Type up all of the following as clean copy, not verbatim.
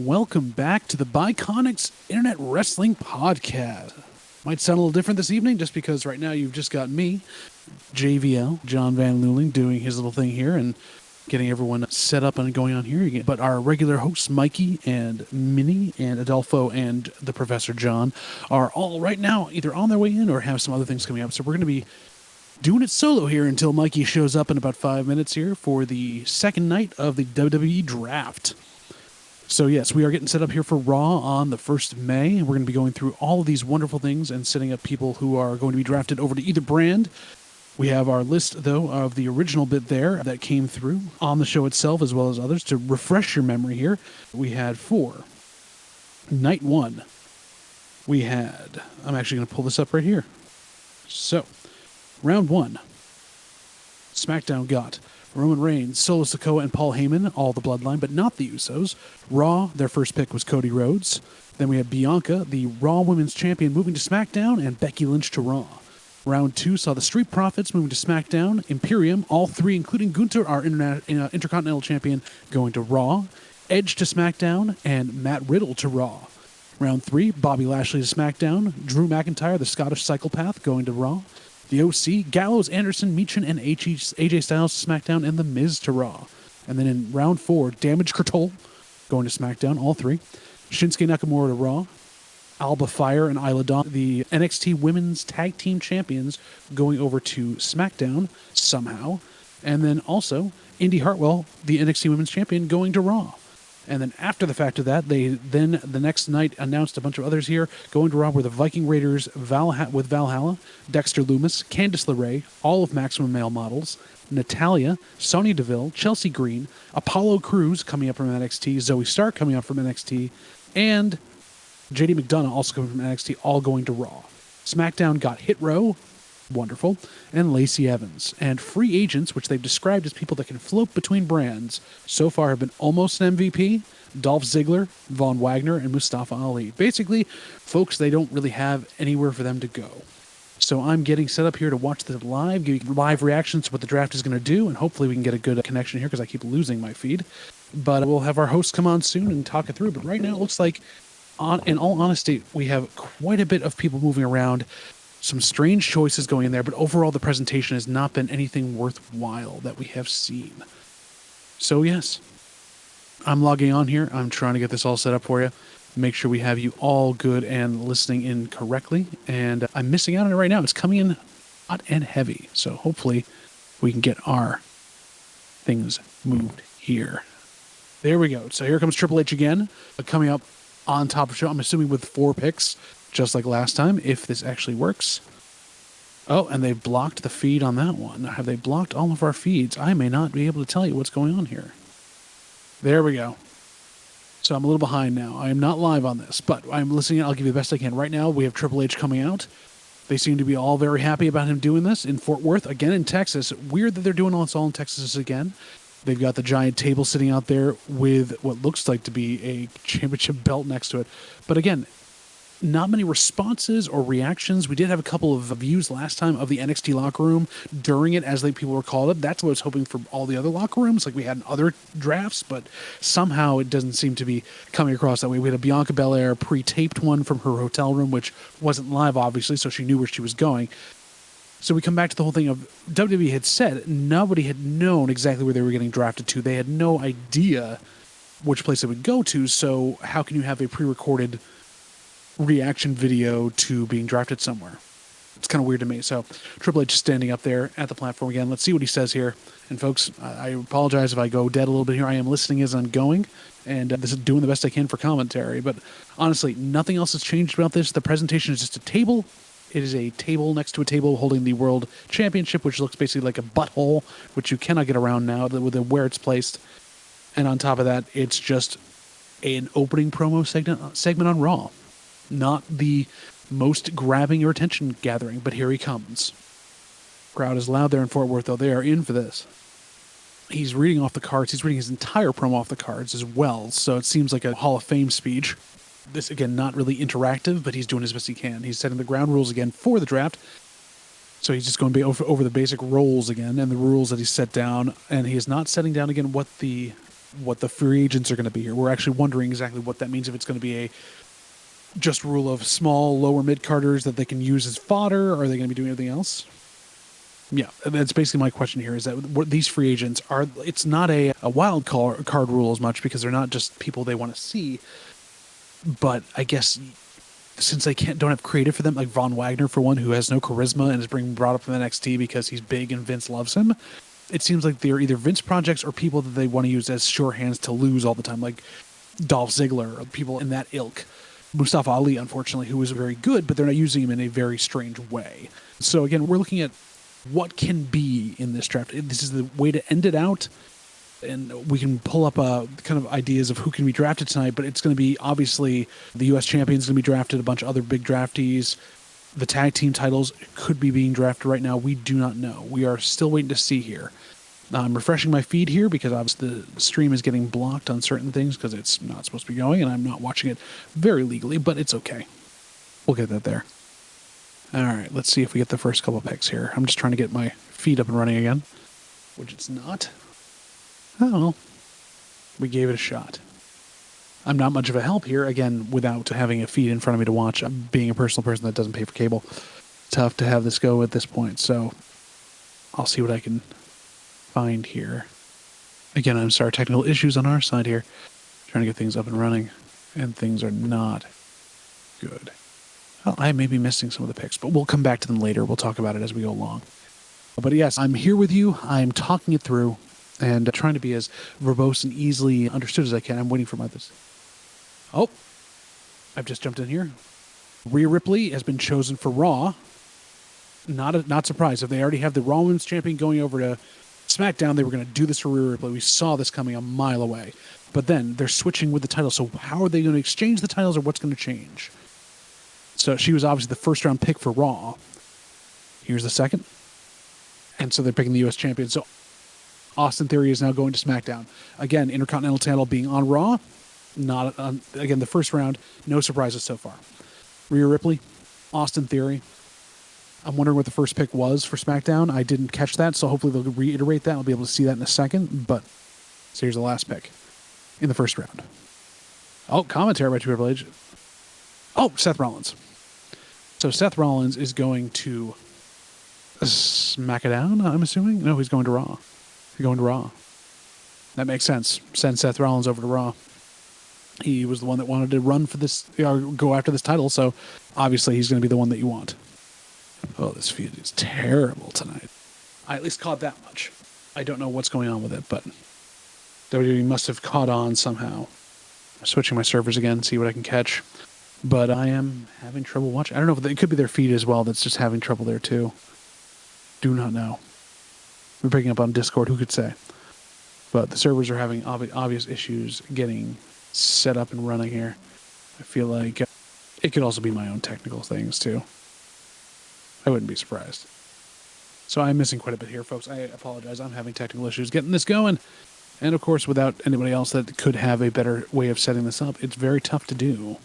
Welcome back to the Bi-Conics Internet Wrestling Podcast. Might sound a little different this evening just because right now you've just got me, JVL, Jon VL, doing his little thing here and getting everyone set up and going on here again. But our regular hosts, Mikey and Minnie and Adolfo and the Professor John, are all right now either on their way in or have some other things coming up. So we're going to be doing it solo here until Mikey shows up in about 5 minutes here for the second night of the WWE Draft. So yes, we are getting set up here for Raw on the 1st of May. We're going to be going through all of these wonderful things and setting up people who are going to be drafted over to either brand. We have our list, though, of the original bit there that came through on the show itself as well as others. To refresh your memory here, we had for Night 1, we had, I'm actually going to pull this up right here. So, Round 1, SmackDown got Roman Reigns, Solo Sikoa, and Paul Heyman, all the Bloodline, but not the Usos. Raw, their first pick was Cody Rhodes. Then we had Bianca, the Raw Women's Champion, moving to SmackDown, and Becky Lynch to Raw. Round 2 saw the Street Profits moving to SmackDown, Imperium, all three, including Gunther, our Intercontinental Champion, going to Raw, Edge to SmackDown, and Matt Riddle to Raw. Round 3, Bobby Lashley to SmackDown, Drew McIntyre, the Scottish Psychopath, going to Raw. The OC, Gallows, Anderson, Meechin, and AJ Styles to SmackDown, and The Miz to Raw. And then in Round 4, Damage Control going to SmackDown, all three. Shinsuke Nakamura to Raw. Alba Fire and Isla Dawn, the NXT Women's Tag Team Champions, going over to SmackDown somehow. And then also, Indy Hartwell, the NXT Women's Champion, going to Raw. And then after the fact of that, they then the next night announced a bunch of others here. Going to Raw were the Viking Raiders with Valhalla, Dexter Lumis, Candice LeRae, all of Maximum Male Models, Natalia, Sonya Deville, Chelsea Green, Apollo Crews coming up from NXT, Zoe Stark coming up from NXT, and JD McDonough also coming from NXT, all going to Raw. SmackDown got Hit Row, wonderful, and Lacey Evans. And free agents, which they've described as people that can float between brands, so far have been almost an MVP, Dolph Ziggler, Von Wagner, and Mustafa Ali. Basically, folks, they don't really have anywhere for them to go. So I'm getting set up here to watch the live, give you live reactions to what the draft is going to do, and hopefully we can get a good connection here because I keep losing my feed. But we'll have our hosts come on soon and talk it through. But right now, it looks like, in all honesty, we have quite a bit of people moving around. Some strange choices going in there, but overall the presentation has not been anything worthwhile that we have seen. So yes, I'm logging on here. I'm trying to get this all set up for you. Make sure we have you all good and listening in correctly. And I'm missing out on it right now. It's coming in hot and heavy. So hopefully we can get our things moved here. There we go. So here comes Triple H again, coming up on top of the show. I'm assuming with 4 picks. Just like last time, if this actually works. Oh, and they've blocked the feed on that one. Have they blocked all of our feeds? I may not be able to tell you what's going on here. There we go. So I'm a little behind now. I am not live on this, but I'm listening. I'll give you the best I can. Right now, we have Triple H coming out. They seem to be all very happy about him doing this in Fort Worth, again in Texas. Weird that they're doing all this all in Texas again. They've got the giant table sitting out there with what looks like to be a championship belt next to it. But again, not many responses or reactions. We did have a couple of views last time of the NXT locker room during it, as people were called up. That's what I was hoping for all the other locker rooms, like we had in other drafts, but somehow it doesn't seem to be coming across that way. We had a Bianca Belair pre-taped one from her hotel room, which wasn't live, obviously, so she knew where she was going. So we come back to the whole thing of WWE had said nobody had known exactly where they were getting drafted to. They had no idea which place they would go to, so how can you have a pre-recorded reaction video to being drafted somewhere? It's kind of weird to me. So Triple H is standing up there at the platform again. Let's see what he says here. And folks, I apologize if I go dead a little bit here. I am listening as I'm going, and this is doing the best I can for commentary. But honestly, nothing else has changed about this. The presentation is just a table. It is a table next to a table holding the World Championship, which looks basically like a butthole, which you cannot get around now with where it's placed. And on top of that, it's just an opening promo segment on Raw. Not the most grabbing or attention gathering, but here he comes. Crowd is loud there in Fort Worth, though. They are in for this. He's reading off the cards. He's reading his entire promo off the cards as well, so it seems like a Hall of Fame speech. This, again, not really interactive, but he's doing as best he can. He's setting the ground rules again for the draft. So he's just going to be over the basic roles again and the rules that he's set down. And he is not setting down again what the what the free agents are going to be here. We're actually wondering exactly what that means, if it's going to be a just rule of small, lower mid-carders that they can use as fodder, or are they going to be doing anything else? Yeah, that's basically my question here, is that what these free agents are, it's not a wild card rule as much, because they're not just people they want to see, but I guess since they don't have creative for them, like Von Wagner, for one, who has no charisma and is being brought up from NXT because he's big and Vince loves him, it seems like they're either Vince projects or people that they want to use as shorthands to lose all the time, like Dolph Ziggler, or people in that ilk. Mustafa Ali, unfortunately, who was very good, but they're not using him in a very strange way. So again, we're looking at what can be in this draft. This is the way to end it out, and we can pull up kind of ideas of who can be drafted tonight, but it's going to be, obviously, the U.S. champion's going to be drafted, a bunch of other big draftees. The tag team titles could be being drafted right now. We do not know. We are still waiting to see here. I'm refreshing my feed here because obviously the stream is getting blocked on certain things because it's not supposed to be going, and I'm not watching it very legally, but it's okay. We'll get that there. All right, let's see if we get the first couple picks here. I'm just trying to get my feed up and running again, which it's not. Oh, well, we gave it a shot. I'm not much of a help here, again, without having a feed in front of me to watch. Being a personal person that doesn't pay for cable, tough to have this go at this point, so I'll see what I can find here. Again, I'm sorry, technical issues on our side here. Trying to get things up and running, and things are not good. Well, I may be missing some of the picks, but we'll come back to them later. We'll talk about it as we go along. But yes, I'm here with you. I'm talking it through and trying to be as verbose and easily understood as I can. I'm waiting for this. Oh, I've just jumped in here. Rhea Ripley has been chosen for Raw. Not surprised. If they already have the Raw Women's Champion going over to SmackDown, they were going to do this for Rhea Ripley. We saw this coming a mile away. But then they're switching with the title. So how are they going to exchange the titles, or what's going to change? So she was obviously the first-round pick for Raw. Here's the second. And so they're picking the U.S. champion. So Austin Theory is now going to SmackDown. Again, Intercontinental title being on Raw. Not again, the first round, no surprises so far. Rhea Ripley, Austin Theory. I'm wondering what the first pick was for SmackDown. I didn't catch that, so hopefully they'll reiterate that. I'll be able to see that in a second. But so here's the last pick in the first round. Oh, commentary by Triple H. Oh, Seth Rollins. So Seth Rollins is going to SmackDown, I'm assuming? No, he's going to Raw. He's going to Raw. That makes sense. Send Seth Rollins over to Raw. He was the one that wanted to run for this, go after this title, so obviously he's going to be the one that you want. Oh, this feud is terrible tonight. I at least caught that much. I don't know what's going on with it, but WWE must have caught on somehow. I'm switching my servers again, see what I can catch. But I am having trouble watching. I don't know if it could be their feed as well that's just having trouble there too. Do not know. We're picking up on Discord, who could say? But the servers are having obvious issues getting set up and running here. I feel like it could also be my own technical things too. I wouldn't be surprised. So I'm missing quite a bit here, folks. I apologize. I'm having technical issues getting this going. And of course, without anybody else that could have a better way of setting this up, it's very tough to do.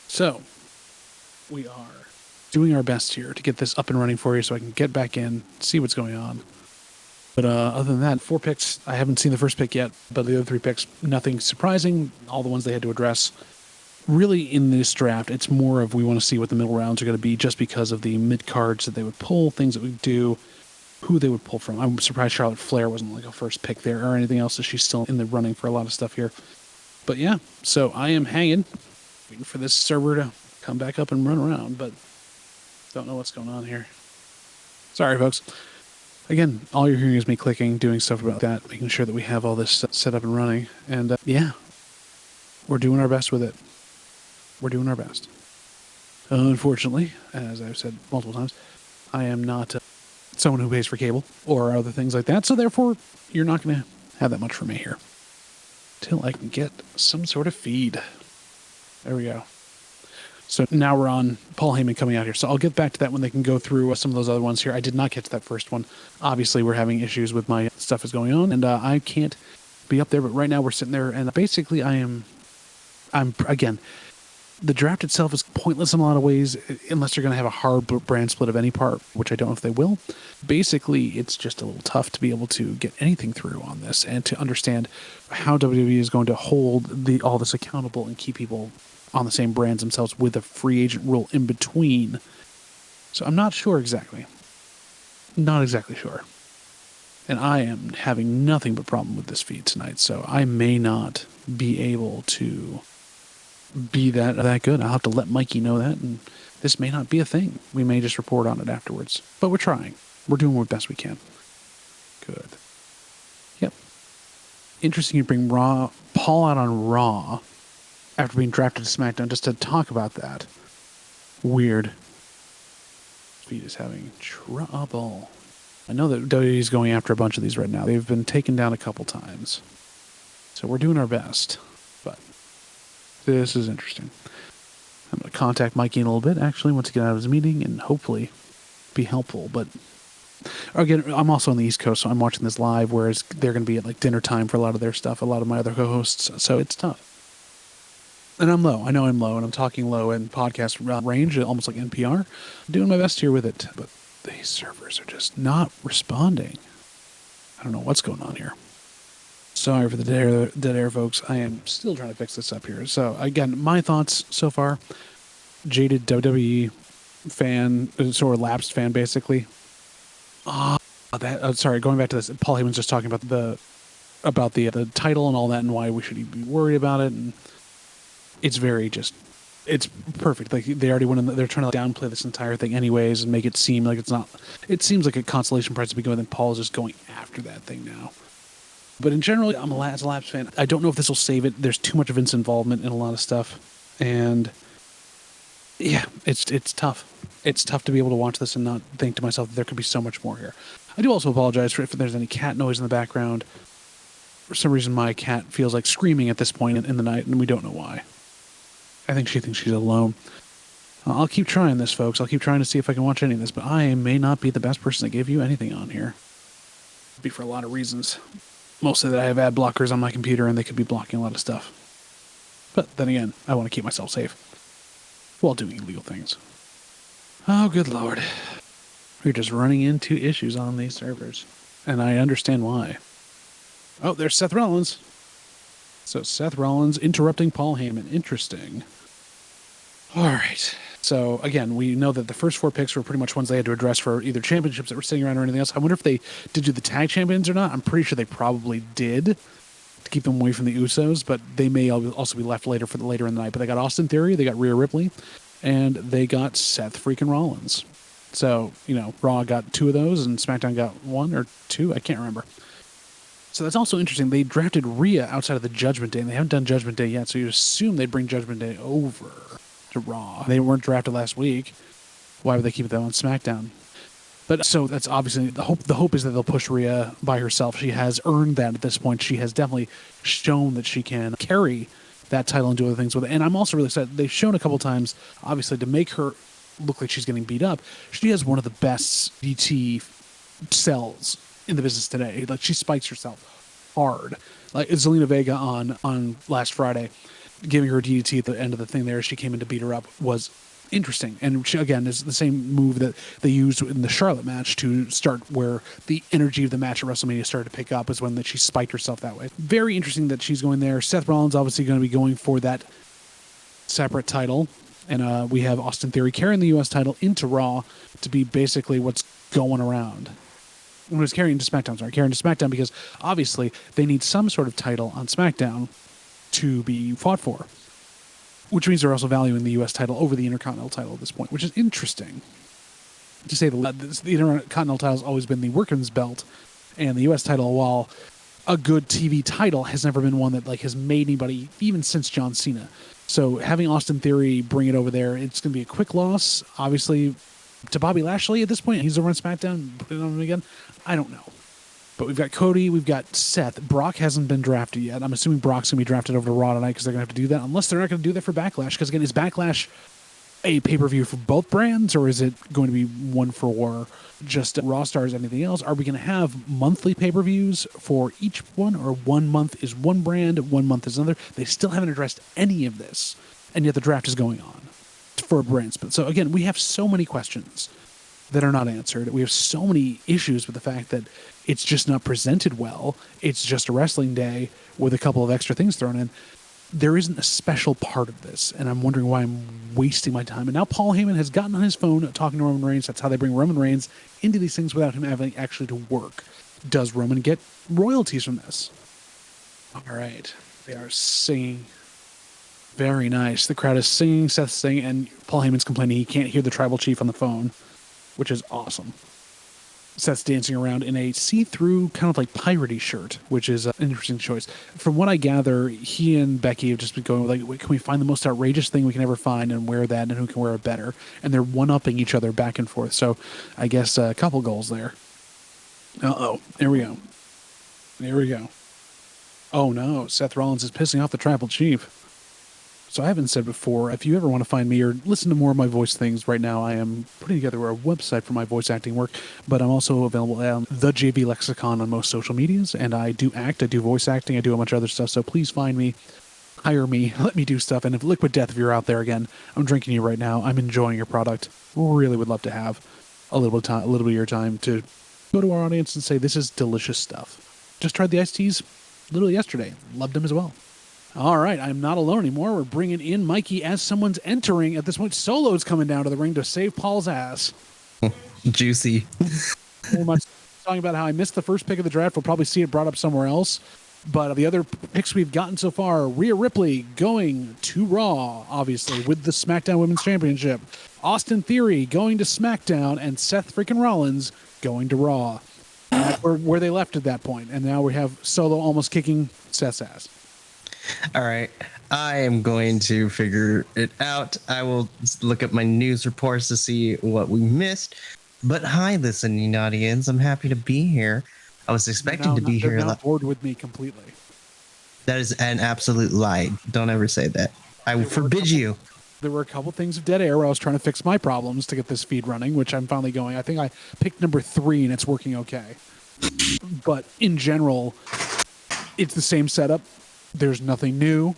So, we are doing our best here to get this up and running for you so I can get back in, see what's going on. But other than that, 4 picks. I haven't seen the first pick yet, but the other 3 picks, nothing surprising. All the ones they had to address. Really, in this draft, it's more of we want to see what the middle rounds are going to be just because of the mid-cards that they would pull, things that we do, who they would pull from. I'm surprised Charlotte Flair wasn't like a first pick there or anything else, so she's still in the running for a lot of stuff here. But yeah, so I am hanging. Waiting for this server to come back up and run around, but don't know what's going on here. Sorry, folks. Again, all you're hearing is me clicking, doing stuff about that, making sure that we have all this set up and running. And yeah, we're doing our best with it. We're doing our best. Unfortunately, as I've said multiple times, I am not someone who pays for cable or other things like that, so therefore, you're not going to have that much for me here. Till I can get some sort of feed. There we go. So now we're on Paul Heyman coming out here. So I'll get back to that when they can go through some of those other ones here. I did not catch that first one. Obviously, we're having issues with my stuff is going on, and I can't be up there. But right now we're sitting there, and basically I'm again, The draft itself is pointless in a lot of ways, unless they're going to have a hard brand split of any part, which I don't know if they will. Basically, it's just a little tough to be able to get anything through on this and to understand how WWE is going to hold all this accountable and keep people on the same brands themselves with a free agent rule in between. So I'm not sure exactly. Not exactly sure. And I am having nothing but problem with this feed tonight, so I may not be able to be that good. I'll have to let Mikey know that, and this may not be a thing. We may just report on it afterwards. But we're trying. We're doing what best we can. Good. Yep. Interesting you bring Paul out on Raw after being drafted to SmackDown just to talk about that. Weird. Feed is having trouble. I know that WWE is going after a bunch of these right now. They've been taken down a couple times. So we're doing our best. But this is interesting. I'm going to contact Mikey in a little bit, actually, once he gets out of his meeting, and hopefully be helpful. But again, I'm also on the East Coast, so I'm watching this live, whereas they're going to be at like dinner time for a lot of their stuff, a lot of my other co-hosts. So it's tough. And I'm low. I know I'm low, and I'm talking low in podcast range, almost like NPR. I'm doing my best here with it, but these servers are just not responding. I don't know what's going on here. Sorry for the dead air, folks. I am still trying to fix this up here. So, again, my thoughts so far. Jaded WWE fan, sort of lapsed fan, basically. Sorry, going back to this. Paul Heyman's just talking about the title and all that and why we should be worried about it. And it's it's perfect. Like, they already went in, they're trying to downplay this entire thing anyways and make it seem like it's not. It seems like a consolation prize to begin with, and Paul's just going after that thing now. But in general, I'm a lapsed fan. I don't know if this will save it. There's too much Vince involvement in a lot of stuff. And yeah, it's tough. It's tough to be able to watch this and not think to myself that there could be so much more here. I do also apologize for if there's any cat noise in the background. For some reason, my cat feels like screaming at this point in the night, and we don't know why. I think she thinks she's alone. I'll keep trying this, folks. I'll keep trying to see if I can watch any of this, but I may not be the best person to give you anything on here. It'd be for a lot of reasons. Mostly that I have ad blockers on my computer, and they could be blocking a lot of stuff. But then again, I want to keep myself safe while doing illegal things. Oh, good Lord. We're just running into issues on these servers, and I understand why. Oh, there's Seth Rollins. So Seth Rollins interrupting Paul Heyman. Interesting. All right. So, again, we know that the first 4 picks were pretty much ones they had to address for either championships that were sitting around or anything else. I wonder if they did do the tag champions or not. I'm pretty sure they probably did to keep them away from the Usos, but they may also be left later later in the night. But they got Austin Theory, they got Rhea Ripley, and they got Seth freaking Rollins. So, Raw got 2 of those, and SmackDown got 1 or 2. I can't remember. So that's also interesting. They drafted Rhea outside of the Judgment Day, and they haven't done Judgment Day yet, so you'd assume they'd bring Judgment Day over to Raw. They weren't drafted last week. Why would they keep them on SmackDown? But so that's obviously the hope. The hope is that they'll push Rhea by herself. She has earned that at this point. She has definitely shown that she can carry that title and do other things with it. And I'm also really excited. They've shown a couple times, obviously, to make her look like she's getting beat up. She has one of the best DT sells in the business today. Like, she spikes herself hard. Like Zelina Vega on last Friday, giving her a DDT at the end of the thing there, she came in to beat her up, was interesting. And she, again, is the same move that they used in the Charlotte match to start where the energy of the match at WrestleMania started to pick up, is when she spiked herself that way. Very interesting that she's going there. Seth Rollins obviously going to be going for that separate title. And we have Austin Theory carrying the U.S. title into Raw to be basically what's going around. When it was carrying to SmackDown, because obviously they need some sort of title on SmackDown to be fought for, which means they're also valuing the U.S. title over the Intercontinental title at this point, which is interesting. To say the Intercontinental title has always been the workman's belt, and the U.S. title, while a good TV title, has never been one that has made anybody, even since John Cena. So having Austin Theory bring it over there, it's going to be a quick loss, obviously, to Bobby Lashley at this point. He's over on SmackDown, put it on him again. I don't know. But we've got Cody, we've got Seth. Brock hasn't been drafted yet. I'm assuming Brock's going to be drafted over to Raw tonight because they're going to have to do that, unless they're not going to do that for Backlash. Because, again, is Backlash a pay-per-view for both brands, or is it going to be one for just Raw stars, anything else? Are we going to have monthly pay-per-views for each one, or 1 month is one brand, 1 month is another? They still haven't addressed any of this. and yet the draft is going on for a brand split. So again, we have so many questions that are not answered. We have so many issues with the fact that it's just not presented well. It's just a wrestling day with a couple of extra things thrown in. There isn't a special part of this, and I'm wondering why I'm wasting my time. And now Paul Heyman has gotten on his phone talking to Roman Reigns. That's how they bring Roman Reigns into these things without him having actually to work. Does Roman get royalties from this? All right. They are singing. Very nice. The crowd is singing, Seth's singing, and Paul Heyman's complaining he can't hear the tribal chief on the phone, which is awesome. Seth's dancing around in a see-through kind of like piratey shirt, which is an interesting choice. From what I gather, he and Becky have just been going like, wait, can we find the most outrageous thing we can ever find and wear that, and who can wear it better? And they're one-upping each other back and forth. So I guess a couple goals there. Uh-oh. There we go. There we go. Oh, no. Seth Rollins is pissing off the tribal chief. So I haven't said before, if you ever want to find me or listen to more of my voice things, right now I am putting together a website for my voice acting work, but I'm also available on the JV Lexicon on most social medias, and I do act, I do voice acting, I do a bunch of other stuff, so please find me, hire me, let me do stuff, and if Liquid Death, if you're out there again, I'm drinking you right now, I'm enjoying your product, really would love to have a little bit of your time to go to our audience and say, this is delicious stuff. Just tried the iced teas literally yesterday, loved them as well. All right, I'm not alone anymore. We're bringing in Mikey as someone's entering. At this point, Solo's coming down to the ring to save Paul's ass. Juicy. We're much talking about how I missed the first pick of the draft. We'll probably see it brought up somewhere else. But the other picks we've gotten so far, Rhea Ripley going to Raw, obviously, with the SmackDown Women's Championship. Austin Theory going to SmackDown, and Seth freaking Rollins going to Raw. That's where they left at that point. And now we have Solo almost kicking Seth's ass. All right. I am going to figure it out. I will look up my news reports to see what we missed. But hi, listening audience. I'm happy to be here. I was expecting to be here. They're not bored with me completely. That is an absolute lie. Don't ever say that. I will forbid you. There were a couple things of dead air where I was trying to fix my problems to get this feed running, which I'm finally going. I think I picked number 3 and it's working okay. But in general, it's the same setup. There's nothing new.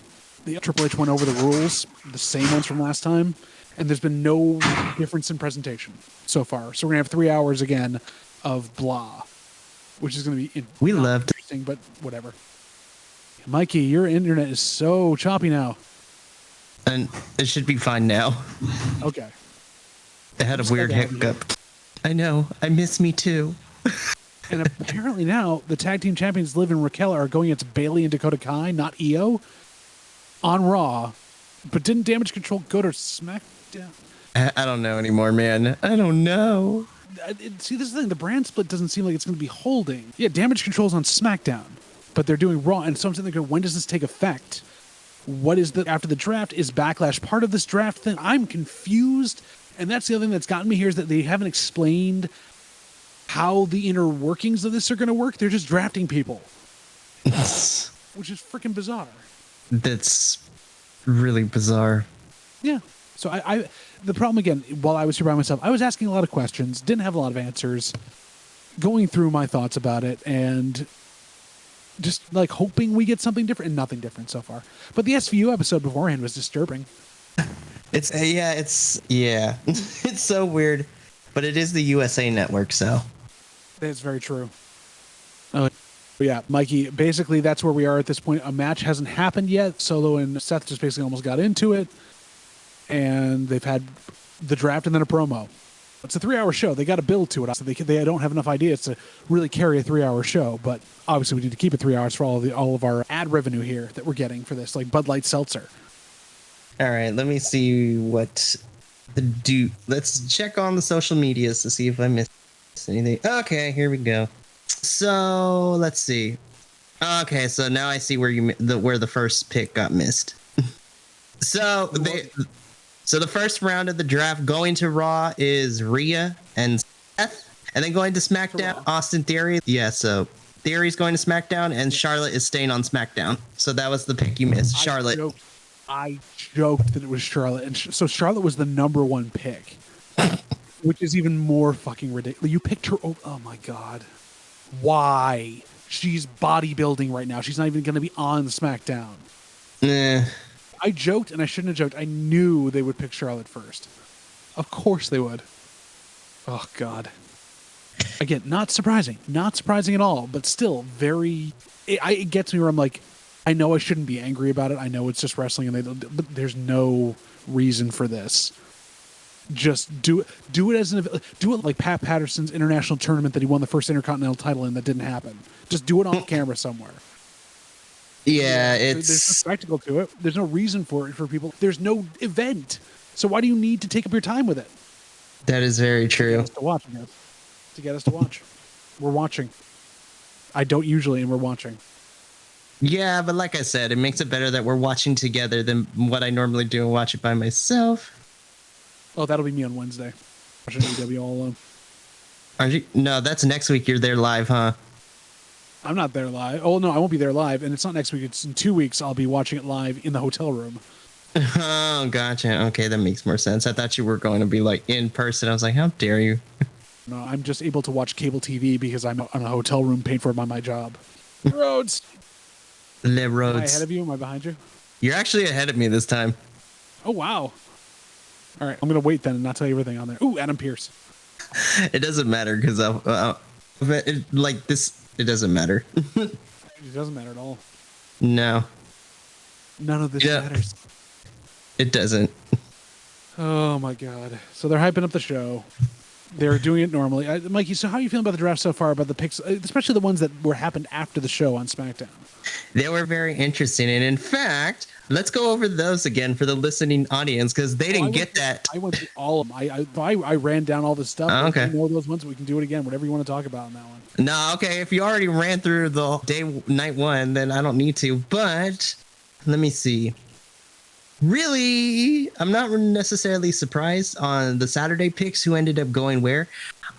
The Triple H went over the rules, the same ones from last time, and there's been no difference in presentation so far. So we're going to have 3 hours again of blah, which is going to be interesting, but whatever. Mikey, your internet is so choppy now. And it should be fine now. Okay. I had a weird hiccup. I know. I miss me too. And apparently now the tag team champions Liv and Raquel are going against Bayley and Dakota Kai, not Io, on Raw. But didn't Damage Control go to SmackDown? I don't know anymore, man. I don't know. See, this is the thing. The brand split doesn't seem like it's going to be holding. Yeah, Damage Control's on SmackDown, but they're doing Raw. And so I'm thinking, when does this take effect? What is after the draft? Is Backlash part of this draft thing? I'm confused. And that's the other thing that's gotten me here is that they haven't explained how the inner workings of this are going to work. They're just drafting people, which is freaking bizarre. That's really bizarre. Yeah. So I the problem again, while I was here by myself, I was asking a lot of questions, didn't have a lot of answers, going through my thoughts about it, and just like hoping we get something different, and nothing different so far. But the SVU episode beforehand was disturbing. It's it's so weird, but it is the USA Network, so. That's very true. Yeah, Mikey, basically that's where we are at this point. A match hasn't happened yet. Solo and Seth just basically almost got into it. And they've had the draft and then a promo. It's a 3-hour show. They got to build to it. So they don't have enough ideas to really carry a 3-hour show. But obviously we need to keep it 3 hours for all of our ad revenue here that we're getting for this, like Bud Light Seltzer. All right, let me see what to do. Let's check on the social medias to see if I missed anything. Okay, here we go. So let's see. Okay, so now I see where the first pick got missed. So the first round of the draft going to Raw is Rhea and Seth, and then going to SmackDown, Austin Theory. Yeah, so Theory's going to SmackDown, and Charlotte is staying on SmackDown. So that was the pick you missed, Charlotte. I joked that it was Charlotte, and so Charlotte was the number 1 pick, which is even more fucking ridiculous. You picked her. Oh my god, why? She's bodybuilding right now. She's not even going to be on SmackDown. I joked, and I shouldn't have joked. I knew they would pick Charlotte first. Of course they would. Oh, God. Again, not surprising. Not surprising at all, but still very... It gets me where I'm like, I know I shouldn't be angry about it. I know it's just wrestling, but there's no reason for this. Just do it. Do it like Pat Patterson's international tournament that he won the first Intercontinental title in that didn't happen. Just do it off camera somewhere. Yeah, there's no spectacle to it. There's no reason for it for people. There's no event. So why do you need to take up your time with it? That is very true. To get us to watch. We're watching. I don't usually, and we're watching. Yeah, but like I said, it makes it better that we're watching together than what I normally do and watch it by myself. Oh, that'll be me on Wednesday. Watching AEW all alone. Aren't you? No, that's next week. You're there live, huh? I'm not there live. Oh, no, I won't be there live. And it's not next week. It's in 2 weeks. I'll be watching it live in the hotel room. Oh, gotcha. Okay, that makes more sense. I thought you were going to be like in person. I was like, how dare you? No, I'm just able to watch cable TV because I'm on a hotel room paid for by my job. Rhodes. Le Rhodes. Am I ahead of you? Am I behind you? You're actually ahead of me this time. Oh, wow. All right, I'm going to wait then and not tell you everything on there. Ooh, Adam Pearce. It doesn't matter because it doesn't matter. It doesn't matter at all. No. None of this matters. It doesn't. Oh, my God. So they're hyping up the show. They're doing it normally. Mikey, so how are you feeling about the draft so far, about the picks, especially the ones that happened after the show on SmackDown? They were very interesting. And in fact, let's go over those again for the listening audience because they didn't get that. I went through all of them. I ran down all the stuff. Oh, okay. If you know those ones, we can do it again, whatever you want to talk about on that one. No, okay. If you already ran through the night one, then I don't need to. But let me see. Really, I'm not necessarily surprised on the Saturday picks who ended up going where.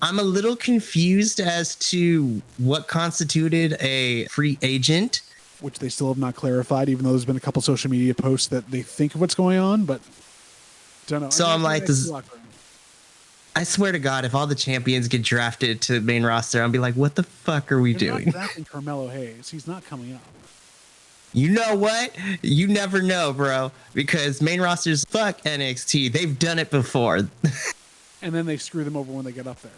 I'm a little confused as to what constituted a free agent. Which they still have not clarified, even though there's been a couple social media posts that they think of what's going on, but don't know. So I'm like, I swear to God, if all the champions get drafted to the main roster, I'll be like, what the fuck are we doing? Not drafting Carmelo Hayes. He's not coming up. You know what? You never know, bro. Because main rosters, fuck NXT. They've done it before. And then they screw them over when they get up there.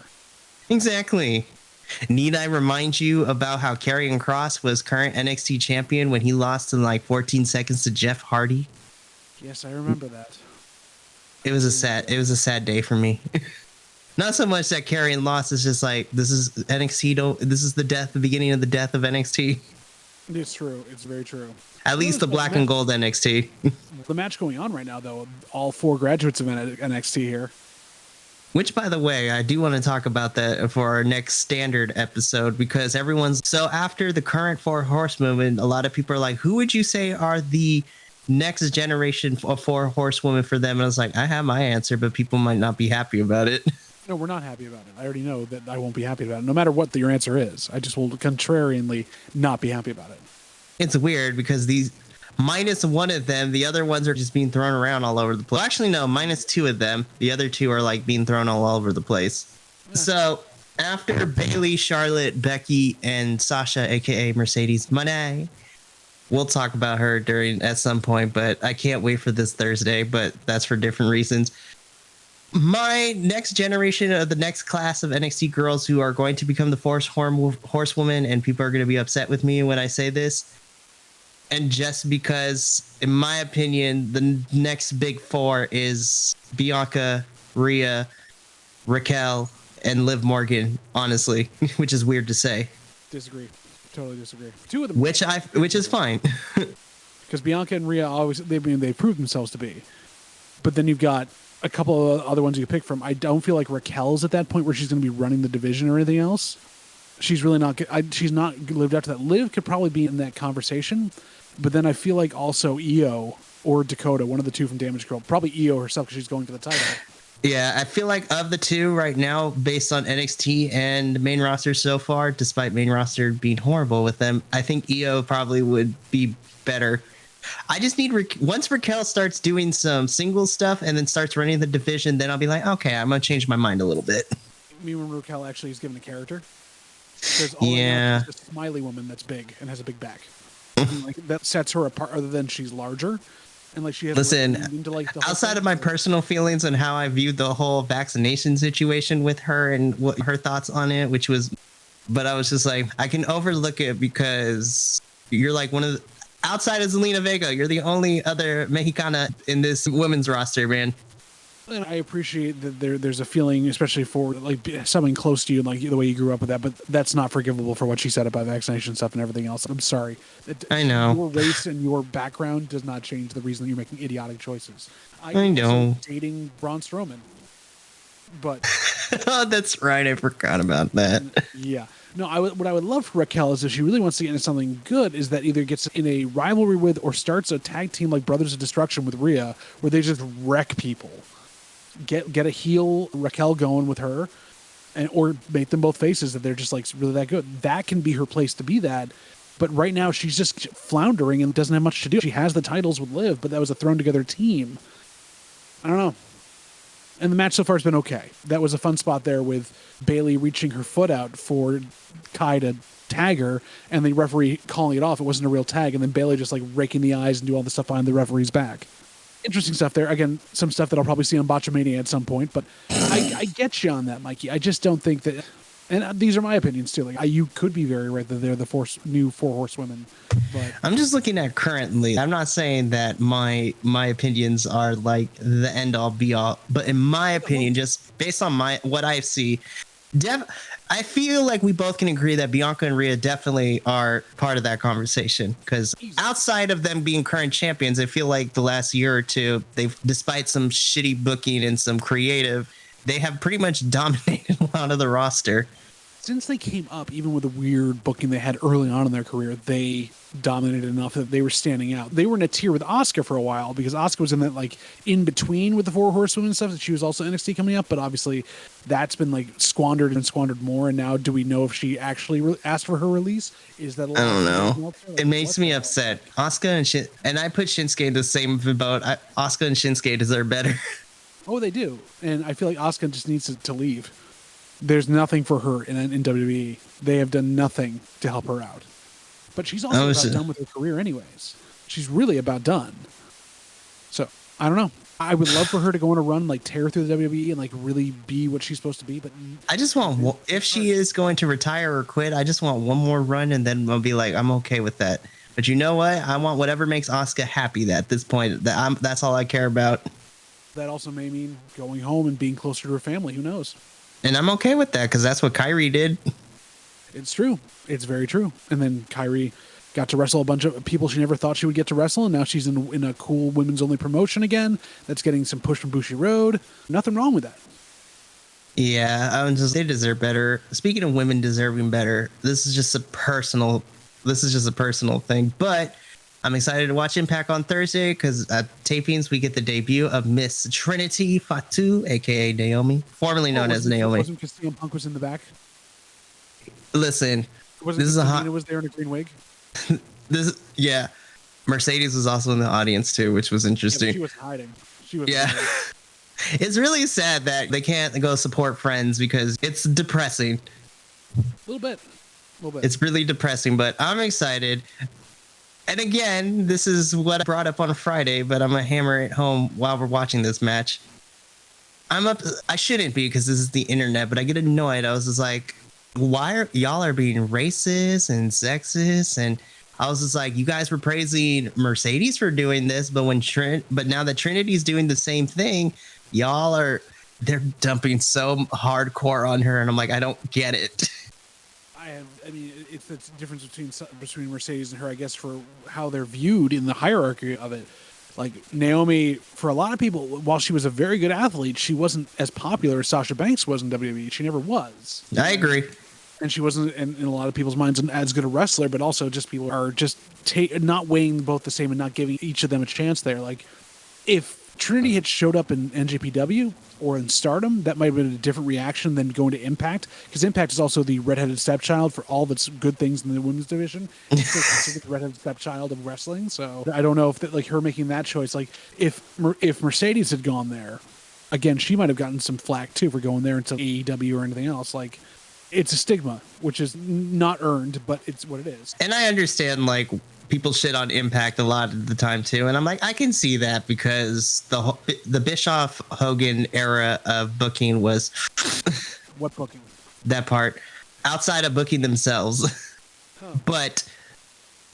Exactly. Need I remind you about how Karrion Kross was current NXT champion when he lost in like 14 seconds to Jeff Hardy? Yes, I remember that. It was a sad day for me. Not so much that Karrion lost. It's just like, this is NXT. This is the beginning of the death of NXT. It's true. It's very true. At least the black and gold NXT. The match going on right now, though, all 4 graduates of NXT here. Which, by the way, I do want to talk about that for our next standard episode because so after the current 4 horse movement, a lot of people are like, who would you say are the next generation of 4 horsewomen for them? And I was like, I have my answer, but people might not be happy about it. No, we're not happy about it. I already know that I won't be happy about it. No matter what your answer is, I just will contrarianly not be happy about it. It's weird because these minus 1 of them, the other ones are just being thrown around all over the place. Actually, no, minus 2 of them. The other 2 are like being thrown all over the place. Yeah. So after Bayley, Charlotte, Becky, and Sasha, aka Mercedes Moné, we'll talk about her at some point, but I can't wait for this Thursday, but that's for different reasons. My next generation of the next class of NXT girls who are going to become the horsewoman, and people are going to be upset with me when I say this. And just because, in my opinion, the next big 4 is Bianca, Rhea, Raquel, and Liv Morgan, honestly, which is weird to say. Disagree. Totally disagree. 2 of them. Which is fine. Because Bianca and Rhea they prove themselves to be. But then you've got a couple of other ones you pick from. I don't feel like Raquel's at that point where she's going to be running the division or anything else. She's really not. She's not lived up to that. Liv could probably be in that conversation, but then I feel like also Io or Dakota, one of the 2 from Damage Control, probably Io herself because she's going for the title. Yeah, I feel like of the 2 right now, based on NXT and main roster so far, despite main roster being horrible with them, I think Io probably would be better. I just need once Raquel starts doing some single stuff and then starts running the division, then I'll be like, okay, I'm gonna change my mind a little bit. You mean when Raquel actually is given a character? Yeah, she's a smiley woman that's big and has a big back. Like that sets her apart. Other than she's larger, And like she has Listen, into like the whole outside thing, of my so- personal feelings and how I viewed the whole vaccination situation with her and what her thoughts on it, which was, but I was just like, I can overlook it because you're like one of the, outside of Zelina Vega, you're the only other Mexicana in this women's roster, man. And I appreciate that there's a feeling, especially for like someone close to you, like the way you grew up with that. But that's not forgivable for what she said about vaccination stuff and everything else. I'm sorry. I know. Your race and your background does not change the reason that you're making idiotic choices. I know. Dating Braun Strowman, but oh, that's right. I forgot about that. yeah. No, what I would love for Raquel is if she really wants to get into something good, is that either gets in a rivalry with or starts a tag team like Brothers of Destruction with Rhea, where they just wreck people. Get a heel Raquel going with her, or make them both faces that they're just like really that good. That can be her place to be that. But right now she's just floundering and doesn't have much to do. She has the titles with Liv, but that was a thrown together team. I don't know. And the match so far has been okay. That was a fun spot there with Bayley reaching her foot out for Kai to tag her, and the referee calling it off. It wasn't a real tag, and then Bayley just like raking the eyes and do all the stuff behind the referee's back. Interesting stuff there. Again, some stuff that I'll probably see on Botchamania at some point, but I get you on that, Mikey. I just don't think that, and these are my opinions too. Like you could be very right that they're the new four horsewomen. But I'm just looking at currently. I'm not saying that my opinions are like the end all be all, but in my opinion, just based on what I see, I feel like we both can agree that Bianca and Rhea definitely are part of that conversation, because outside of them being current champions, I feel like the last year or two, they've, despite some shitty booking and some creative, they have pretty much dominated a lot of the roster. Since they came up, even with the weird booking they had early on in their career, they dominated enough that they were standing out. They were in a tier with Asuka for a while because Asuka was in that like in between with the four horsewomen and stuff. That she was also NXT coming up, but obviously that's been like squandered and squandered more. And now, do we know if she actually asked for her release? Is that? I don't know. It makes me upset. Asuka and I put Shinsuke in the same boat. Asuka and Shinsuke deserve better. Oh, they do, and I feel like Asuka just needs to leave. There's nothing for her in WWE. They have done nothing to help her out. But she's also about done with her career anyways. She's really about done. So, I don't know. I would love for her to go on a run, like tear through the WWE and like really be what she's supposed to be. But I just want, if she is going to retire or quit, I just want one more run and then I'll be like, I'm okay with that. But you know what? I want whatever makes Asuka happy at this point. That's all I care about. That also may mean going home and being closer to her family. Who knows? And I'm okay with that because that's what Kyrie did. It's true. It's very true. And then Kyrie got to wrestle a bunch of people she never thought she would get to wrestle, and now she's in a cool women's only promotion again that's getting some push from Bushi Road. Nothing wrong with that. Yeah, they deserve better. Speaking of women deserving better, this is just a personal thing. But I'm excited to watch Impact on Thursday because at tapings we get the debut of Miss Trinity Fatu, aka Naomi, formerly known as Naomi. Wasn't CM Punk was in the back? Listen, this is a hot. Was there in a green wig? Yeah. Mercedes was also in the audience too, which was interesting. Yeah, she was hiding. Hiding. It's really sad that they can't go support Friends because it's depressing. A little bit. It's really depressing, but I'm excited. And again, this is what I brought up on Friday, but I'm going to hammer it home while we're watching this match. I shouldn't be because this is the internet, but I get annoyed. I was just like, why are y'all being racist and sexist? And I was just like, you guys were praising Mercedes for doing this, but but now that Trinity's doing the same thing, they're dumping so hardcore on her. And I'm like, I don't get it. I mean, it's the difference between Mercedes and her, I guess, for how they're viewed in the hierarchy of it. Like Naomi, for a lot of people, while she was a very good athlete, she wasn't as popular as Sasha Banks was in WWE. She never was. I agree. And she wasn't, in a lot of people's minds, as good a wrestler, but also just people are just not weighing both the same and not giving each of them a chance there. Like, if Trinity had showed up in NJPW or in Stardom, that might have been a different reaction than going to Impact, because Impact is also the redheaded stepchild for all of its good things in the women's division. It's still considered the redheaded stepchild of wrestling. So I don't know if her making that choice, like if Mercedes had gone there, again, she might have gotten some flack too for going there instead of AEW or anything else. Like, it's a stigma, which is not earned, but it's what it is. And I understand, like, people shit on Impact a lot of the time too, and I'm like, I can see that because the Bischoff Hogan era of booking was What booking? that part outside of booking themselves. Oh. But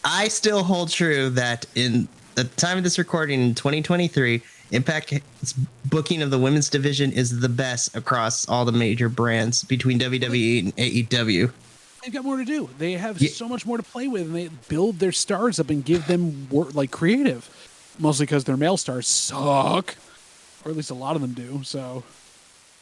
I still hold true that in the time of this recording in 2023, Impact's booking of the women's division is the best across all the major brands between WWE and AEW. They've got more to do. They have so much more to play with, and they build their stars up and give them work, like creative. Mostly because their male stars suck, or at least a lot of them do. So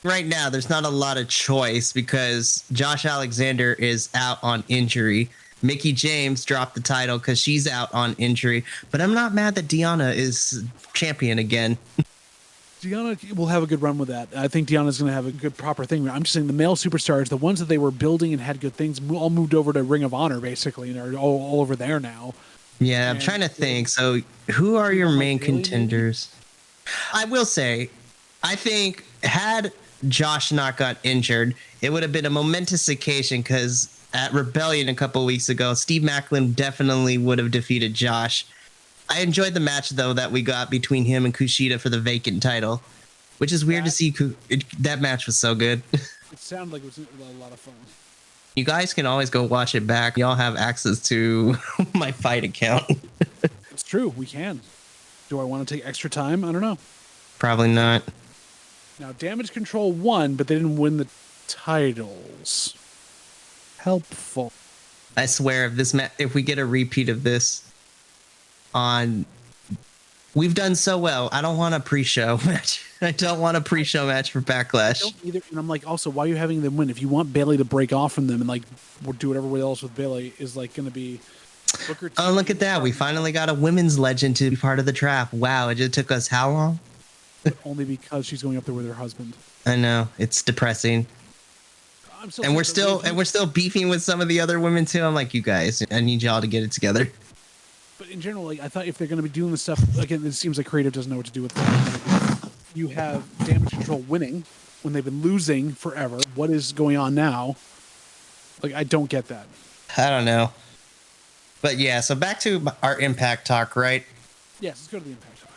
right now, there's not a lot of choice because Josh Alexander is out on injury. Mickie James dropped the title because she's out on injury. But I'm not mad that Deonna is champion again. Deonna will have a good run with that. I think Deonna's going to have a good proper thing. I'm just saying the male superstars, the ones that they were building and had good things, all moved over to Ring of Honor, basically, and are all over there now. Yeah, I'm trying to think. So who are your main contenders? I will say, I think had Josh not got injured, it would have been a momentous occasion because at Rebellion a couple of weeks ago, Steve Maclin definitely would have defeated Josh. I enjoyed the match, though, that we got between him and Kushida for the vacant title, which is weird to see. That match was so good. It sounded like it was a lot of fun. You guys can always go watch it back. Y'all have access to my Fight account. It's true. We can. Do I want to take extra time? I don't know. Probably not. Now, Damage Control won, but they didn't win the titles. Helpful. I swear, if we get a repeat of this on, we've done so well. I don't want a pre-show match. I don't want a pre-show match for Backlash. I don't either. And I'm like, also, why are you having them win? If you want Bayley to break off from them and like do whatever else with Bayley is like going to be Booker T. Oh, look at that. We finally got a women's legend to be part of the draft. Wow. It just took us how long? Only because she's going up there with her husband. I know. It's depressing. And we're still beefing with some of the other women too. I'm like, you guys, I need y'all to get it together. But in general, like, I thought if they're going to be doing this stuff again, it seems like creative doesn't know what to do with it. You have Damage Control winning when they've been losing forever. What is going on now? Like, I don't get that. I don't know. But yeah, so back to our Impact talk, right? Yes, let's go to the Impact talk.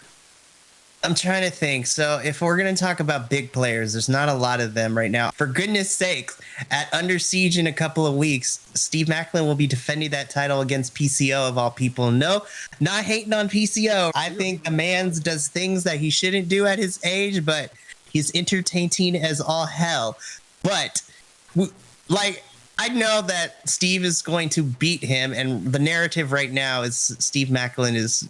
I'm trying to think. So if we're going to talk about big players, there's not a lot of them right now. For goodness sakes, at Under Siege in a couple of weeks, Steve Maclin will be defending that title against PCO of all people. No, not hating on PCO. I think the man does things that he shouldn't do at his age, but he's entertaining as all hell. But like, I know that Steve is going to beat him, and the narrative right now is Steve Maclin is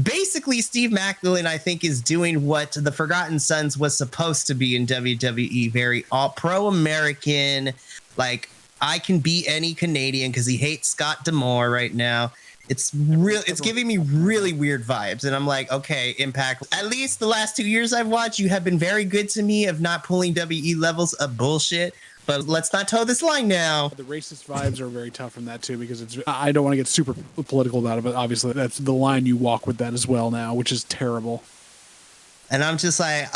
basically, Steve Maclin, I think, is doing what the Forgotten Sons was supposed to be in WWE. Very all pro-American, like, I can beat any Canadian because he hates Scott D'Amore right now. It's giving me really weird vibes. And I'm like, okay, Impact, at least the last 2 years I've watched, you have been very good to me of not pulling WE levels of bullshit. But let's not toe this line now. The racist vibes are very tough from that, too, because I don't want to get super political about it, but obviously that's the line you walk with that as well now, which is terrible. And I'm just like,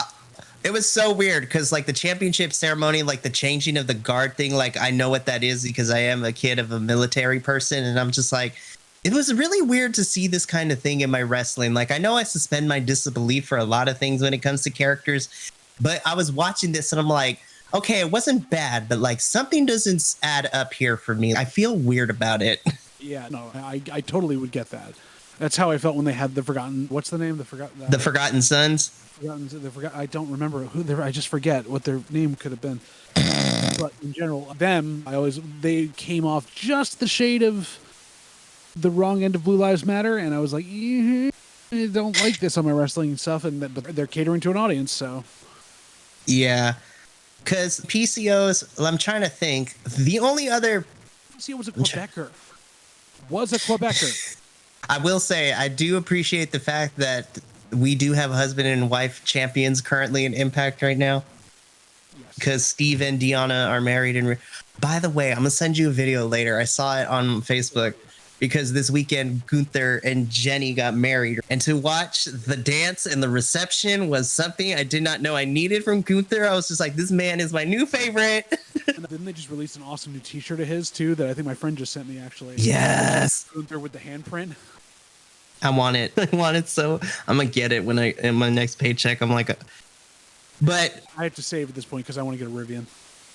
it was so weird because, like, the championship ceremony, like the changing of the guard thing, like, I know what that is because I am a kid of a military person. And I'm just like, it was really weird to see this kind of thing in my wrestling. Like, I know I suspend my disbelief for a lot of things when it comes to characters, but I was watching this and I'm like, okay, it wasn't bad, but like something doesn't add up here for me. I feel weird about it. Yeah, no, I totally would get that. That's how I felt when they had the Forgotten. What's the name? The Forgotten Sons. I don't remember who they were. I just forget what their name could have been. But in general, they came off just the shade of the wrong end of Blue Lives Matter, and I was like, I don't like this on my wrestling stuff, but they're catering to an audience, so yeah. Because PCOs, I'm trying to think. The only other PCO was a Quebecer. I will say, I do appreciate the fact that we do have husband and wife champions currently in Impact right now. Because Steve and Deonna are married. And by the way, I'm going to send you a video later. I saw it on Facebook. Because this weekend, Gunther and Jenny got married. And to watch the dance and the reception was something I did not know I needed from Gunther. I was just like, this man is my new favorite. And didn't they just release an awesome new T-shirt of his too that I think my friend just sent me actually? Yes. Gunther with the handprint. I want it. I want it, so I'm gonna get it when in my next paycheck. I'm like, but I have to save at this point because I want to get a Rivian.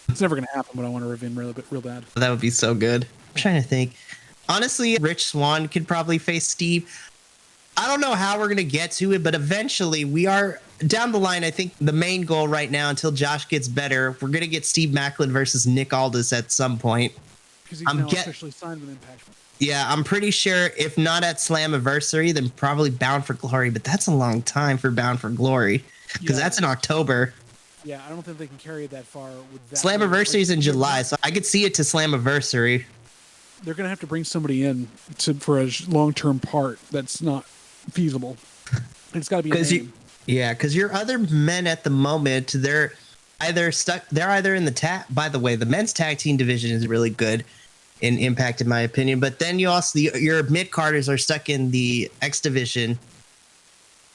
It's never gonna happen, but I want a Rivian real bad. that would be so good. I'm trying to think. Honestly, Rich Swann could probably face Steve. I don't know how we're going to get to it, but eventually we are down the line. I think the main goal right now, until Josh gets better, we're going to get Steve Macklin versus Nick Aldis at some point. Because he's now officially signed with Impact. Yeah, I'm pretty sure if not at Slammiversary, then probably Bound for Glory. But that's a long time for Bound for Glory because that's in October. Yeah, I don't think they can carry it that far. With that Slammiversary is in July, so I could see it to Slammiversary. They're going to have to bring somebody in for a long-term part that's not feasible. It's got to be a name. Because your other men at the moment, they're either in the tag. By the way, the men's tag team division is really good in Impact, in my opinion. But then you also your mid carders are stuck in the X division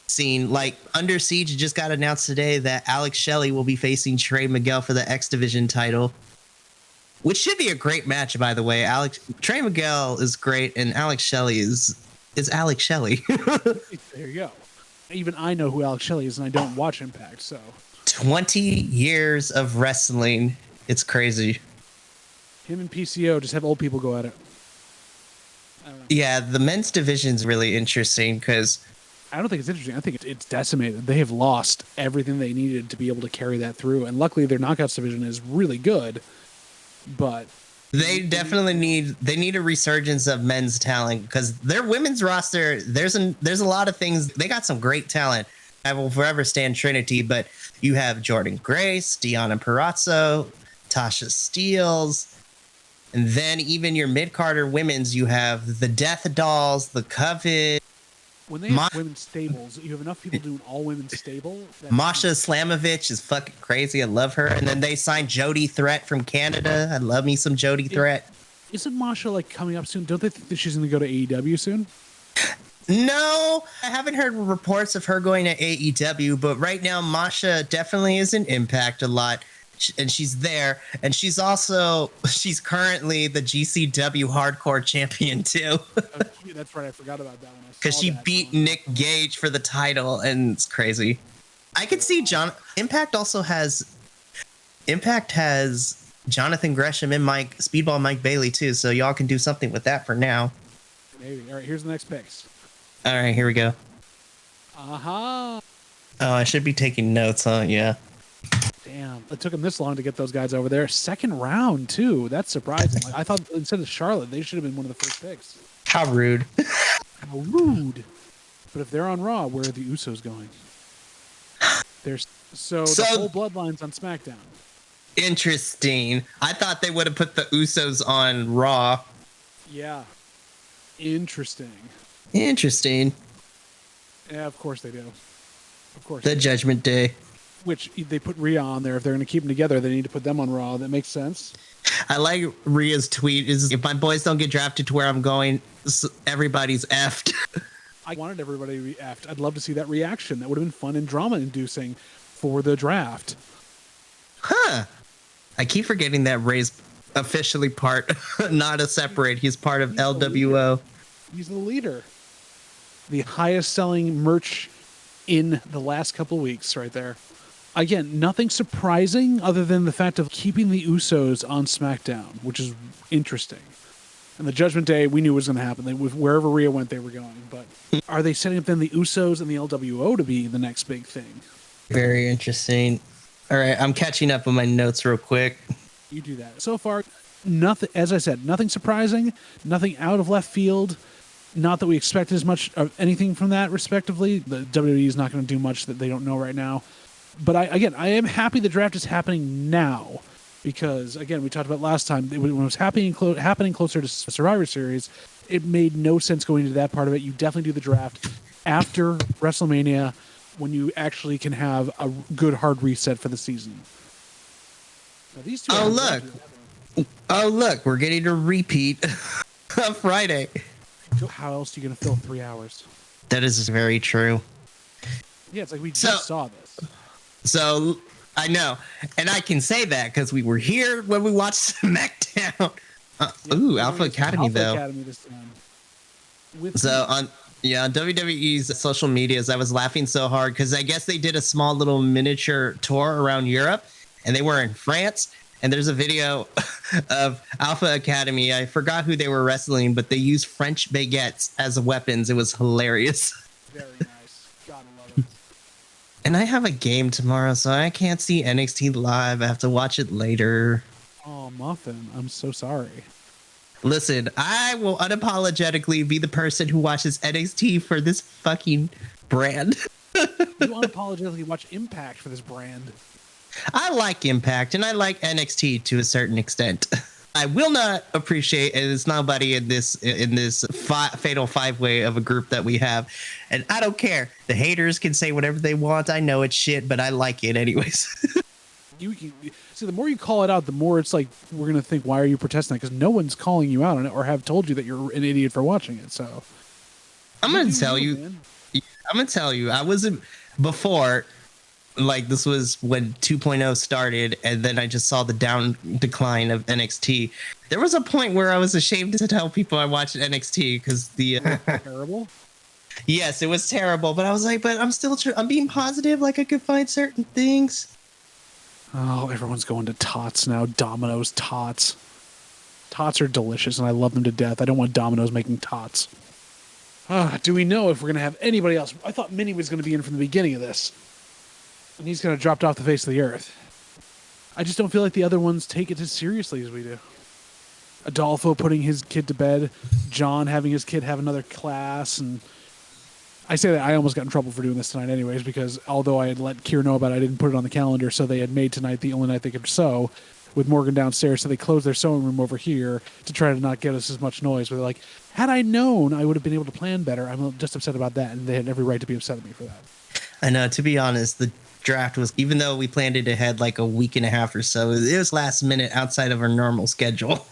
scene. Like Under Siege just got announced today that Alex Shelley will be facing Trey Miguel for the X division title, which should be a great match. By the way, Trey Miguel is great, and Alex Shelley is Alex Shelley. There you go. Even I know who Alex Shelley is, and I don't watch Impact. So 20 years of wrestling. It's crazy. Him and PCO just have old people go at it. I don't know. Yeah, the men's division's really interesting because I don't think it's interesting. I think it's decimated. They have lost everything they needed to be able to carry that through. And luckily, their knockouts division is really good. But they definitely need a resurgence of men's talent because their women's roster, there's a lot of things. They got some great talent. I will forever stand Trinity, but you have Jordan Grace, Deonna Purrazzo, Tasha Steelz, and then even your mid-carder women's, you have the Death Dolls, the Coven. When they have women's stables, you have enough people doing all women's stable. Masha Slamovich is fucking crazy. I love her. And then they signed Jody Threat from Canada. I love me some Jody Threat. Isn't Masha like coming up soon? Don't they think that she's going to go to AEW soon? No, I haven't heard reports of her going to AEW, but right now Masha definitely is in Impact a lot. And she's there. And she's currently the GCW Hardcore Champion too. That's right. I forgot about that one. Because she beat Nick Gage for the title, and it's crazy. I could see Impact has Jonathan Gresham and Speedball Mike Bailey too, so y'all can do something with that for now. Maybe. All right, here's the next picks. All right, here we go. Aha. Oh, I should be taking notes, huh? Yeah. Damn, it took them this long to get those guys over there. Second round too. That's surprising. I thought instead of Charlotte, they should have been one of the first picks. How rude. How rude. But if they're on Raw, where are the Usos going? The whole bloodline's on SmackDown. Interesting. I thought they would have put the Usos on Raw. Yeah. Interesting. Yeah, of course they do. Of course. The Judgment Day. Which they put Rhea on there. If they're going to keep them together, they need to put them on Raw. That makes sense. I like Rhea's tweet. Is if my boys don't get drafted to where I'm going, everybody's effed. I wanted everybody to be effed. I'd love to see that reaction. That would have been fun and drama-inducing for the draft. Huh. I keep forgetting that Ray's officially part, not a separate. He's part of LWO. He's the leader. The highest-selling merch in the last couple of weeks right there. Again, nothing surprising other than the fact of keeping the Usos on SmackDown, which is interesting. And the Judgment Day, we knew was going to happen. Wherever Rhea went, they were going. But are they setting up then the Usos and the LWO to be the next big thing? Very interesting. All right, I'm catching up on my notes real quick. You do that. So far, nothing. As I said, nothing surprising, nothing out of left field. Not that we expect as much of anything from that, respectively. The WWE is not going to do much that they don't know right now. But I am happy the draft is happening now because, again, we talked about last time, when it was happening closer to Survivor Series, it made no sense going into that part of it. You definitely do the draft after WrestleMania when you actually can have a good hard reset for the season. Now, these two look, we're getting a repeat of Friday. How else are you going to fill 3 hours? That is very true. Yeah, it's like we just saw this. So I know, and I can say that because we were here when we watched SmackDown. Alpha Academy Alpha though. Academy this time. So on WWE's social medias, I was laughing so hard because I guess they did a small little miniature tour around Europe, and they were in France. And there's a video of Alpha Academy. I forgot who they were wrestling, but they used French baguettes as weapons. It was hilarious. Very nice. Gotta love it. And I have a game tomorrow, so I can't see NXT live. I have to watch it later. Oh, Muffin, I'm so sorry. Listen, I will unapologetically be the person who watches NXT for this fucking brand. You unapologetically watch Impact for this brand. I like Impact and I like NXT to a certain extent. I will not appreciate, and it's nobody in this fatal five-way of a group that we have, and I don't care. The haters can say whatever they want. I know it's shit, but I like it anyways. You can see, the more you call it out, the more it's like we're gonna think, why are you protesting? Because no one's calling you out on it or have told you that you're an idiot for watching it. So I'm gonna tell you. I wasn't before. Like, this was when 2.0 started, and then I just saw the decline of NXT. There was a point where I was ashamed to tell people I watched NXT because the terrible. Yes, it was terrible, but I was like, but I'm still I'm being positive. Like, I could find certain things. Oh, everyone's going to Tots now. Domino's Tots. Tots are delicious, and I love them to death. I don't want Domino's making Tots. Do we know if we're going to have anybody else? I thought Minnie was going to be in from the beginning of this. And he's kind of dropped off the face of the earth. I just don't feel like the other ones take it as seriously as we do. Adolfo putting his kid to bed. Jon having his kid have another class. And I say that I almost got in trouble for doing this tonight anyways, because although I had let Kier know about it, I didn't put it on the calendar, so they had made tonight the only night they could sew with Morgan downstairs, so they closed their sewing room over here to try to not get us as much noise. But they're like, had I known, I would have been able to plan better. I'm just upset about that, and they had every right to be upset at me for that. I know, to be honest, the draft was, even though we planned it ahead like a week and a half or so, it was last minute outside of our normal schedule.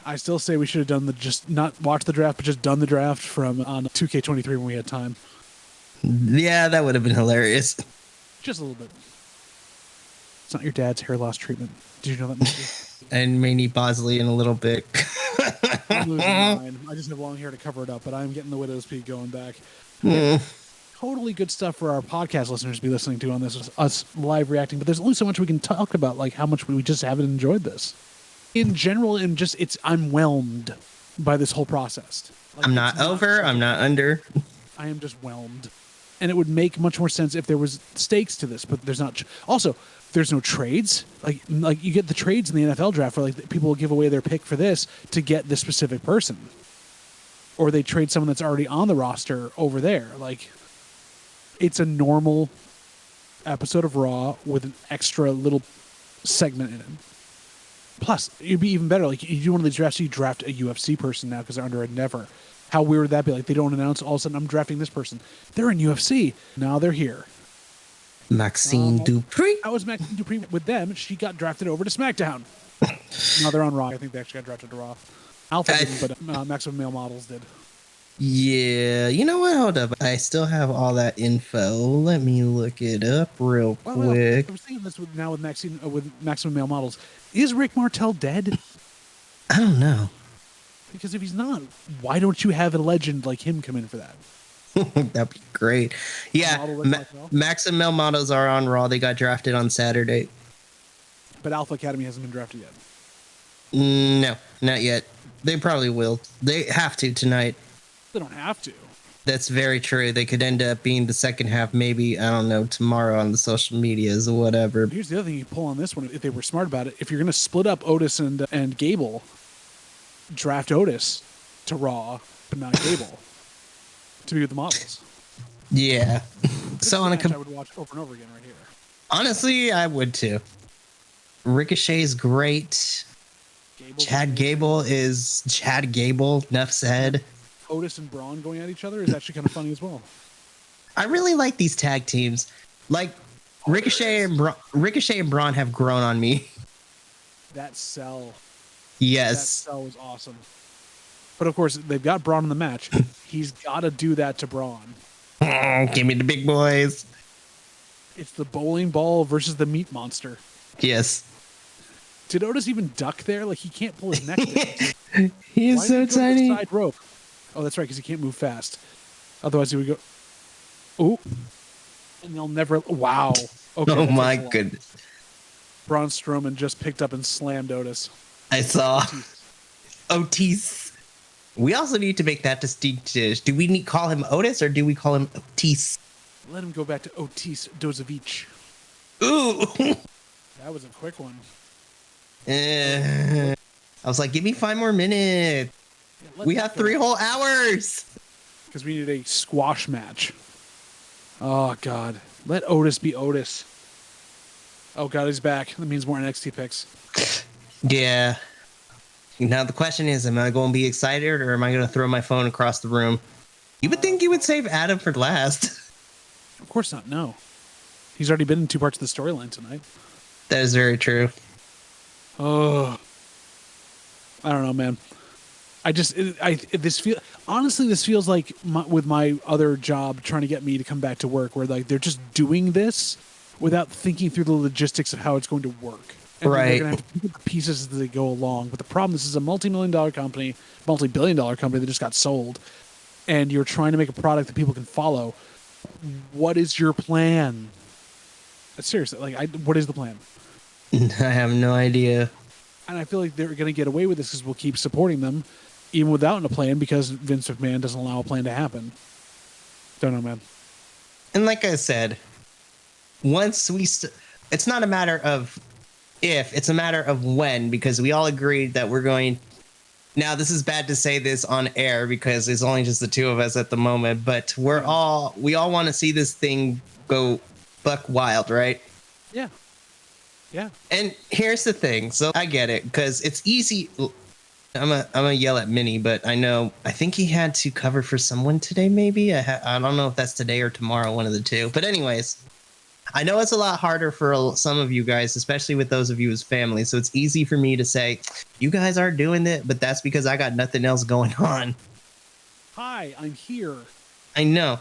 I still say we should have done just not watch the draft, but just done the draft from on 2K23 when we had time. Yeah, that would have been hilarious. Just a little bit. It's not your dad's hair loss treatment. Did you know that movie? And may need Bosley in a little bit. I'm losing mine. I just have long hair to cover it up, but I'm getting the widow's peak going back. Yeah. Totally good stuff for our podcast listeners to be listening to on this, us live reacting, but there's only so much we can talk about, like how much we just haven't enjoyed this. In general, and just, I'm whelmed by this whole process. Like, I'm not over, I'm not under. I am just whelmed. And it would make much more sense if there was stakes to this, but there's not. Also, there's no trades. Like you get the trades in the NFL draft where like people will give away their pick for this to get this specific person. Or they trade someone that's already on the roster over there. Like, it's a normal episode of Raw with an extra little segment in it. Plus, it'd be even better. Like, you do one of these drafts, you draft a UFC person now because they're under Endeavor. How weird would that be? Like, they don't announce, all of a sudden, I'm drafting this person. They're in UFC. Now they're here. Maxine Dupree. How was Maxine Dupree with them? She got drafted over to SmackDown. Now they're on Raw. I think they actually got drafted to Raw. Alpha didn't, but Maximum Male Models did. Yeah, you know what? Hold up. I still have all that info. Let me look it up real quick. Well, I was thinking this with Maximum Male Models. Is Rick Martel dead? I don't know. Because if he's not, why don't you have a legend like him come in for that? That'd be great. Yeah, Maximum Male Models are on Raw. They got drafted on Saturday. But Alpha Academy hasn't been drafted yet. No, not yet. They probably will. They have to tonight. They don't have to. That's very true. They could end up being the second half, maybe, I don't know, tomorrow on the social medias or whatever. Here's the other thing you pull on this one, if they were smart about it. If you're going to split up Otis and Gable, draft Otis to Raw, but not Gable to be with the models. Yeah. So on I would watch over and over again right here. Honestly, I would too. Ricochet's great. Chad Gable is Chad Gable. Enough said. Otis and Braun going at each other is actually kind of funny as well. I really like these tag teams. Like Ricochet and Braun have grown on me. That sell. Yes. That sell was awesome. But of course, they've got Braun in the match. He's got to do that to Braun. Give me the big boys. It's the bowling ball versus the meat monster. Yes. Did Otis even duck there? Like, he can't pull his neck down. He is Why so did he go to the tiny. side rope? Oh, that's right, because he can't move fast. Otherwise, he would go. Ooh. And they'll never. Wow. Okay. Oh that my takes a lot. goodness. Braun Strowman just picked up and slammed Otis. I saw Otis. We also need to make that distinct. Do we call him Otis or do we call him Otis? Let him go back to Otis Dozovich. Ooh. That was a quick one. I was like, give me 5 more minutes. Yeah, We have 3 whole hours. Because we need a squash match. Oh, God. Let Otis be Otis. Oh, God, he's back. That means more NXT picks. Yeah. Now the question is, am I going to be excited or am I going to throw my phone across the room? You would think you would save Adam for last. Of course not, no. He's already been in 2 parts of the storyline tonight. That is very true. Oh. I don't know, man. This feels like with my other job trying to get me to come back to work, where like they're just doing this without thinking through the logistics of how it's going to work. And Right. they're going to have to pick up the pieces as they go along. But the problem, this is a multi-billion-dollar company that just got sold, and you're trying to make a product that people can follow. What is your plan? Seriously, what is the plan? I have no idea. And I feel like they're going to get away with this because we'll keep supporting them, even without a plan, because Vince McMahon doesn't allow a plan to happen. Don't know, man. And like I said, once it's not a matter of if, it's a matter of when, because we all agreed that we're going. Now, this is bad to say this on air because it's only just the 2 of us at the moment, but we all want to see this thing go buck wild, right? Yeah. Yeah. And here's the thing. So I get it because it's easy. I'm gonna yell at Minnie, but I think he had to cover for someone today. Maybe I don't know if that's today or tomorrow, one of the 2. But anyways, I know it's a lot harder for some of you guys, especially with those of you as family. So it's easy for me to say, you guys are doing it, but that's because I got nothing else going on. Hi, I'm here. I know,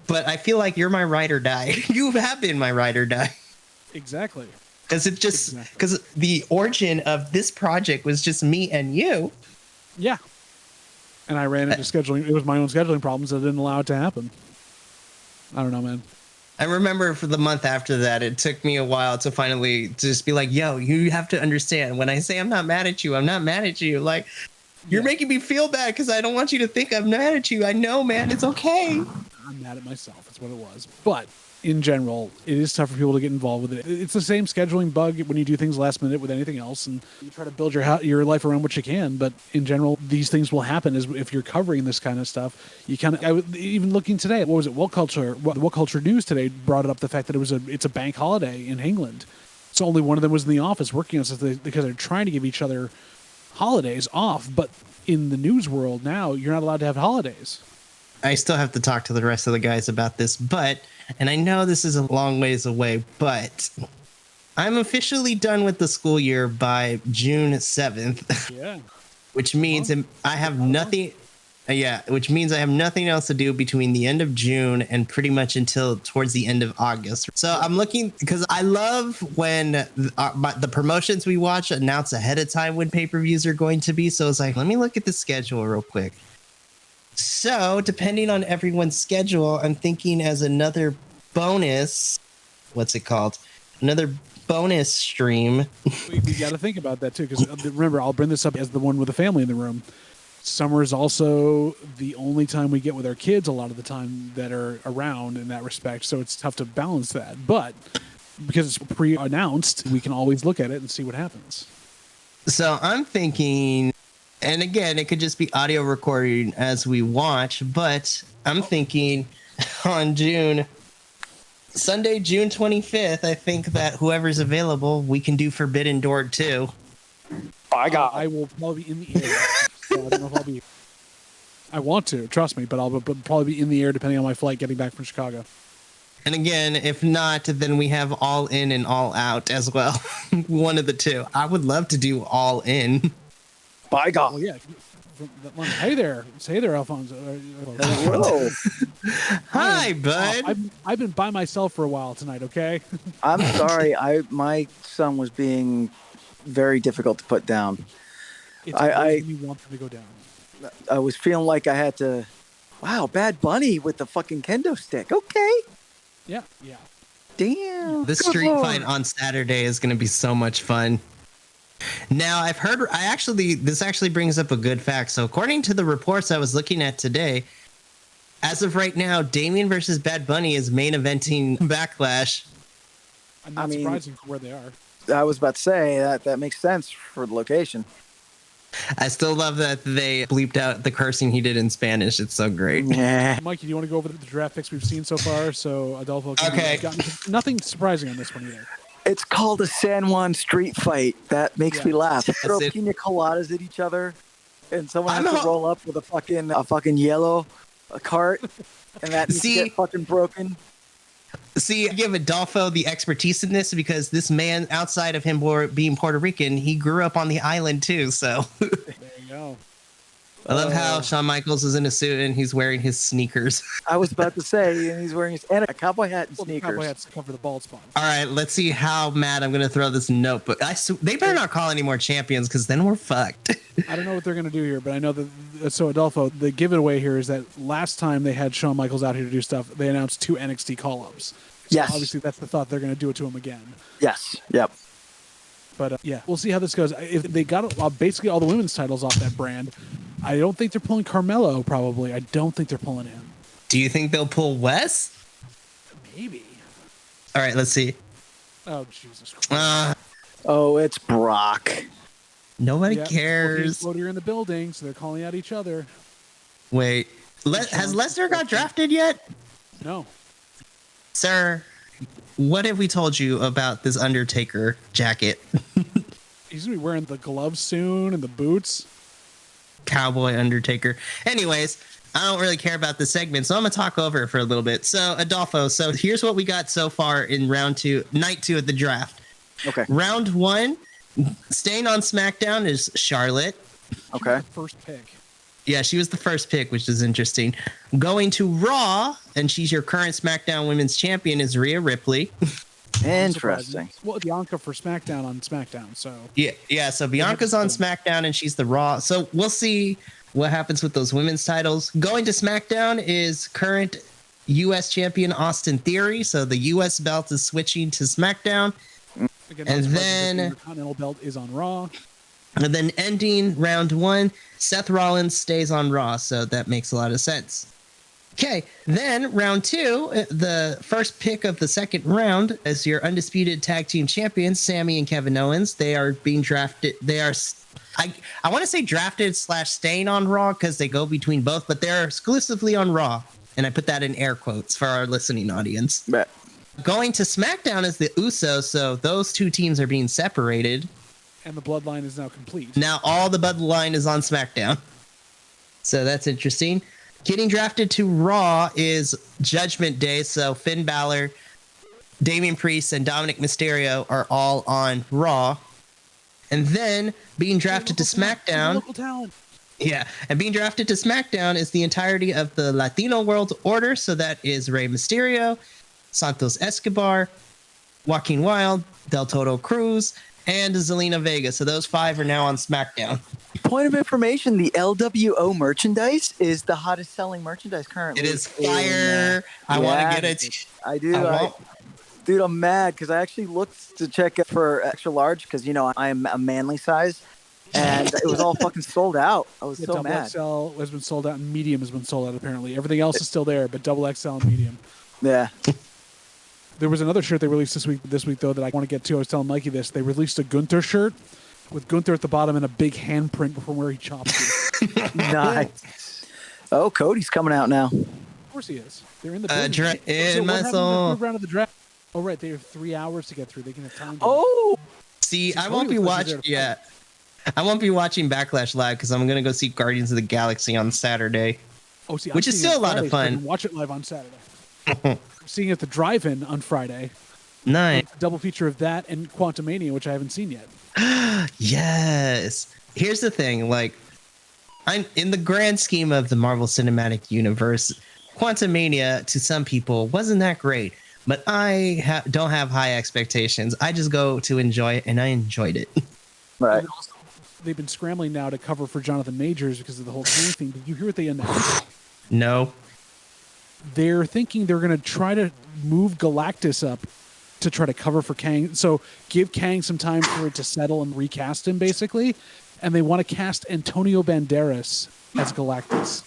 but I feel like you're my ride or die. You have been my ride or die. Exactly. Because the origin of this project was just me and you. Yeah. And I ran into scheduling. It was my own scheduling problems that didn't allow it to happen. I don't know, man. I remember for the month after that, it took me a while to finally just be like, yo, you have to understand. When I say I'm not mad at you, I'm not mad at you. Like, you're making me feel bad because I don't want you to think I'm mad at you. I know, man. It's okay. I'm mad at myself. That's what it was. But in general, it is tough for people to get involved with it. It's the same scheduling bug when you do things last minute with anything else, and you try to build your life around what you can. But in general, these things will happen. Is if you're covering this kind of stuff, you kind of. Even looking today, what was it? What Culture News today brought up the fact that it's a bank holiday in England, so only one of them was in the office working on something because they're trying to give each other holidays off. But in the news world now, you're not allowed to have holidays. I still have to talk to the rest of the guys about this, and I know this is a long ways away, but I'm officially done with the school year by June 7th. Yeah. Which means I have nothing. Which means I have nothing else to do between the end of June and pretty much until towards the end of August. So I'm looking because I love when the promotions we watch announce ahead of time when pay-per-views are going to be. So it's like, let me look at the schedule real quick. So depending on everyone's schedule, I'm thinking as another bonus, what's it called? Another bonus stream. We got to think about that too, because remember, I'll bring this up as the one with the family in the room. Summer is also the only time we get with our kids a lot of the time that are around in that respect, so it's tough to balance that. But because it's pre-announced, we can always look at it and see what happens. So I'm thinking, and again, it could just be audio recording as we watch, but I'm thinking on Sunday, June 25th, I think that whoever's available, we can do Forbidden Door 2. I will probably be in the air. So I don't know if I'll be. I want to, trust me, but I'll probably be in the air depending on my flight getting back from Chicago. And again, if not, then we have All In and All Out as well. One of the two. I would love to do All In. By God. Well, yeah, Hey there. Say there, Alfonso. Whoa. Hi, bud. I've been by myself for a while tonight, okay? I'm sorry. My son was being very difficult to put down. It's always when you want them to go down. I was feeling like I had to. Wow, Bad Bunny with the fucking kendo stick. Okay. Yeah. Damn. The street fight on Saturday is going to be so much fun. Now, this actually brings up a good fact. So according to the reports I was looking at today, as of right now, Damien versus Bad Bunny is main eventing Backlash. I'm not surprising for where they are. I was about to say that makes sense for the location. I still love that they bleeped out the cursing he did in Spanish. It's so great. Yeah. Mikey, do you want to go over the draft picks we've seen so far? So Adolfo, Okay. Nothing surprising on this one either. It's called a San Juan street fight. That makes me laugh. Throw it. pina coladas at each other, and someone has to roll up with a fucking yellow cart, and that needs to get fucking broken. See, I give Adolfo the expertise in this because this man, outside of him being Puerto Rican, he grew up on the island too. So there you go. I love how Shawn Michaels is in a suit and he's wearing his sneakers. I was about to say, and he's wearing a cowboy hat and sneakers. The cowboy hats cover the bald spot. All right, let's see how mad I'm going to throw this notebook. They better not call any more champions because then we're fucked. I don't know what they're going to do here, but I know that. So Adolfo, the giveaway here is that last time they had Shawn Michaels out here to do stuff, they announced 2 NXT call-ups. So yes. Obviously, that's the thought. They're going to do it to him again. Yes. Yep. But yeah, we'll see how this goes. If they got basically all the women's titles off that brand, I don't think they're pulling Carmelo, probably. I don't think they're pulling him. Do you think they'll pull Wes? Maybe. All right, let's see. Oh, Jesus Christ. It's Brock. Nobody cares. Well, you're in the building, so they're calling out each other. Wait, has Lesnar got drafted yet? No. Sir, what have we told you about this Undertaker jacket? He's going to be wearing the gloves soon and the boots. Cowboy Undertaker. Anyways, I don't really care about this segment, so I'm going to talk over it for a little bit. So, Adolfo, here's what we got so far in night 2 of the draft. Okay. Round 1, staying on SmackDown is Charlotte. Okay. First pick. Yeah, she was the first pick, which is interesting. Going to Raw, and she's your current SmackDown Women's Champion, is Rhea Ripley. Interesting. Well, Bianca for SmackDown on SmackDown, so. Yeah. So Bianca's on SmackDown, and she's the Raw. So we'll see what happens with those women's titles. Going to SmackDown is current U.S. champion Austin Theory. So the U.S. belt is switching to SmackDown. Again, and then the Continental belt is on Raw. And then ending round 1, Seth Rollins stays on Raw. So that makes a lot of sense. Okay, then round 2, the first pick of the second round is your undisputed tag team champions, Sami and Kevin Owens. They are being drafted. They are, I want to say drafted / staying on Raw because they go between both, but they're exclusively on Raw. And I put that in air quotes for our listening audience. Bet. Going to SmackDown is the Usos, so those 2 teams are being separated. And the bloodline is now complete. Now all the bloodline is on SmackDown. So that's interesting. Getting drafted to Raw is Judgment Day, so Finn Balor, Damian Priest, and Dominic Mysterio are all on Raw. And then being drafted to SmackDown. Local talent. Yeah, and being drafted to SmackDown is the entirety of the Latino World Order, so that is Rey Mysterio, Santos Escobar, Joaquin Wilde, Del Toro Cruz, and Zelina Vega. So those 5 are now on SmackDown. Point of information, the LWO merchandise is the hottest selling merchandise currently. It is fire. I want to get it. I do. Dude, I'm mad because I actually looked to check it for extra large because, I am a manly size. And it was all fucking sold out. I was so mad. XL has been sold out and medium has been sold out apparently. Everything else is still there, but double XL and medium. Yeah. There was another shirt they released this week though that I want to get to. I was telling Mikey this. They released a Gunther shirt with Gunther at the bottom and a big handprint from where he chopped it. Nice. Oh, Cody's coming out now. Of course he is. They're in the building. In my soul. Round of the draft. Oh right, they have 3 hours to get through. They can have time. See, I won't be watching. Yeah, I won't be watching Backlash live because I'm gonna go see Guardians of the Galaxy on Saturday. Oh, see, which is still a lot of fun. So I can watch it live on Saturday. I'm seeing it at the drive-in on Friday. Nice. Double feature of that and Quantumania, which I haven't seen yet. Yes. Here's the thing, I'm in the grand scheme of the Marvel Cinematic Universe. Quantumania to some people wasn't that great, but I don't have high expectations. I just go to enjoy it, and I enjoyed it. Right. And also, they've been scrambling now to cover for Jonathan Majors because of the whole Kang thing. Did you hear what they announced? No. They're thinking they're going to try to move Galactus up to try to cover for Kang. So give Kang some time for it to settle and recast him, basically. And they want to cast Antonio Banderas as Galactus.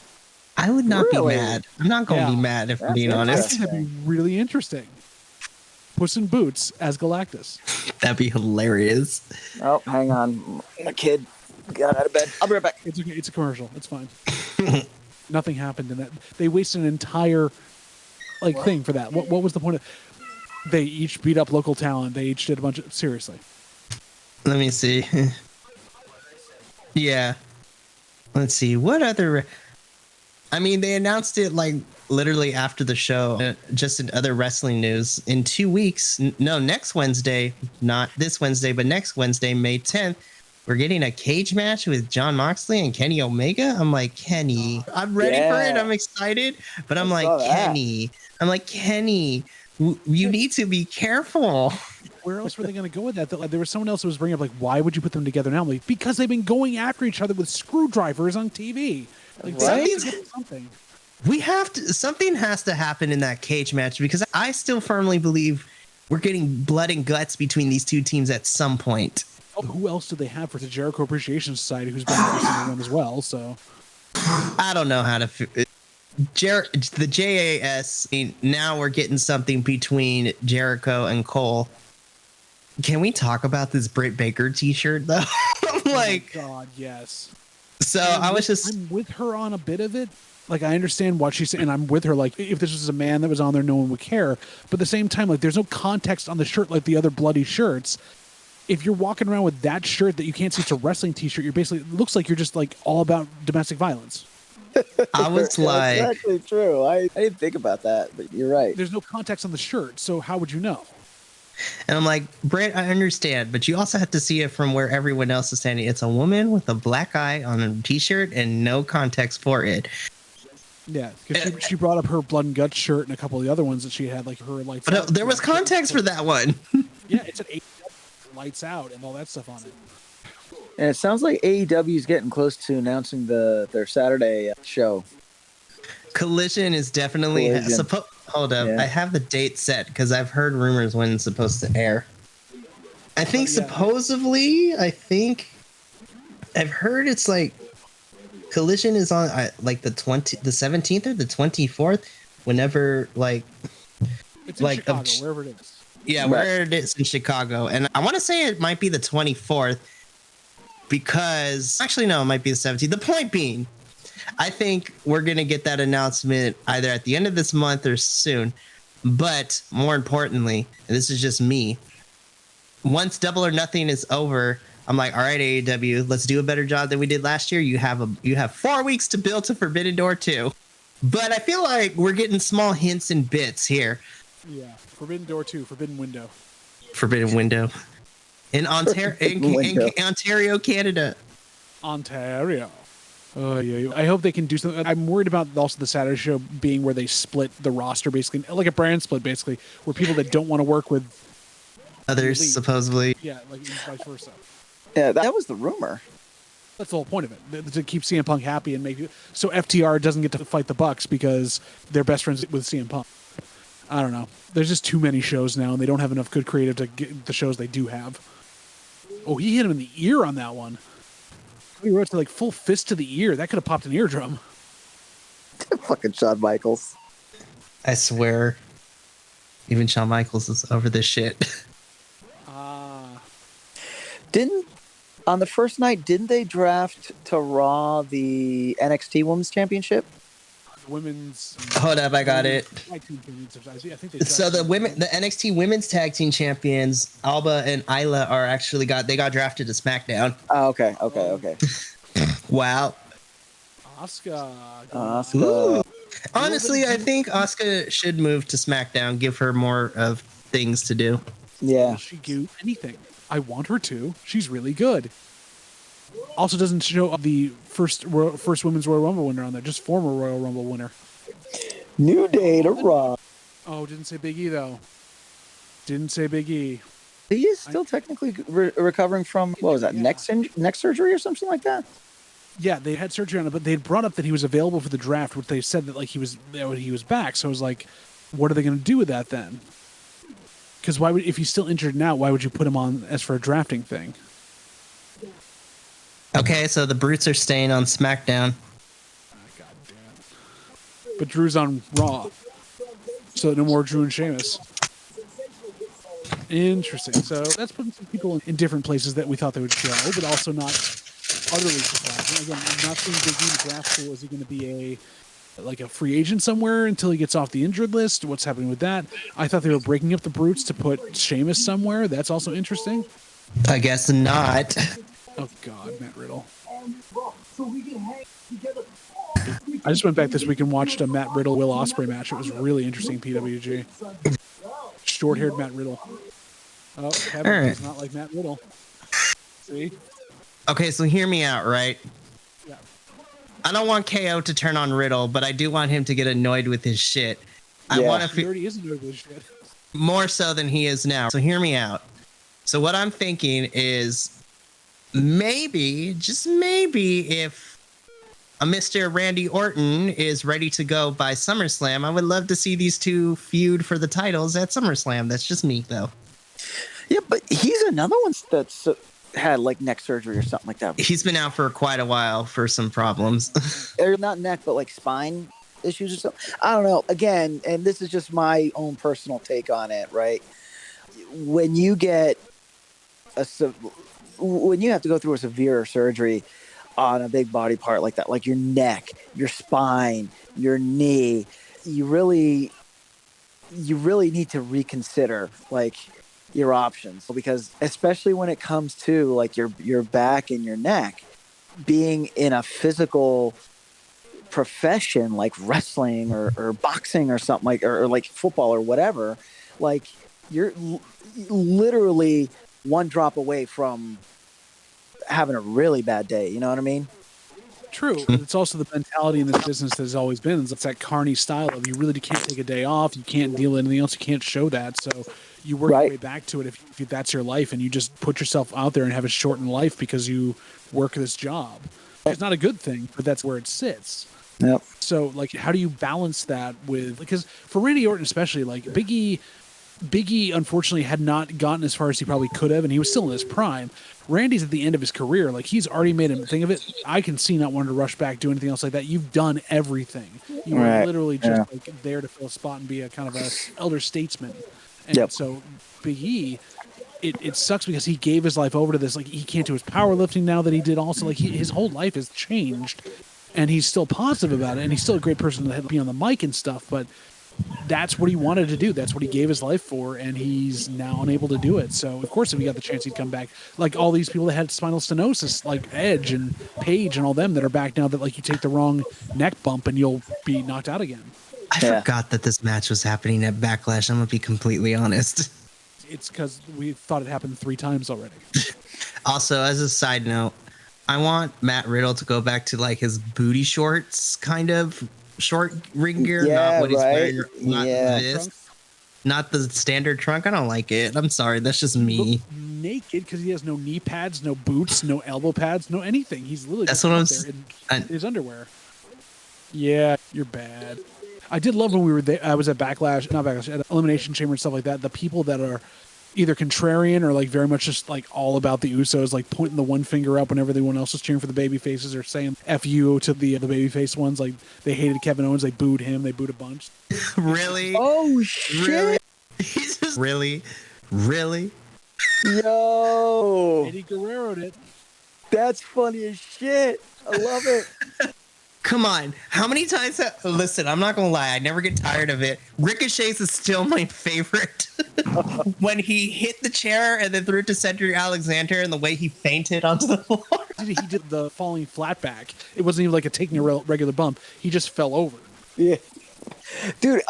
I would not Really? be mad. I'm not going to be mad if I'm That's being I honest. think that'd be really interesting. Puss in Boots as Galactus. That'd be hilarious. Oh, hang on. My kid got out of bed. I'll be right back. It's okay. It's a commercial. It's fine. Nothing happened in that. They wasted an entire thing for that. What was the point of? They each beat up local talent. They each did a bunch of seriously. Let me see. Yeah. Let's see. What other... I mean, they announced it literally after the show. Just in other wrestling news. In 2 weeks, next Wednesday, not this Wednesday, but next Wednesday, May 10th, we're getting a cage match with Jon Moxley and Kenny Omega. I'm like, Kenny, I'm ready for it. I'm excited. But I'm like, Kenny. I'm like, Kenny, you need to be careful. Where else were they going to go with that? There was someone else who was bringing up, why would you put them together now? I'm like, because they've been going after each other with screwdrivers on TV. Something. We have to. Something has to happen in that cage match because I still firmly believe we're getting blood and guts between these two teams at some point. Oh, who else do they have for the Jericho Appreciation Society who's been in them as well? So I don't know how to. The JAS. Now we're getting something between Jericho and Cole. Can we talk about this Britt Baker T-shirt though? Oh my God, yes. So I'm with her on a bit of it. I understand what she's saying, and I'm with her. If this was a man that was on there, no one would care. But at the same time, there's no context on the shirt like the other bloody shirts. If you're walking around with that shirt that you can't see it's a wrestling T-shirt, you're basically, it looks like you're just all about domestic violence. I was like, that's actually true. I didn't think about that, but you're right. There's no context on the shirt, so how would you know? And I'm like, Britt, I understand, but you also have to see it from where everyone else is standing. It's a woman with a black eye on a T-shirt and no context for it. Yeah, because she brought up her blood and guts shirt and a couple of the other ones that she had, her lights. But there was context for that one. Yeah, it's an 8 lights out and all that stuff on it. And it sounds like AEW is getting close to announcing their Saturday show. Collision is definitely hold up. Yeah. I have the date set because I've heard rumors when it's supposed to air. I think supposedly, I've heard it's Collision is on the 17th or the 24th. Whenever it's in Chicago, wherever it is. Yeah, where it is in Chicago, and I want to say it might be the 24th because actually no, it might be the 17th. The point being, I think we're going to get that announcement either at the end of this month or soon. But more importantly, and this is just me, once Double or Nothing is over, I'm like, all right, AEW, let's do a better job than we did last year. You have 4 weeks to build to Forbidden Door 2. But I feel like we're getting small hints and bits here. Yeah, Forbidden Door 2, Forbidden Window. Forbidden Window. In Ontario, Canada. Ontario. Oh, yeah. I hope they can do something. I'm worried about also the Saturday show being where they split the roster, basically, like a brand split, basically, where people that don't want to work with others, supposedly. Yeah, vice versa. Yeah, that was the rumor. That's the whole point of it, to keep CM Punk happy and make it so FTR doesn't get to fight the Bucks because they're best friends with CM Punk. I don't know. There's just too many shows now, and they don't have enough good creative to get the shows they do have. Oh, he hit him in the ear on that one. He wrote to full fist to the ear. That could have popped an eardrum. Fucking Shawn Michaels. I swear. Even Shawn Michaels is over this shit. On the first night, didn't they draft to Raw the NXT Women's Championship? Women's. Hold up, I got it. I think so the NXT Women's Tag Team Champions, Alba and Isla, they got drafted to SmackDown. Oh, okay. Wow. Asuka. Honestly, I think Asuka should move to SmackDown. Give her more of things to do. Yeah. Will she do anything? I want her to. She's really good. Also doesn't show the first women's Royal Rumble winner on there, just former Royal Rumble winner. New Day to Raw. Oh, didn't say Big E though. Didn't say Big E. He is still technically recovering from, what was that, neck surgery or something like that? Yeah, they had surgery on it, but they had brought up that he was available for the draft, which they said that like he was back. So I was like, what are they going to do with that then? Because if he's still injured now, why would you put him on as for a drafting thing? Okay, so the Brutes are staying on SmackDown. God damn it. But Drew's on Raw. So no more Drew and Sheamus. Interesting. So that's putting some people in different places that we thought they would go, but also not utterly surprising. Again, I'm not seeing Big E in the draft pool. Is he going to be a free agent somewhere until he gets off the injured list? What's happening with that? I thought they were breaking up the Brutes to put Sheamus somewhere. That's also interesting. I guess not. Oh, God, Matt Riddle. I just went back this week and watched a Matt Riddle-Will Ospreay match. It was really interesting, PWG. Short-haired Matt Riddle. Oh, Kevin does not like Matt Riddle. See? Okay, so hear me out, right? Yeah. I don't want KO to turn on Riddle, but I do want him to get annoyed with his shit. I want to. He already is annoyed with his shit. More so than he is now. So hear me out. So what I'm thinking is maybe, just maybe, if a Mr. Randy Orton is ready to go by SummerSlam, I would love to see these two feud for the titles at SummerSlam. That's just me, though. Yeah, but he's another one that's had like neck surgery or something like that. He's been out for quite a while for some problems. Or not neck, but like spine issues or something. I don't know. Again, and this is just my own personal take on it, right? When you get when you have to go through a severe surgery on a big body part like that, like your neck, your spine, your knee, you really need to reconsider like your options, because especially when it comes to like your back and your neck, being in a physical profession like wrestling or boxing or something like, or like football or whatever, like you're literally one drop away from having a really bad day. You know what I mean? True. It's also the mentality in this business that has always been. It's that carny style of you really can't take a day off. You can't deal with anything else. You can't show that. So you work your way back to it if that's your life, and you just put yourself out there and have a shortened life because you work this job. It's not a good thing, but that's where it sits. Yep. So, like, how do you balance that with, because for Randy Orton especially, like Big E unfortunately had not gotten as far as he probably could have, and he was still in his prime. Randy's at the end of his career. Like, he's already made a thing of it. I can see not wanting to rush back, do anything else like that. You've done everything. You were literally just like there to fill a spot and be a kind of a elder statesman. And so Big E, it sucks because he gave his life over to this. Like, he can't do his powerlifting now that he did also. Like, his whole life has changed, and he's still positive about it, and he's still a great person to be on the mic and stuff, but that's what he wanted to do. That's what he gave his life for, and he's now unable to do it. So, of course, if he got the chance, he'd come back. Like all these people that had spinal stenosis, like Edge and Paige and all them that are back now, that like you take the wrong neck bump and you'll be knocked out again. I forgot that this match was happening at Backlash. I'm going to be completely honest. It's because we thought it happened 3 times already. Also, as a side note, I want Matt Riddle to go back to like his booty shorts kind of short ring gear, not what he's wearing, not this, not the standard trunk. I don't like it. I'm sorry, that's just me. Naked because he has no knee pads, no boots, no elbow pads, no anything. He's literally that's just what out there in his underwear. Yeah, you're bad. I did love when we were there. I was at Backlash, at Elimination Chamber and stuff like that. The people that are either contrarian or like very much just like all about the Usos, like pointing the one finger up whenever everyone else was cheering for the baby faces, or saying F you to the baby face ones. Like, they hated Kevin Owens, they booed him, they booed a bunch. Really? Oh shit! Really? Really? Yo! Eddie Guerrero'd it. That's funny as shit. I love it. Come on. How many times listen, I'm not gonna lie, I never get tired of it. Ricochet's is still my favorite. When he hit the chair and then threw it to Cedric Alexander and the way he fainted onto the floor. He did the falling flat back. It wasn't even like taking a regular bump. He just fell over. Yeah. Dude,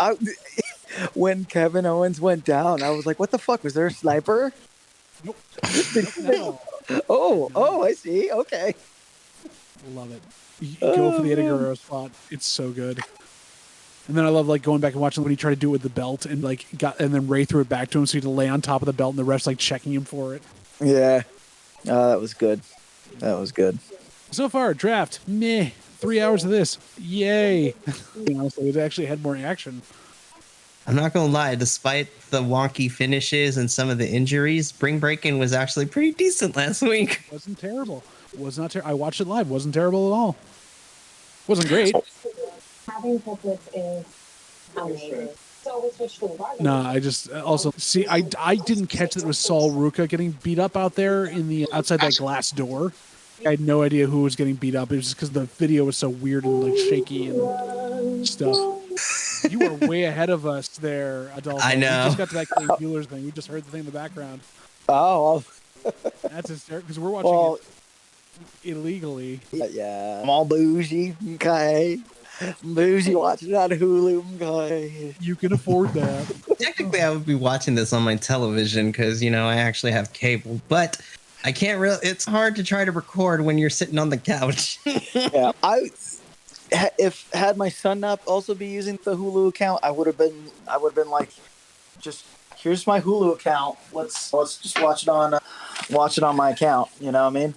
when Kevin Owens went down, I was like, what the fuck? Was there a sniper? Nope. Did I see. Okay. Love it. You go for the Eddie Guerrero spot. It's so good. And then I love like going back and watching when he tried to do it with the belt and and then Ray threw it back to him so he had to lay on top of the belt and the ref's like checking him for it. Yeah. That was good. That was good. So far, draft, meh. 3 hours of this, yay. Honestly, it actually had more action. I'm not gonna lie, despite the wonky finishes and some of the injuries, Spring Breaking was actually pretty decent last week. Wasn't terrible. Was not I watched it live. Wasn't terrible at all. Wasn't great. Having tickets is amazing. So we switched to the bar. No, I just also see. I didn't catch that it was Saul Ruka getting beat up out there in the outside that glass door. I had no idea who was getting beat up. It was just because the video was so weird and like shaky and stuff. You are way ahead of us there, Adolfo. I know. We just got to that Kane Bueller's thing. We just heard the thing in the background. Oh, That's hysterical because we're watching it illegally. yeah. I'm all bougie. Okay. Bougie watching it on Hulu. Okay. You can afford that. Technically, I would be watching this on my television because, I actually have cable, but I can't really. It's hard to try to record when you're sitting on the couch. Yeah. If had my son not also be using the Hulu account, I would have been like, just here's my Hulu account. Let's just watch it on my account. You know what I mean?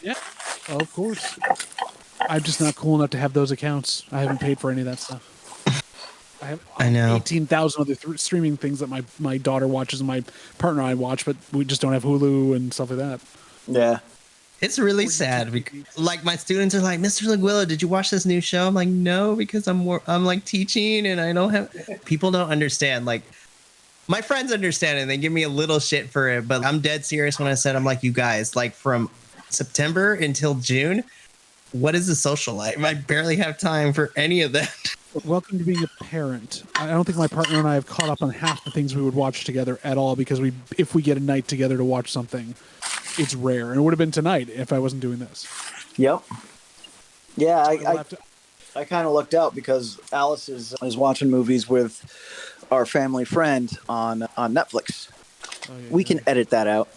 Yeah. Oh, of course. I'm just not cool enough to have those accounts. I haven't paid for any of that stuff. I know 18,000 other streaming things that my daughter watches and my partner and I watch, but we just don't have Hulu and stuff like that. Yeah. It's really sad because, like, my students are like, Mr. Leguillo, did you watch this new show? I'm like, no, because I'm like teaching and I don't have. People don't understand. Like, my friends understand and they give me a little shit for it, but I'm dead serious when I said, I'm like, you guys, like from September until June, what is the social life? I barely have time for any of that. Welcome to being a parent. I don't think my partner and I have caught up on half the things we would watch together at all because if we get a night together to watch something, it's rare. And it would have been tonight if I wasn't doing this. Yep. Yeah, I kind of looked out because Alice is watching movies with our family friend on Netflix. Oh, yeah, we can edit that out.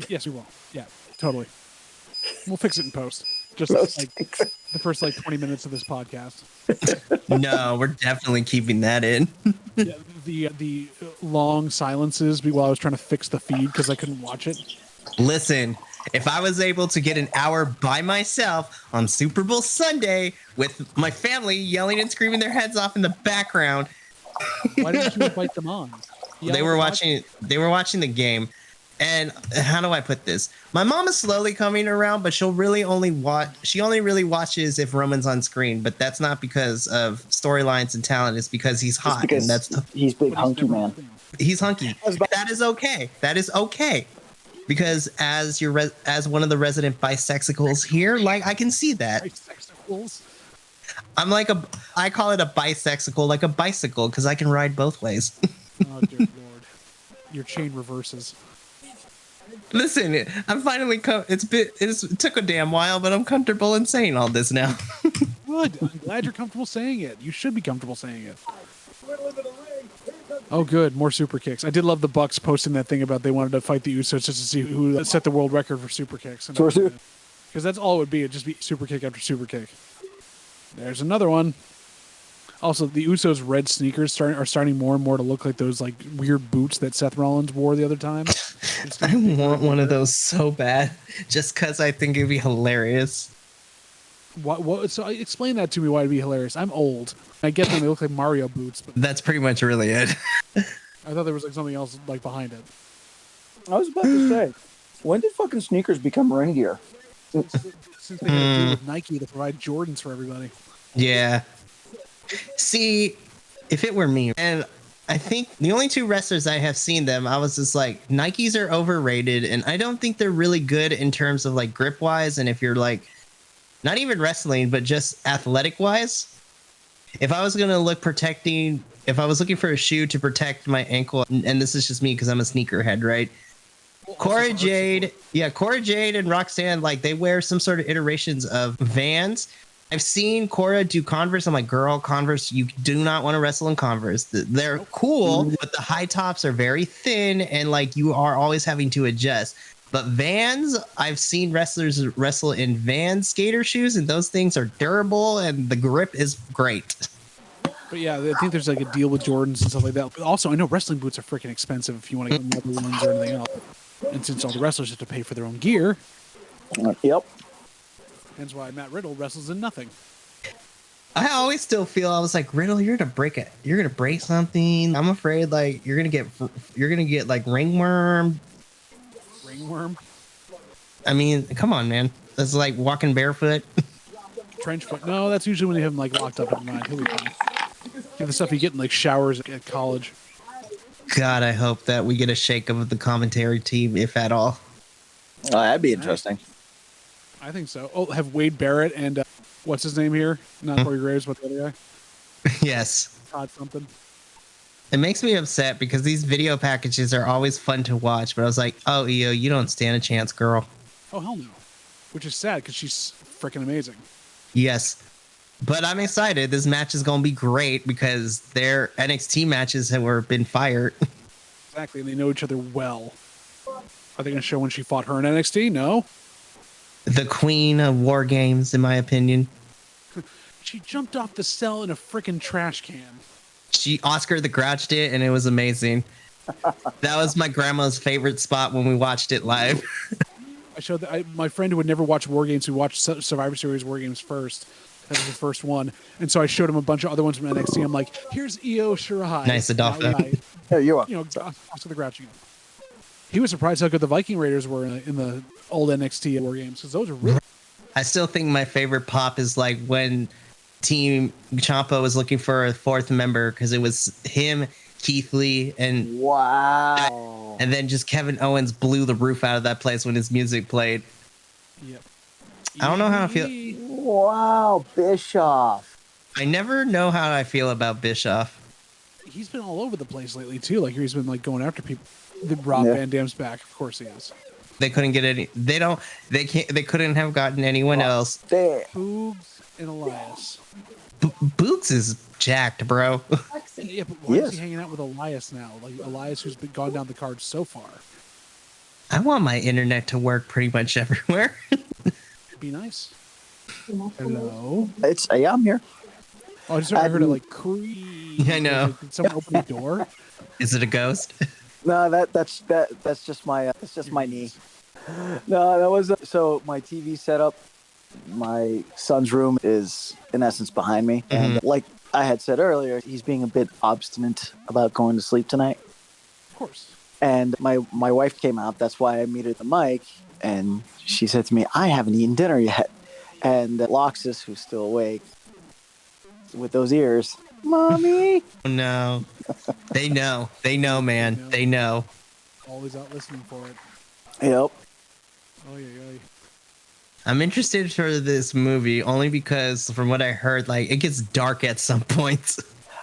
Yes, we will. Yeah, totally. We'll fix it in post. Just like the first 20 minutes of this podcast. No, we're definitely keeping that in. Yeah, the long silences while I was trying to fix the feed because I couldn't watch it. Listen, if I was able to get an hour by myself on Super Bowl Sunday with my family yelling and screaming their heads off in the background. Why didn't you invite them on? They were watching the game. And how do I put this? My mom is slowly coming around, but she only really watches if Roman's on screen, but that's not because of storylines and talent. It's because he's hot. Because he's big hunky man. He's hunky. That is okay. That is okay. Because as one of the resident bisexuals here, like I can see that. Bisexuals? I call it a bisexual, like a bicycle, because I can ride both ways. Oh dear Lord. Your chain reverses. Listen, I'm finally it took a damn while, but I'm comfortable in saying all this now. Good. I'm glad you're comfortable saying it. You should be comfortable saying it. Oh, good. More super kicks. I did love the Bucks posting that thing about they wanted to fight the Usos just to see who set the world record for super kicks. Because that's all it would be. It'd just be super kick after super kick. There's another one. Also, the Usos' red sneakers are starting more and more to look like those weird boots that Seth Rollins wore the other time. I want one of those so bad, just because I think it'd be hilarious. What? So explain that to me. Why it'd be hilarious? I'm old. I get them. They look like Mario boots. But that's pretty much really it. I thought there was something else behind it. I was about to say, when did fucking sneakers become ring gear? Since they got to deal with Nike to provide Jordans for everybody. Yeah. See, if it were me, and I think the only two wrestlers I have seen them, I was just like, Nikes are overrated, and I don't think they're really good in terms of grip wise, and if you're not even wrestling, but just athletic wise. If I was looking for a shoe to protect my ankle, and this is just me because I'm a sneakerhead, right? Cora Jade and Roxanne, they wear some sort of iterations of Vans. I've seen Cora do Converse. I'm like, girl, Converse, you do not want to wrestle in Converse. They're cool, but the high tops are very thin and you are always having to adjust. But Vans, I've seen wrestlers wrestle in Vans skater shoes, and those things are durable, and the grip is great. But yeah, I think there's like a deal with Jordans and stuff like that. But also, I know wrestling boots are freaking expensive if you want to get leather ones or anything else. And since all the wrestlers have to pay for their own gear, Yep. hence why Matt Riddle wrestles in nothing. I always still feel I was like, Riddle, you're gonna break it. You're gonna break something. I'm afraid like you're gonna get like ringworm. Ringworm, I mean, come on, man. That's like walking barefoot. trench foot. No, that's usually when they have him like locked up in mind. He'll be fine. The stuff you get in like showers at college. God, I hope that we get a shake of the commentary team, if at all. Oh, that'd be interesting. I think so. Oh, have Wade Barrett and what's his name here? Not Corey Graves, but the other guy. Yes. Todd something. It makes me upset because these video packages are always fun to watch, but I was like, oh, EO, you don't stand a chance, girl. Oh, hell no. Which is sad because she's freaking amazing. Yes. But I'm excited. This match is going to be great because their NXT matches have been fired. Exactly, and they know each other well. Are they going to show when she fought her in NXT? No. The queen of war games, in my opinion. She jumped off the cell in a freaking trash can. She Oscar the Grouched it, and it was amazing. That was my grandma's favorite spot when we watched it live. I showed my friend who would never watch War Games, who watched Survivor Series War Games first. That was the first one. And so I showed him a bunch of other ones from NXT. I'm like, here's Io Shirai. Nice, Adolfo. Yeah, you're welcome. You know, Oscar the Grouch again. He was surprised how good the Viking Raiders were in the old NXT War Games, because those are really... I still think my favorite pop is like when Team Ciampa was looking for a fourth member, because it was him, Keith Lee, and Wow. and then just Kevin Owens blew the roof out of that place when his music played. Yep. I don't know how I feel. Wow, Bischoff. I never know how I feel about Bischoff. He's been all over the place lately, too. Like, he's been, like, going after people. The Rob Van Dam's back. Of course he is. They couldn't get any. They couldn't have gotten anyone else. Boogs and Elias. Boots is jacked, bro. Yeah, but why is he hanging out with Elias now? Like, Elias, who's been gone down the card so far. I want my internet to work pretty much everywhere. It'd be nice. Hello? Yeah, I'm here. Oh, I heard it like creak. Yeah, I know. Did someone open the door? Is it a ghost? No, that's just my knee. No, that was so my TV setup. My son's room is in essence behind me, and like I had said earlier, he's being a bit obstinate about going to sleep tonight. Of course. And my wife came out. That's why I muted the mic, and she said to me, "I haven't eaten dinner yet." And Loxus, who's still awake, with those ears, "Mommy." Oh, no. They know, man. They know. Always out listening for it. Yep. Oh, yeah. I'm interested for this movie only because from what I heard, like it gets dark at some points.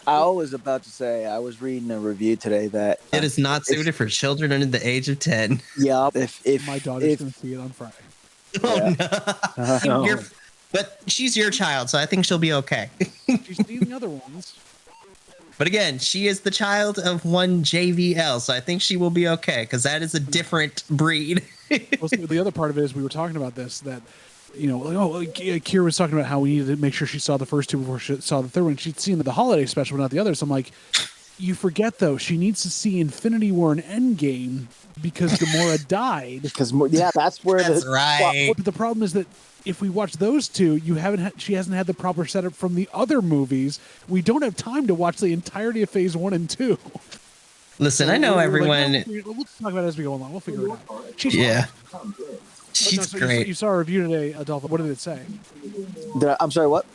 I was about to say, I was reading a review today that It is not suited for children under the age of 10. Yeah, if My daughter's going to see it on Friday. Oh, no. But she's your child, so I think she'll be okay. She's seen the other ones. But again, she is the child of one JVL, so I think she will be okay because that is a different breed. Well, see, the other part of it is we were talking about this, that, you know, Kira was talking about how we needed to make sure she saw the first two before she saw the third one. She'd seen the holiday special, but not the others. I'm like, you forget, though, she needs to see Infinity War and Endgame because Gamora died. Because that's where That's right. But the problem is that if we watch those two, she hasn't had the proper setup from the other movies. We don't have time to watch the entirety of Phase 1 and 2. Listen, I know everyone. Like, we'll talk about it as we go along. We'll figure it out. She's So great. you saw a review today, Adolfo. What did it say? I'm sorry, what?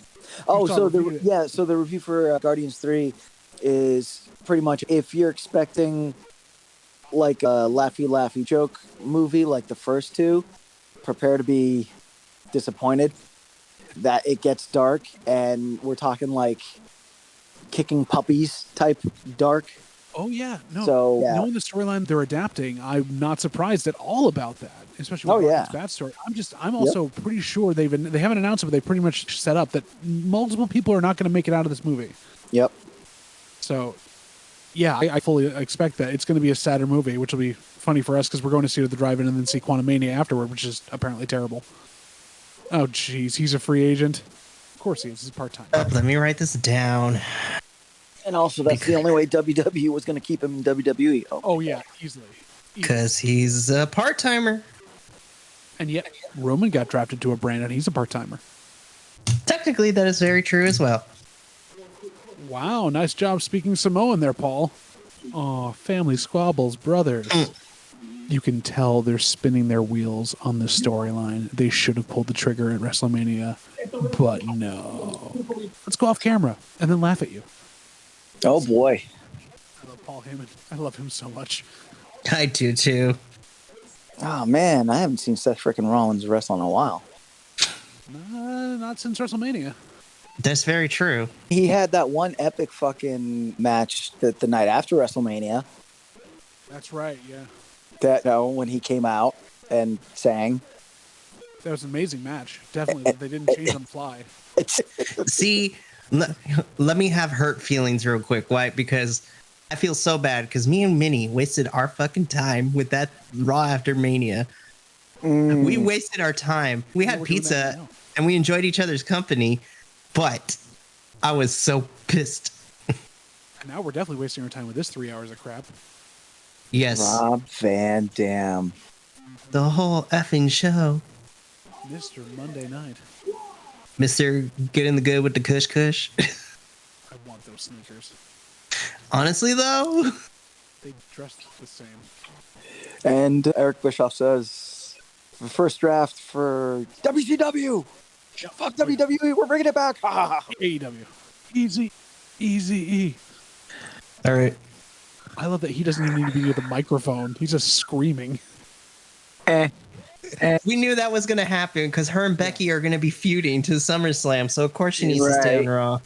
Oh, saw so the review. the review for Guardians 3 is pretty much if you're expecting like a laughy joke movie like the first two, prepare to be disappointed. That it gets dark, and we're talking like kicking puppies type dark. Oh, yeah. No. So knowing the storyline they're adapting, I'm not surprised at all about that, especially with Guardians Bad Story. I'm also pretty sure they haven't announced it, but they pretty much set up that multiple people are not going to make it out of this movie. Yep. So, Yeah, I fully expect that. It's going to be a sadder movie, which will be funny for us because we're going to see it at the drive-in and then see Quantumania afterward, which is apparently terrible. Oh, jeez. He's a free agent. Of course he is. He's part-time. Let me write this down. And also, that's the only way WWE was going to keep him in WWE. Oh, yeah, easily. Because he's a part-timer. And yet, Roman got drafted to a brand, and he's a part-timer. Technically, that is very true as well. Wow, nice job speaking Samoan there, Paul. Oh, family squabbles, brothers. You can tell they're spinning their wheels on this storyline. They should have pulled the trigger at WrestleMania, but no. Let's go off camera and then laugh at you. Oh, boy. I love Paul Heyman. I love him so much. I do, too. Oh, man. I haven't seen Seth freaking Rollins wrestle in a while. Not since WrestleMania. That's very true. He had that one epic fucking match the night after WrestleMania. That's right, yeah. That when he came out and sang. That was an amazing match. Definitely. They didn't change on the fly. See, let me have hurt feelings real quick, right? Because I feel so bad because me and Minnie wasted our fucking time with that Raw after Mania. We wasted our time. We had pizza and we enjoyed each other's company, but I was so pissed. And now we're definitely wasting our time with this 3 hours of crap. Yes. Rob Van Dam. The whole effing show. Mr. Monday Night. Mr. Get in the good with the kush kush. I want those sneakers. Honestly, though. They dress the same. And Eric Bischoff says, the first draft for WCW. Fuck WWE, we're bringing it back. AEW. Easy E. All right. I love that he doesn't even need to be near the microphone. He's just screaming. We knew that was going to happen because her and Becky are going to be feuding to SummerSlam, so of course she needs to stay on Raw.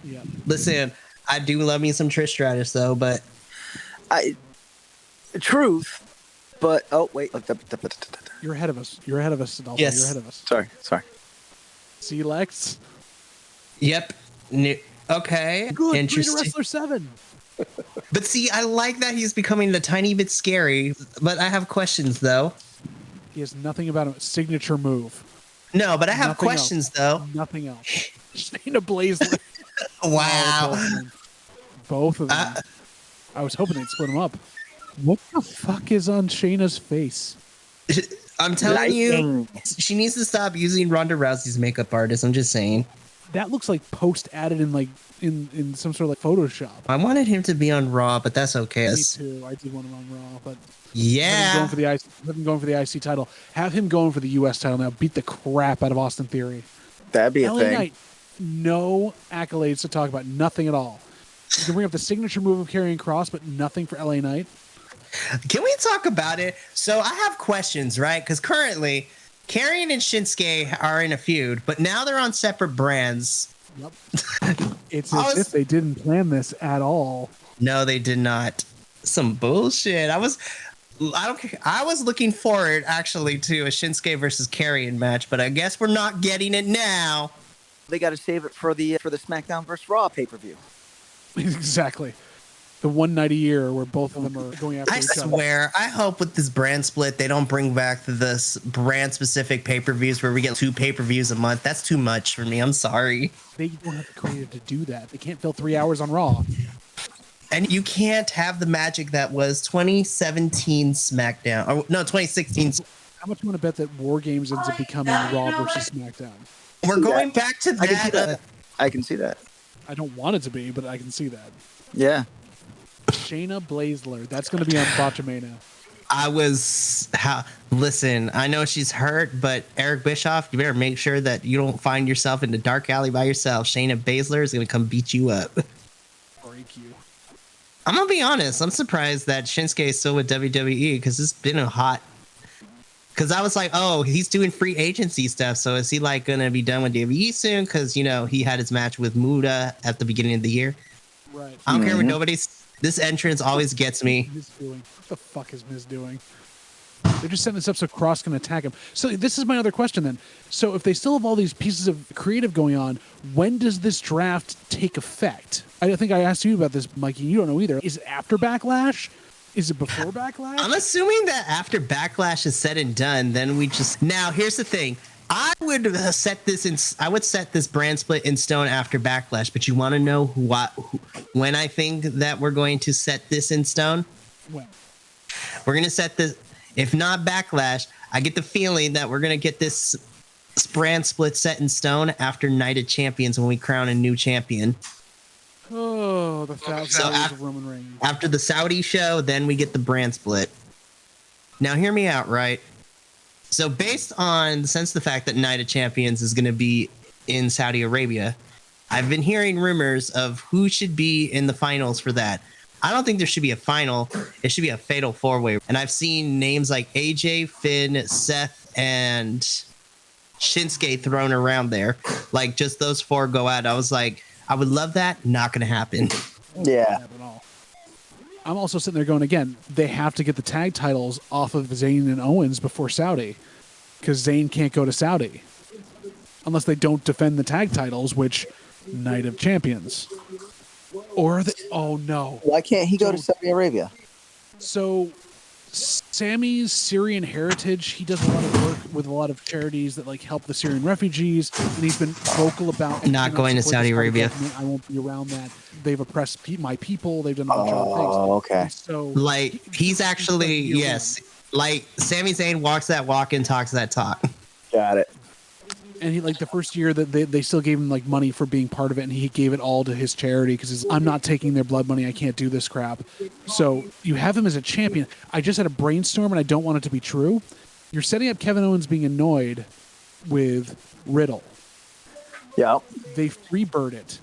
Yeah. Listen, I do love me some Trish Stratus, though, but... Truth, but... Oh, wait. You're ahead of us. Adolfo. Yes. You're ahead of us. Sorry. See, Lex? Yep. Okay. Good. Interesting. Wrestler 7. But see, I like that he's becoming a tiny bit scary, but I have questions, though. He has nothing about a signature move. No, but I have Nothing questions, else. though. Nothing else. Shayna Baszler. Wow. Both of them. I was hoping they'd split them up. What the fuck is on Shayna's face? I'm telling you, she needs to stop using Ronda Rousey's makeup artist. I'm just saying. That looks like post added in like in some sort of like Photoshop. I wanted him to be on Raw, but that's okay. Me too. I did want him on Raw, but yeah, have him going for the IC title. Have him going for the US title now. Beat the crap out of Austin Theory. That'd be a LA thing. Knight, no accolades to talk about. Nothing at all. You can bring up the signature move of carrying cross, but nothing for LA Knight. Can we talk about it? So I have questions, right? Because currently, Karrion and Shinsuke are in a feud, but now they're on separate brands. Yep. It's as if they didn't plan this at all. No, they did not. Some bullshit. I was looking forward actually to a Shinsuke versus Karrion match, but I guess we're not getting it now. They got to save it for the SmackDown vs. Raw pay-per-view. Exactly. The one night a year where both of them are going after each other. I swear, I hope with this brand split, they don't bring back this brand-specific pay-per-views where we get 2 pay-per-views a month. That's too much for me. I'm sorry. They don't have the creative to do that. They can't fill 3 hours on Raw. And you can't have the magic that was 2017 SmackDown. Or, no, 2016. How much do you want to bet that War Games ends up becoming Raw versus SmackDown? We're going back to that. I can see that. I don't want it to be, but I can see that. Yeah. Shayna Baszler. That's going to be on Botchamania. Listen, I know she's hurt, but Eric Bischoff, you better make sure that you don't find yourself in the dark alley by yourself. Shayna Baszler is going to come beat you up. Break you. I'm going to be honest. I'm surprised that Shinsuke is still with WWE because it's been a hot... Because I was like, oh, he's doing free agency stuff. So is he like going to be done with WWE soon? Because, you know, he had his match with Muda at the beginning of the year. Right. I don't care what nobody's... This entrance always gets me. Miz doing? What the fuck is Miz doing? They're just setting this up so Cross can attack him. So this is my other question then. So if they still have all these pieces of creative going on, when does this draft take effect? I think I asked you about this, Mikey. You don't know either. Is it after Backlash? Is it before Backlash? I'm assuming that after Backlash is said and done, then we just... Now, here's the thing. I would set this brand split in stone after Backlash, but you want to know when I think that we're going to set this in stone? When? We're going to set this... If not Backlash, I get the feeling that we're going to get this brand split set in stone after Night of Champions when we crown a new champion. Oh, the thousand years of Roman Reigns. After the Saudi show, then we get the brand split. Now, hear me out, right? So based on the fact that Night of Champions is going to be in Saudi Arabia, I've been hearing rumors of who should be in the finals for that. I don't think there should be a final. It should be a fatal four-way. And I've seen names like AJ, Finn, Seth, and Shinsuke thrown around there. Like, just those four go out. I was like, I would love that. Not going to happen. Yeah. I'm also sitting there going, again, they have to get the tag titles off of Zayn and Owens before Saudi, because Zayn can't go to Saudi unless they don't defend the tag titles, which Night of Champions. Or oh no. Why can't he go to Saudi Arabia? So Sammy's Syrian heritage, he does a lot of work with a lot of charities that like help the Syrian refugees, and he's been vocal about not going to Saudi Arabia. I won't be around that. They've oppressed my people. They've done a bunch of other things. Oh, okay. So like he's actually yes, like Sami Zayn walks that walk and talks that talk. Got it. And he, like, the first year that they still gave him like money for being part of it, and he gave it all to his charity because I'm not taking their blood money. I can't do this crap. So you have him as a champion. I just had a brainstorm, and I don't want it to be true. You're setting up Kevin Owens being annoyed with Riddle. Yeah. They freebird it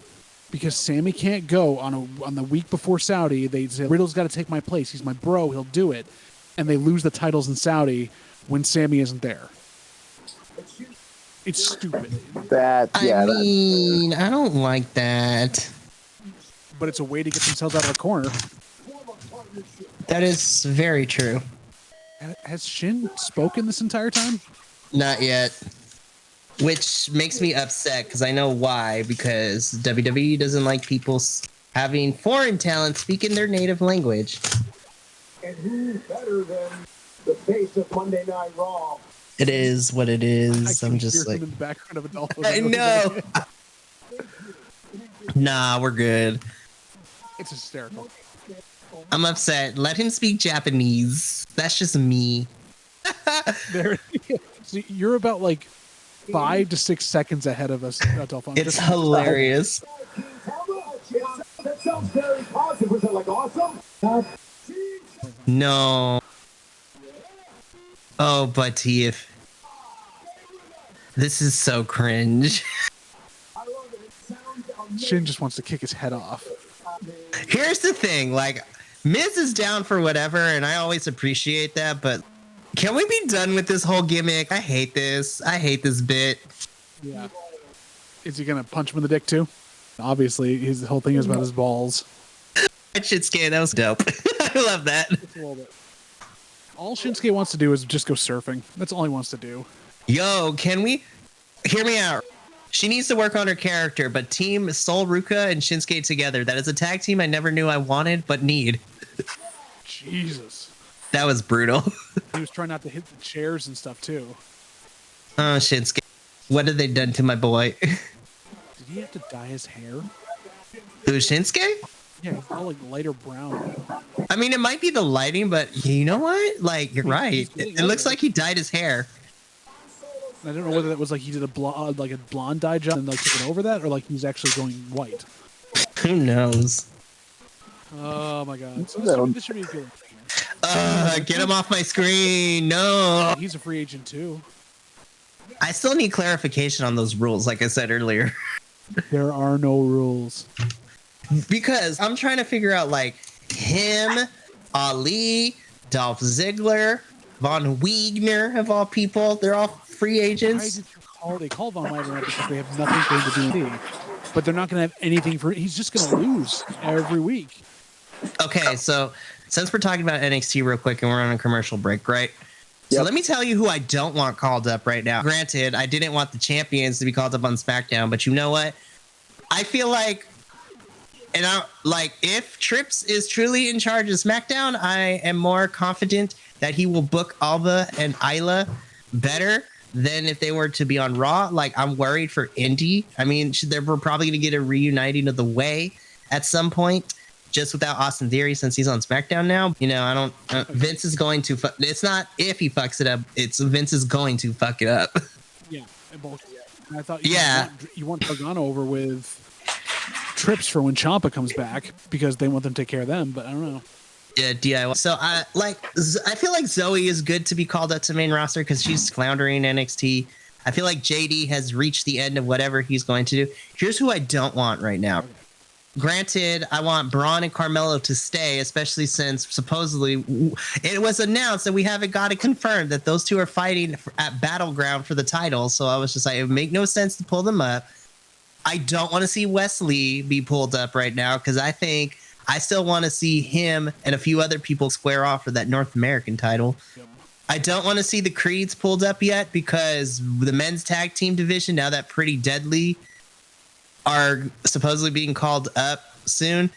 because Sammy can't go on the week before Saudi. They say Riddle's got to take my place. He's my bro. He'll do it. And they lose the titles in Saudi when Sammy isn't there. It's stupid. I mean, I don't like that. But it's a way to get themselves out of the corner. That is very true. Has Shin spoken this entire time? Not yet. Which makes me upset because I know why. Because WWE doesn't like people having foreign talent speaking their native language. And who better than the face of Monday Night Raw? It is what it is. I'm just like, in the background of Adolfo. I know. Nah, we're good. It's hysterical. I'm upset. Let him speak Japanese. That's just me. So you're about like 5 to 6 seconds ahead of us, Adolfo. It's hilarious. That sounds very positive. Was that like awesome? No. Oh, but Tiff. This is so cringe. Shin just wants to kick his head off. Here's the thing, like, Miz is down for whatever, and I always appreciate that, but can we be done with this whole gimmick? I hate this. I hate this bit. Yeah. Is he going to punch him in the dick, too? Obviously, his whole thing is about his balls. That shit's scary. That was dope. I love that. Just a little bit. All Shinsuke wants to do is just go surfing. That's all he wants to do. Yo, can we... Hear me out. She needs to work on her character, but Team Sol Ruka and Shinsuke together. That is a tag team I never knew I wanted, but need. Jesus. That was brutal. He was trying not to hit the chairs and stuff, too. Oh, Shinsuke. What have they done to my boy? Did he have to dye his hair? Who, Shinsuke? Yeah, it's all like lighter brown. I mean, it might be the lighting, but you know what? Like, you're right. It looks like he dyed his hair. I don't know whether that was like he did a blonde dye job and like took it over that, or like he's actually going white. Who knows? Oh my god! So this should be a good one. Get him off my screen! No. He's a free agent too. I still need clarification on those rules, like I said earlier. There are no rules. Because I'm trying to figure out, like, him, Ali, Dolph Ziggler, Von Wagner, of all people. They're all free agents. Why did you call? They call Von Wagner out because they have nothing for him to do. But they're not going to have anything for. He's just going to lose every week. Okay, so since we're talking about NXT real quick and we're on a commercial break, right? So Yep. let me tell you who I don't want called up right now. Granted, I didn't want the champions to be called up on SmackDown, but you know what? I feel like, if Trips is truly in charge of SmackDown, I am more confident that he will book Alba and Isla better than if they were to be on Raw. Like, I'm worried for Indy. I mean, we're probably going to get a reuniting of the Way at some point, just without Austin Theory since he's on SmackDown now. You know, I don't. Vince is going to. It's not if he fucks it up. It's Vince is going to fuck it up. Yeah, and I thought you want Gargano over with Trips for when Ciampa comes back because they want them to take care of them. But I don't know. Yeah, DIY. So I feel like Zoe is good to be called up to main roster because she's floundering in NXT. I feel like JD has reached the end of whatever he's going to do. Here's who I don't want right now. Okay. Granted, I want Braun and Carmelo to stay, especially since supposedly it was announced that we haven't got it confirmed that those two are fighting at Battleground for the title. So I was just like, it would make no sense to pull them up. I don't want to see Wesley be pulled up right now because I still want to see him and a few other people square off for that North American title. Yep. I don't want to see the Creeds pulled up yet because the men's tag team division, now that Pretty Deadly are supposedly being called up soon.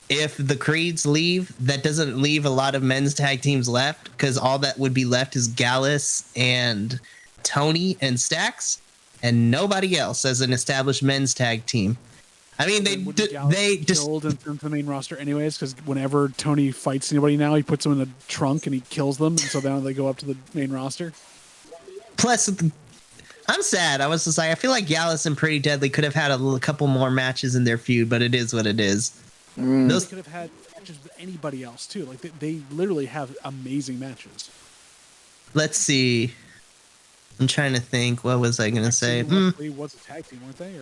If the Creeds leave, that doesn't leave a lot of men's tag teams left because all that would be left is Gallus and Tony and Stax and nobody else as an established men's tag team. I mean, they just killed into the main roster anyways because whenever Tony fights anybody now, he puts them in the trunk and he kills them, and so then they go up to the main roster. Plus, I'm sad. I was just like, I feel like Gallus and Pretty Deadly could have had a couple more matches in their feud, but it is what it is. They could have had matches with anybody else too. Like they literally have amazing matches. Let's see. I'm trying to think. What was I going to say? Was a tag team, weren't they?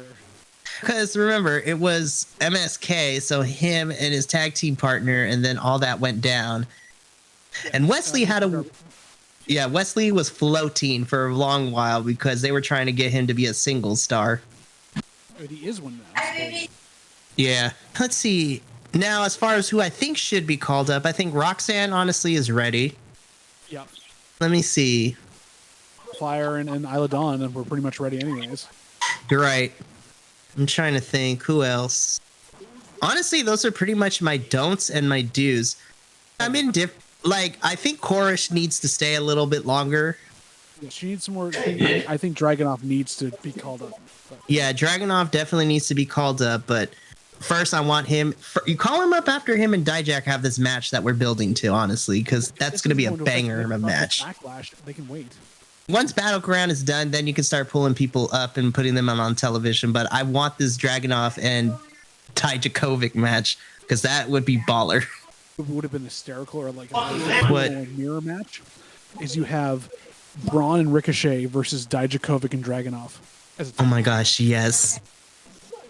Because remember, it was MSK, so him and his tag team partner, and then all that went down. Yeah, and Wesley Wesley was floating for a long while because they were trying to get him to be a single star. But he is one now. So. Yeah. Let's see. Now, as far as who I think should be called up, I think Roxanne honestly is ready. Yep. Let me see. Fire and Isla Dawn, and we're pretty much ready anyways. You're right. I'm trying to think who else. Honestly, those are pretty much my don'ts and my do's. I'm in I think Korish needs to stay a little bit longer. Yeah, she needs some more. I think Dragunov needs to be called up. But. Yeah, Dragunov definitely needs to be called up, but first I want him. You call him up after him and Dijak have this match that we're building to, honestly, because that's going to be a banger of a match. Backlash, they can wait. Once Battleground is done, then you can start pulling people up and putting them on television. But I want this Dragunov and Dijakovic match because that would be baller. It would have been hysterical, or like a mirror match. Is you have Braun and Ricochet versus Dijakovic and Dragunov. Oh my gosh, yes.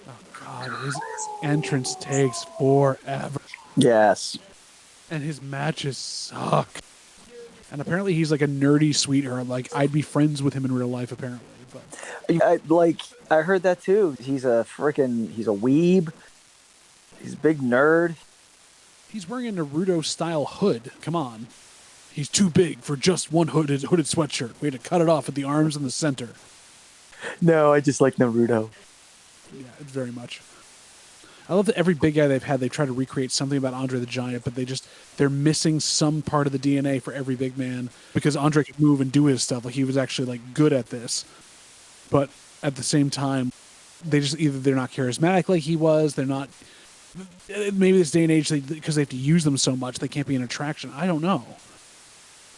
Oh god, his entrance takes forever. Yes. And his matches suck. And apparently he's like a nerdy sweetheart. Like, I'd be friends with him in real life, apparently. But I heard that too. He's a weeb. He's a big nerd. He's wearing a Naruto-style hood. Come on. He's too big for just one hooded sweatshirt. We had to cut it off at the arms and the center. No, I just like Naruto. Yeah, very much. I love that every big guy they've had, they try to recreate something about Andre the Giant, but they're missing some part of the DNA for every big man because Andre could move and do his stuff. Like, he was actually like good at this. But at the same time, they're not charismatic like he was. They're not. Maybe this day and age, because they have to use them so much, they can't be an attraction. I don't know.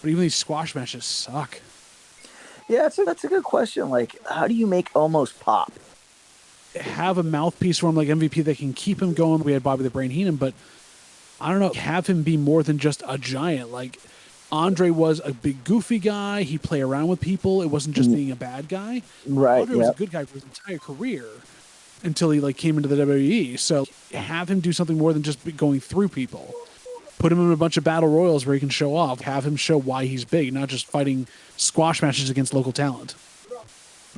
But even these squash matches suck. Yeah, that's a good question. Like, how do you make Omos pop? Have a mouthpiece for him like MVP that can keep him going. We had Bobby the Brain Heenan, but I don't know. Have him be more than just a giant. Like, Andre was a big goofy guy. He'd play around with people. It wasn't just being a bad guy. Right. Andre was a good guy for his entire career until he came into the WWE. So have him do something more than just going through people. Put him in a bunch of battle royals where he can show off. Have him show why he's big, not just fighting squash matches against local talent.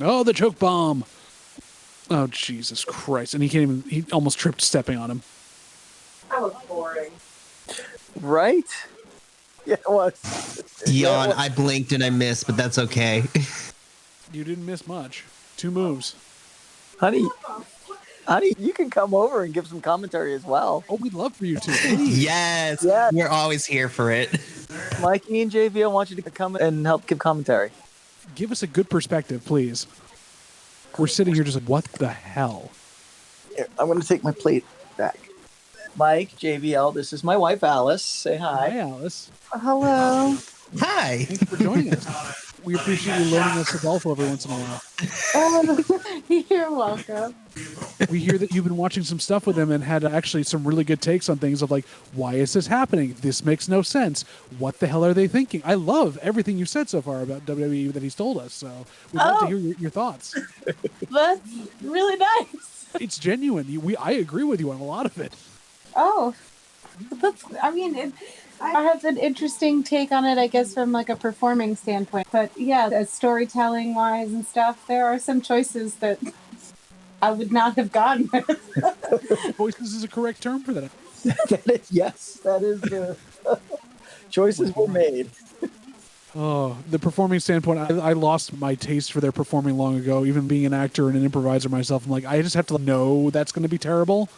Oh, the choke bomb. Oh, Jesus Christ. And he almost tripped stepping on him. That was boring. Right? Yeah, it was. Yawn. I blinked and I missed, but that's okay. You didn't miss much. 2 moves. Honey, you can come over and give some commentary as well. Oh, we'd love for you to. Please. Yes. Yeah. We're always here for it. Mikey and JVL want you to come and help give commentary. Give us a good perspective, please. We're sitting here just like, what the hell? Here, I'm going to take my plate back. Mike, JVL, this is my wife, Alice. Say hi. Hi, Alice. Hello. Hi. Thanks for joining us. We appreciate you loaning us Adolfo every once in a while. You're welcome. We hear that you've been watching some stuff with him and had actually some really good takes on things of like, why is this happening? This makes no sense. What the hell are they thinking? I love everything you've said so far about WWE that he's told us. So we'd love to hear your thoughts. That's really nice. It's genuine. I agree with you on a lot of it. Oh, I have an interesting take on it, I guess, from like a performing standpoint. But yeah, as storytelling wise and stuff, there are some choices that I would not have gone with. Voices is a correct term for that. That is the choices were made. Oh, the performing standpoint, I lost my taste for their performing long ago. Even being an actor and an improviser myself, I'm like, I just have to know that's going to be terrible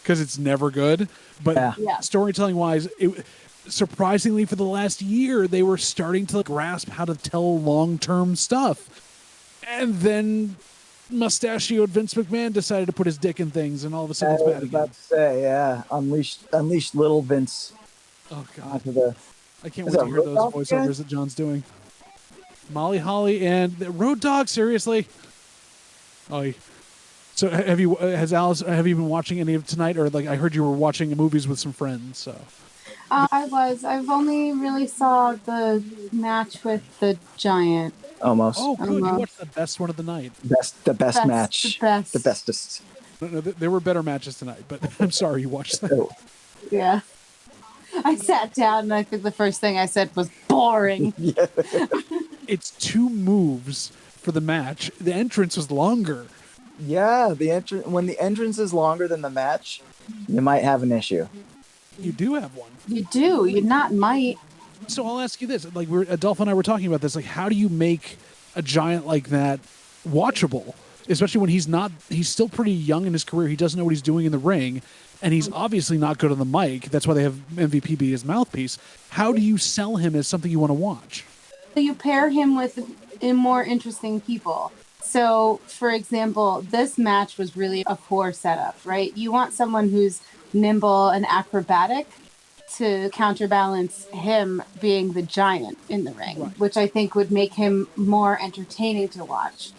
because it's never good. But Yeah. storytelling wise, surprisingly for the last year, they were starting to grasp how to tell long-term stuff. And then mustachioed Vince McMahon decided to put his dick in things, and all of a sudden it's bad again. About to say, yeah, unleashed little Vince. Oh, God. Onto the. I can't Is wait to that hear Road those Dogg voiceovers that John's doing. Molly Holly and the Road Dogg, seriously? Oh, so have you been watching any of tonight? Or like I heard you were watching movies with some friends, so. I've only really saw the match with the Giant. Almost. Oh, good. You watched the best one of the night. The best match. The bestest. No, there were better matches tonight, but I'm sorry you watched that. Oh. Yeah. I sat down and I think the first thing I said was boring. Yeah. It's 2 moves for the match. The entrance was longer. Yeah, when the entrance is longer than the match, you might have an issue. You do have one. You do. You're not might. So I'll ask you this: like, Adolfo and I were talking about this. Like, how do you make a giant like that watchable? Especially when he's still pretty young in his career. He doesn't know what he's doing in the ring, and he's obviously not good on the mic. That's why they have MVP be his mouthpiece. How do you sell him as something you want to watch? You pair him with more interesting people. So, for example, this match was really a poor setup, right? You want someone who's nimble and acrobatic to counterbalance him being the giant in the ring, Right. which I think would make him more entertaining to watch.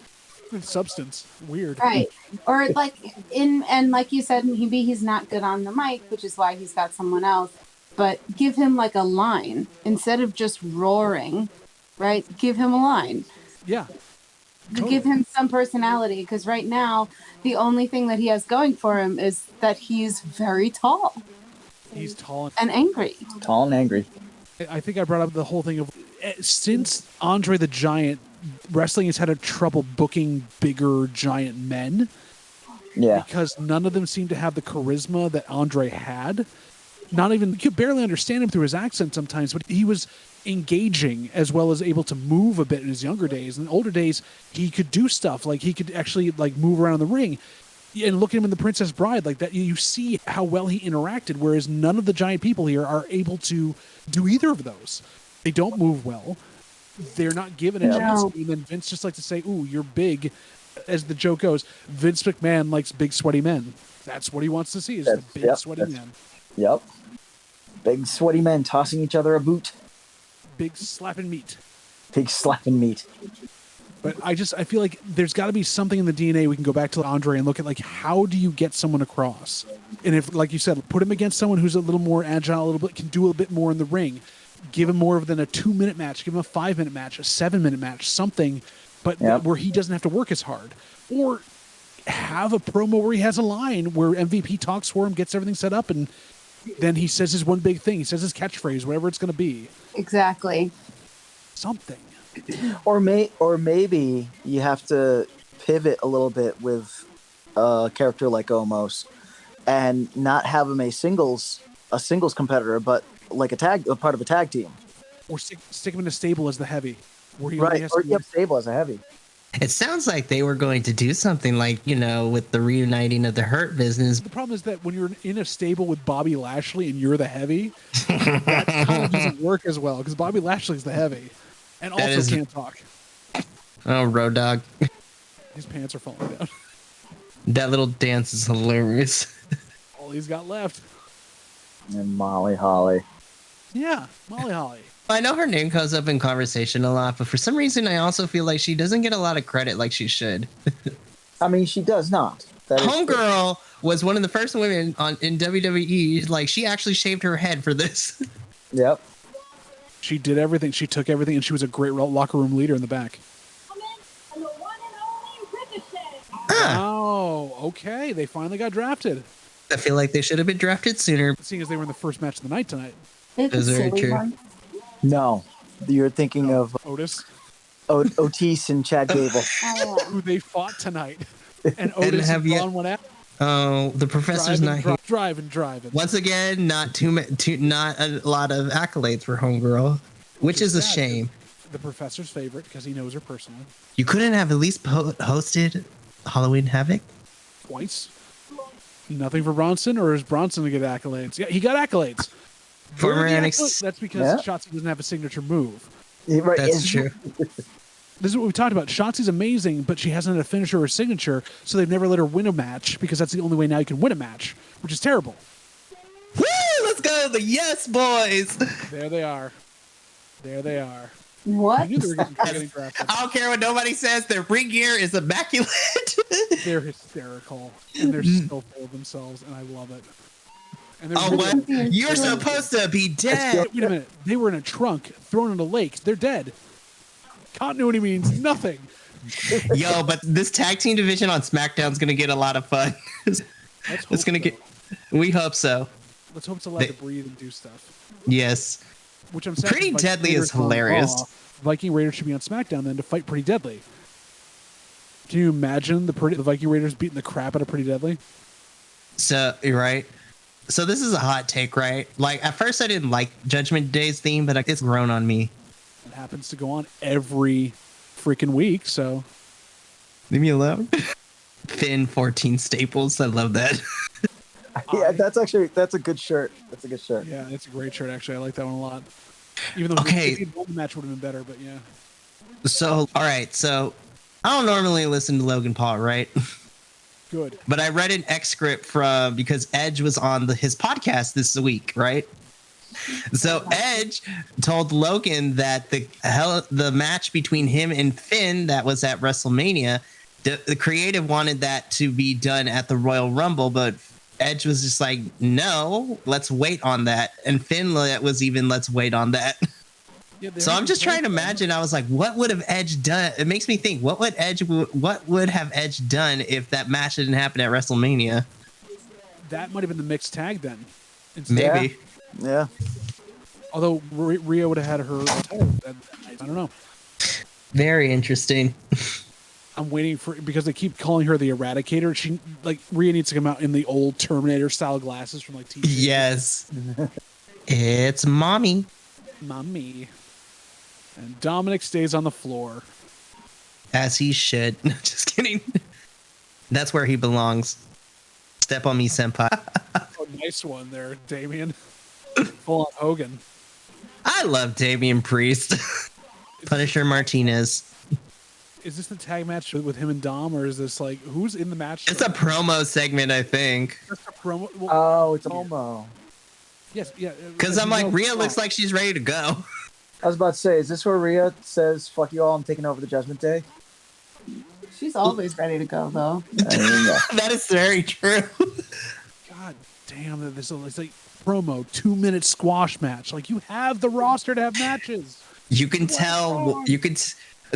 Substance, weird. Right. Or like like you said, he's not good on the mic, which is why he's got someone else. But give him like a line instead of just roaring, right? Give him a line. Yeah. Totally. Give him some personality, because right now the only thing that he has going for him is that he's very tall. He's tall and angry. Tall and angry. I think I brought up the whole thing of since Andre the Giant, wrestling has had a trouble booking bigger giant men. Yeah. Because none of them seem to have the charisma that Andre had. Not even, you could barely understand him through his accent sometimes, but he was engaging as well as able to move a bit in his younger days. In older days, he could do stuff like he could actually like move around the ring. And look at him in The Princess Bride, like that, you see how well he interacted, whereas none of the giant people here are able to do either of those. They don't move well. They're not given a chance. And then Vince just likes to say, "Ooh, you're big." As the joke goes, Vince McMahon likes big, sweaty men. That's what he wants to see, is the big, sweaty men. Yep. Big, sweaty men tossing each other a boot. Big, slapping meat. Big, slapping meat. But I feel like there's got to be something in the DNA. We can go back to Andre and look at, like, how do you get someone across? And if, like you said, put him against someone who's a little more agile, a little bit, can do a bit more in the ring. Give him more than a 2-minute match. Give him a 5-minute match, a 7-minute match, something, but where he doesn't have to work as hard. Or have a promo where he has a line where MVP talks for him, gets everything set up, and then he says his one big thing. He says his catchphrase, whatever it's going to be. Exactly. Something. Or maybe you have to pivot a little bit with a character like Omos and not have him a singles competitor, but like a part of a tag team. or stick him in a stable as the heavy, where he only Right. has Or to yep, stable as a heavy. It sounds like they were going to do something like, with the reuniting of the Hurt Business. The problem is that when you're in a stable with Bobby Lashley and you're the heavy, that kind of doesn't work as well because Bobby Lashley's the heavy and That also is- can't talk. Oh, Road Dogg. His pants are falling down. That little dance is hilarious. All he's got left. And Molly Holly. Yeah, Molly Holly. I know her name comes up in conversation a lot, but for some reason, I also feel like she doesn't get a lot of credit like she should. I mean, she does not. That is true. Homegirl was one of the first women in WWE. Like, she actually shaved her head for this. Yep. She did everything. She took everything, and she was a great locker room leader in the back. And the one and only Ricochet. Oh, okay. They finally got drafted. I feel like they should have been drafted sooner. Seeing as they were in the first match of the night tonight. It's a Is there a silly true- one. No. You're thinking of Otis, Otis and Chad Gable. Oh, who they fought tonight. And Otis have and you- Braun went out. Oh, the professor's not here. Driving. Once again, not not a lot of accolades for Homegirl, which is a sad. shame. The professor's favorite because he knows her personally. You couldn't have at least hosted Halloween Havoc? Twice. Nothing for Bronson, or is Bronson to get accolades? Yeah, he got accolades. Former Where are the NXT. accolades? That's because Yeah. Shotzi doesn't have a signature move. Right. That's and- true. This is what we talked about. Shotzi's amazing, but she hasn't had a finisher or signature, so they've never let her win a match because that's the only way now you can win a match, which is terrible. Woo! Let's go, the Yes Boys! There they are. There they are. I what? knew they were getting drafted. I don't care what nobody says, their ring gear is immaculate. They're hysterical, and they're so full of themselves, and I love it. And they're Oh, what? You're You're so- supposed to be dead. Wait a minute. They were in a trunk, thrown in a lake. They're dead. Continuity means nothing. Yo, but this tag team division on SmackDown's gonna get a lot of fun. Let's hope It's gonna so. get. We hope so. Let's hope it's allowed They- to breathe and do stuff. Yes. Which I'm saying. Pretty Viking Deadly Raiders is on hilarious. Raw, Viking Raiders should be on SmackDown then to fight Pretty Deadly. Can you imagine the Viking Raiders beating the crap out of Pretty Deadly? So you're right. So this is a hot take, right? Like at first I didn't like Judgment Day's theme, but it's grown on me. It happens to go on every freaking week, so Leave me alone. Finn 14 staples. I love that. Yeah, that's a good shirt. That's a good shirt. yeah, it's a great shirt actually. I like that one a lot. Even though Okay. if he'd won the match would have been better, but yeah. So all right. So I don't normally listen to Logan Paul, right? Good. But I read an excerpt from because Edge was on his podcast this week, right? So Edge told Logan that the match between him and Finn that was at WrestleMania, the creative wanted that to be done at the Royal Rumble, but Edge was just like, no, let's wait on that. And Finn was even, let's wait on that. Yeah, they So are I'm just trying to complaining. imagine. I was like, what would have Edge done? It makes me think, what would have Edge done if that match didn't happen at WrestleMania? That might have been the mixed tag then. Instead. Maybe. Yeah. Although Rhea would have had her title that night. I don't know. Very interesting. I'm waiting for because they keep calling her the Eradicator. She Rhea needs to come out in the old Terminator style glasses from like TV. Yes. It's mommy. Mommy. And Dominic stays on the floor. As he should. Just kidding. That's where he belongs. Step on me, senpai. Oh, nice one there, Damien. Full on Hogan. I love Damian Priest. Punisher Martinez. Is this the tag match with him and Dom, or is this like who's in the match? It's a promo segment, I think. Just a promo. Well, Oh, it's a homo. yes, yeah. Because I'm like, Rhea looks like she's ready to go. I was about to say, is this where Rhea says, fuck you all, I'm taking over the Judgment Day? She's always ready to go, though. That is very true. God damn, this is like promo 2-minute squash match. Like you have the roster to have matches. You can tell.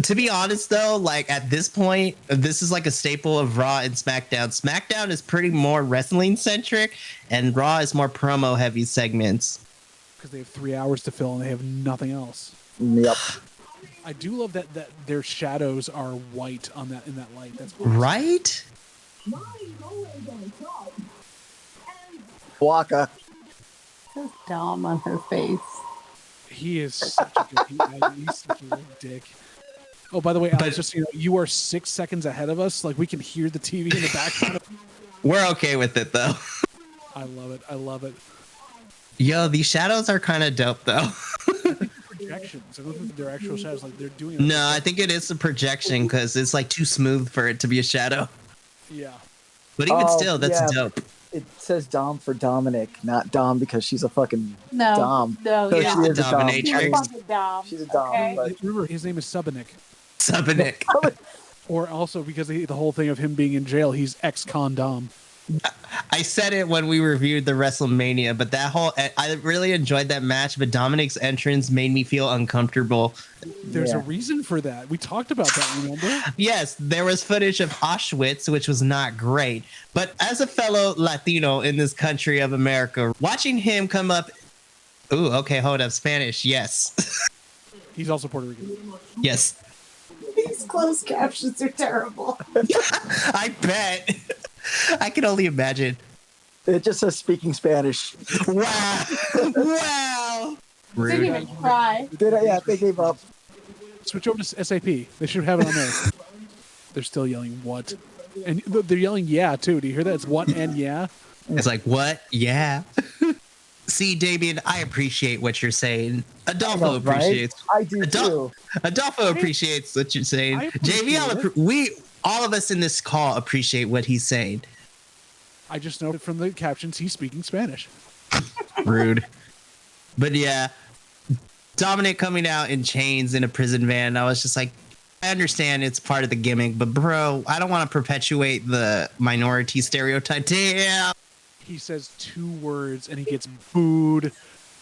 To be honest, though, like at this point, this is like a staple of Raw and SmackDown. SmackDown is pretty more wrestling centric, and Raw is more promo heavy segments. Because they have 3 hours to fill and they have nothing else. Yep. I do love that their shadows are white on that in that light. That's awesome. Right? Waka. Just Dom on her face. he is such a good. He's such a little dick. Oh, by the way, Alex, just so you know, you are 6 seconds ahead of us. Like we can hear the TV in the background. We're okay with it though. I love it. I love it. Yo, these shadows are kind of dope though. Projections. I don't think they're actual shadows. Like they're doing. No, I think it is a projection because it's like too smooth for it to be a shadow. Yeah. But even still, that's yeah. dope. It says Dom for Dominic, not Dom because she's a fucking Dom. No, So yeah. she is a Dom. She's a fucking Dom. She's a Dom. Okay. But Remember, his name is Subanik. Subanik. Or also because the whole thing of him being in jail, he's ex-con Dom. I said it when we reviewed the WrestleMania, but I really enjoyed that match, but Dominic's entrance made me feel uncomfortable. There's a reason for that. We talked about that, remember? Yes, there was footage of Auschwitz, which was not great. But as a fellow Latino in this country of America, watching him come up... Ooh, okay, hold up. Spanish, yes. He's also Puerto Rican. Yes. These closed captions are terrible. I bet. I can only imagine. it just says speaking Spanish. Wow. Wow. Didn't even try. They gave up. Switch over to SAP. They should have it on there. They're still yelling what? And they're yelling yeah, too. Do you hear that? It's what and yeah. It's like, what? Yeah. See, Damien, I appreciate what you're saying. Adolfo appreciates. I do too. Adolfo appreciates what you're saying. JVL, all of us in this call appreciate what he's saying. I just noted from the captions he's speaking Spanish. Rude. But yeah, Dominic coming out in chains in a prison van. I was just like, I understand it's part of the gimmick, but bro, I don't want to perpetuate the minority stereotype. Damn. He says 2 words and he gets booed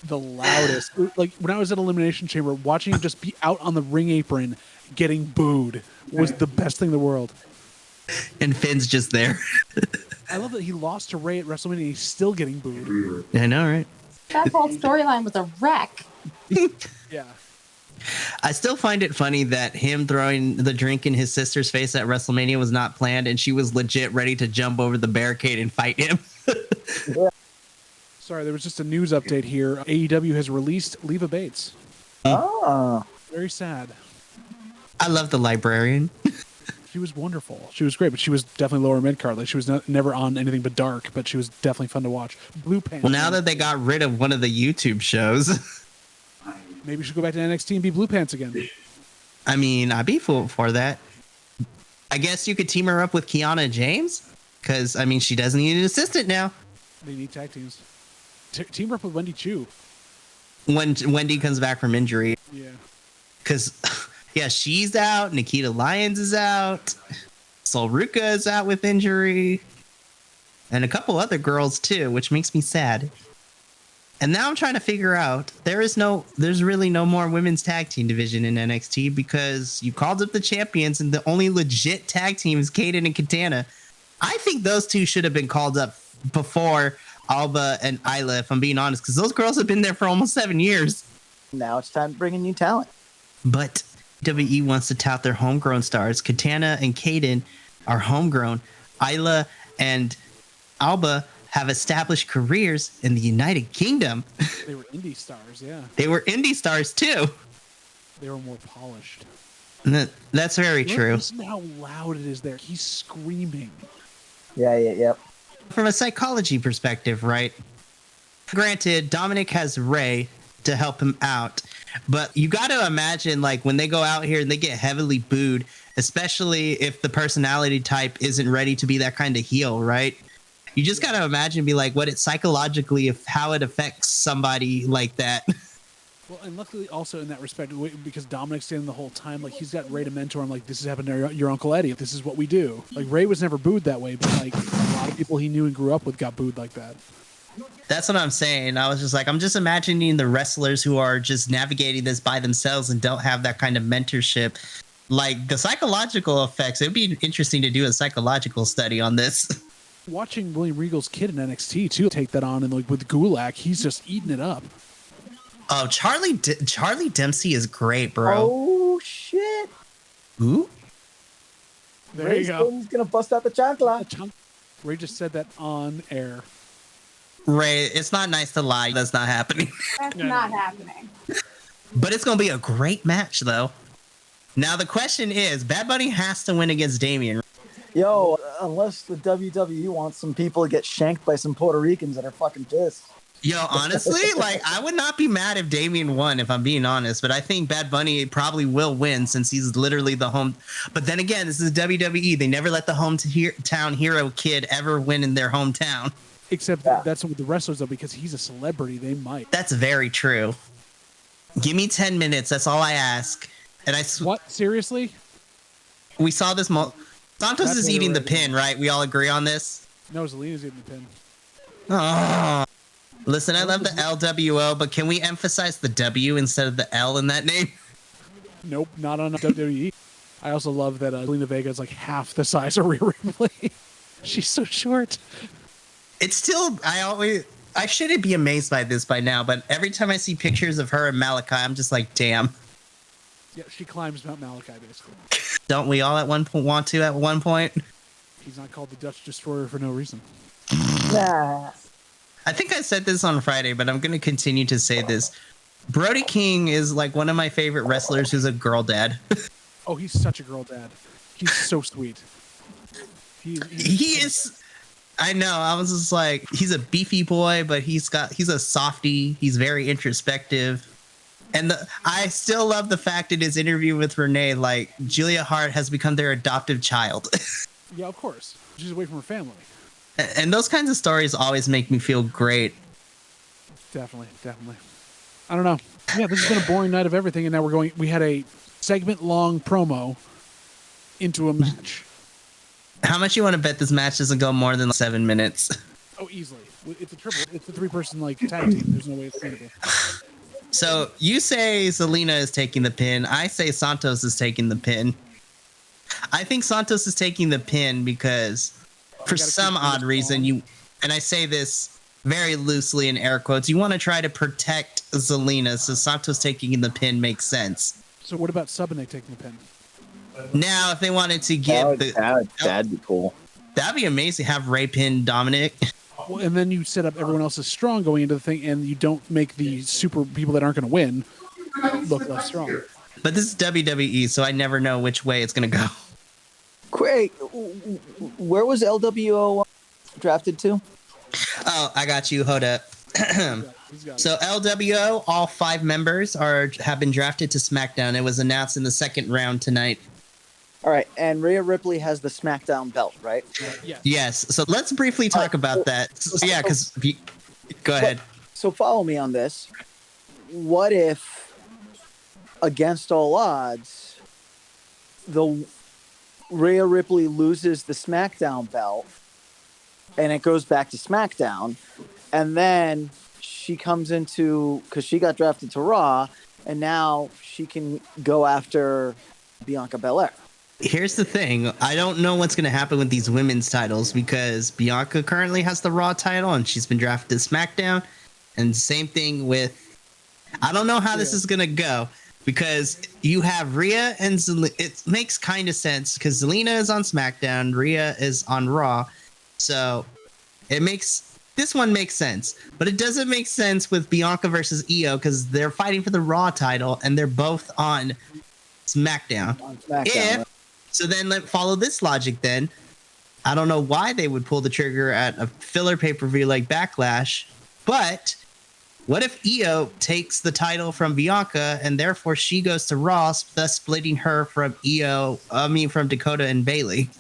the loudest. Like when I was at Elimination Chamber, watching him just be out on the ring apron getting booed was the best thing in the world. And Finn's just there. I love that he lost to Ray at WrestleMania and he's still getting booed. I know, right? That whole storyline was a wreck. Yeah. I still find it funny that him throwing the drink in his sister's face at WrestleMania was not planned, and she was legit ready to jump over the barricade and fight him. Sorry, there was just a news update here. AEW has released Leva Bates. Oh. Very sad. I love the librarian. She was wonderful. She was great, but she was definitely lower mid-card. Like, she was never on anything but dark, but she was definitely fun to watch. Blue Pants. Well, now that they got rid of one of the YouTube shows... Maybe you should go back to NXT and be Blue Pants again. I mean, I'd be for that. I guess you could team her up with Kiana James, because, I mean, she doesn't need an assistant now. They need tag teams. Team her up with Wendy Chu. When Wendy comes back from injury. Yeah. Because, yeah, she's out. Nikita Lyons is out. Sol Ruka is out with injury. And a couple other girls, too, which makes me sad. And now I'm trying to figure out, there's really no more women's tag team division in NXT because you called up the champions and the only legit tag team is Kaden and Katana. I think those two should have been called up before Alba and Isla, if I'm being honest, because those girls have been there for almost 7 years. Now it's time to bring in new talent. But WWE wants to tout their homegrown stars. Katana and Kaden are homegrown. Isla and Alba have established careers in the United Kingdom. They were indie stars, yeah. They were indie stars, too. They were more polished. That's very true. Listen to how loud it is there. He's screaming. Yep. From a psychology perspective, right? Granted, Dominic has Ray to help him out. But you got to imagine, like, when they go out here and they get heavily booed, especially if the personality type isn't ready to be that kind of heel, right? You just got to imagine, be like, what it psychologically, how it affects somebody like that. Well, and luckily also in that respect, because Dominic's standing the whole time, like, he's got Ray to mentor him, like, this has happened to your Uncle Eddie. This is what we do. Like, Ray was never booed that way, but, like, a lot of people he knew and grew up with got booed like that. That's what I'm saying. I was just like, I'm just imagining the wrestlers who are just navigating this by themselves and don't have that kind of mentorship. Like, the psychological effects, it would be interesting to do a psychological study on this. Watching William Regal's kid in NXT too take that on, and like with Gulak, he's just eating it up. Oh, Charlie Dempsey is great, bro. Oh shit! Who? There you go. He's gonna bust out the chancla. Ray just said that on air. Ray, it's not nice to lie. That's not happening. That's not happening. But it's going to be a great match, though. Now, the question is, Bad Bunny has to win against Damian. Yo, unless the WWE wants some people to get shanked by some Puerto Ricans that are fucking pissed. Yo, honestly, like, I would not be mad if Damian won, if I'm being honest. But I think Bad Bunny probably will win since he's literally the home. But then again, this is WWE. They never let the hometown hero kid ever win in their hometown. Except that's with the wrestlers, though, because he's a celebrity. They might. That's very true. Give me 10 minutes. That's all I ask. And What? Seriously? We saw this. Santos is eating the pin, right? We all agree on this? No, Zelina's eating the pin. Oh. Listen, I love the LWO, but can we emphasize the W instead of the L in that name? Nope, not on WWE. I also love that Zelina Vega is like half the size of Rhea Ripley. She's so short. It's still, I shouldn't be amazed by this by now, but every time I see pictures of her and Malachi, I'm just like, damn. Yeah, she climbs Mount Malachi, basically. Don't we all at one point want to at one point? He's not called the Dutch Destroyer for no reason. Nah. I think I said this on Friday, but I'm going to continue to say this. Brody King is like one of my favorite wrestlers who's a girl dad. Oh, he's such a girl dad. He's so sweet. He is. I know. I was just like, he's a beefy boy, but he's a softie. He's very introspective. And I still love the fact in his interview with Renee, like, Julia Hart has become their adoptive child. Yeah, of course. She's away from her family. And those kinds of stories always make me feel great. Definitely. I don't know. Yeah, this has been a boring night of everything, and now we had a segment-long promo into a match. How much you want to bet this match doesn't go more than 7 minutes? Oh, easily. It's a triple. It's a three-person like tag team. There's no way it's going to be. So you say Zelina is taking the pin. I say Santos is taking the pin. I think Santos is taking the pin because for some odd reason and I say this very loosely in air quotes, you want to try to protect Zelina, so Santos taking the pin makes sense. So what about Subanek taking the pin? Now, if they wanted to get that'd be cool. That'd be amazing. Have Ray pin Dominic. Well, and then you set up everyone else as strong going into the thing, and you don't make the super people that aren't going to win look less strong. But this is WWE, so I never know which way it's going to go. Wait, where was LWO drafted to? Oh, I got you. Hold up. So LWO, all 5 members have been drafted to SmackDown. It was announced in the second round tonight. All right, and Rhea Ripley has the SmackDown belt, right? Yes. So let's briefly talk about that. Yeah, because go ahead. So follow me on this. What if, against all odds, the Rhea Ripley loses the SmackDown belt, and it goes back to SmackDown, and then she comes into, because she got drafted to Raw, and now she can go after Bianca Belair. Here's the thing. I don't know what's going to happen with these women's titles because Bianca currently has the Raw title and she's been drafted to SmackDown. And same thing with, I don't know how this is going to go because you have Rhea and Zelina. It makes kind of sense because Zelina is on SmackDown, Rhea is on Raw. So this one makes sense, but it doesn't make sense with Bianca versus Io because they're fighting for the Raw title and they're both on SmackDown. So then follow this logic then. I don't know why they would pull the trigger at a filler pay-per-view like Backlash, but what if Io takes the title from Bianca and therefore she goes to Raw, thus splitting her from from Dakota and Bayley?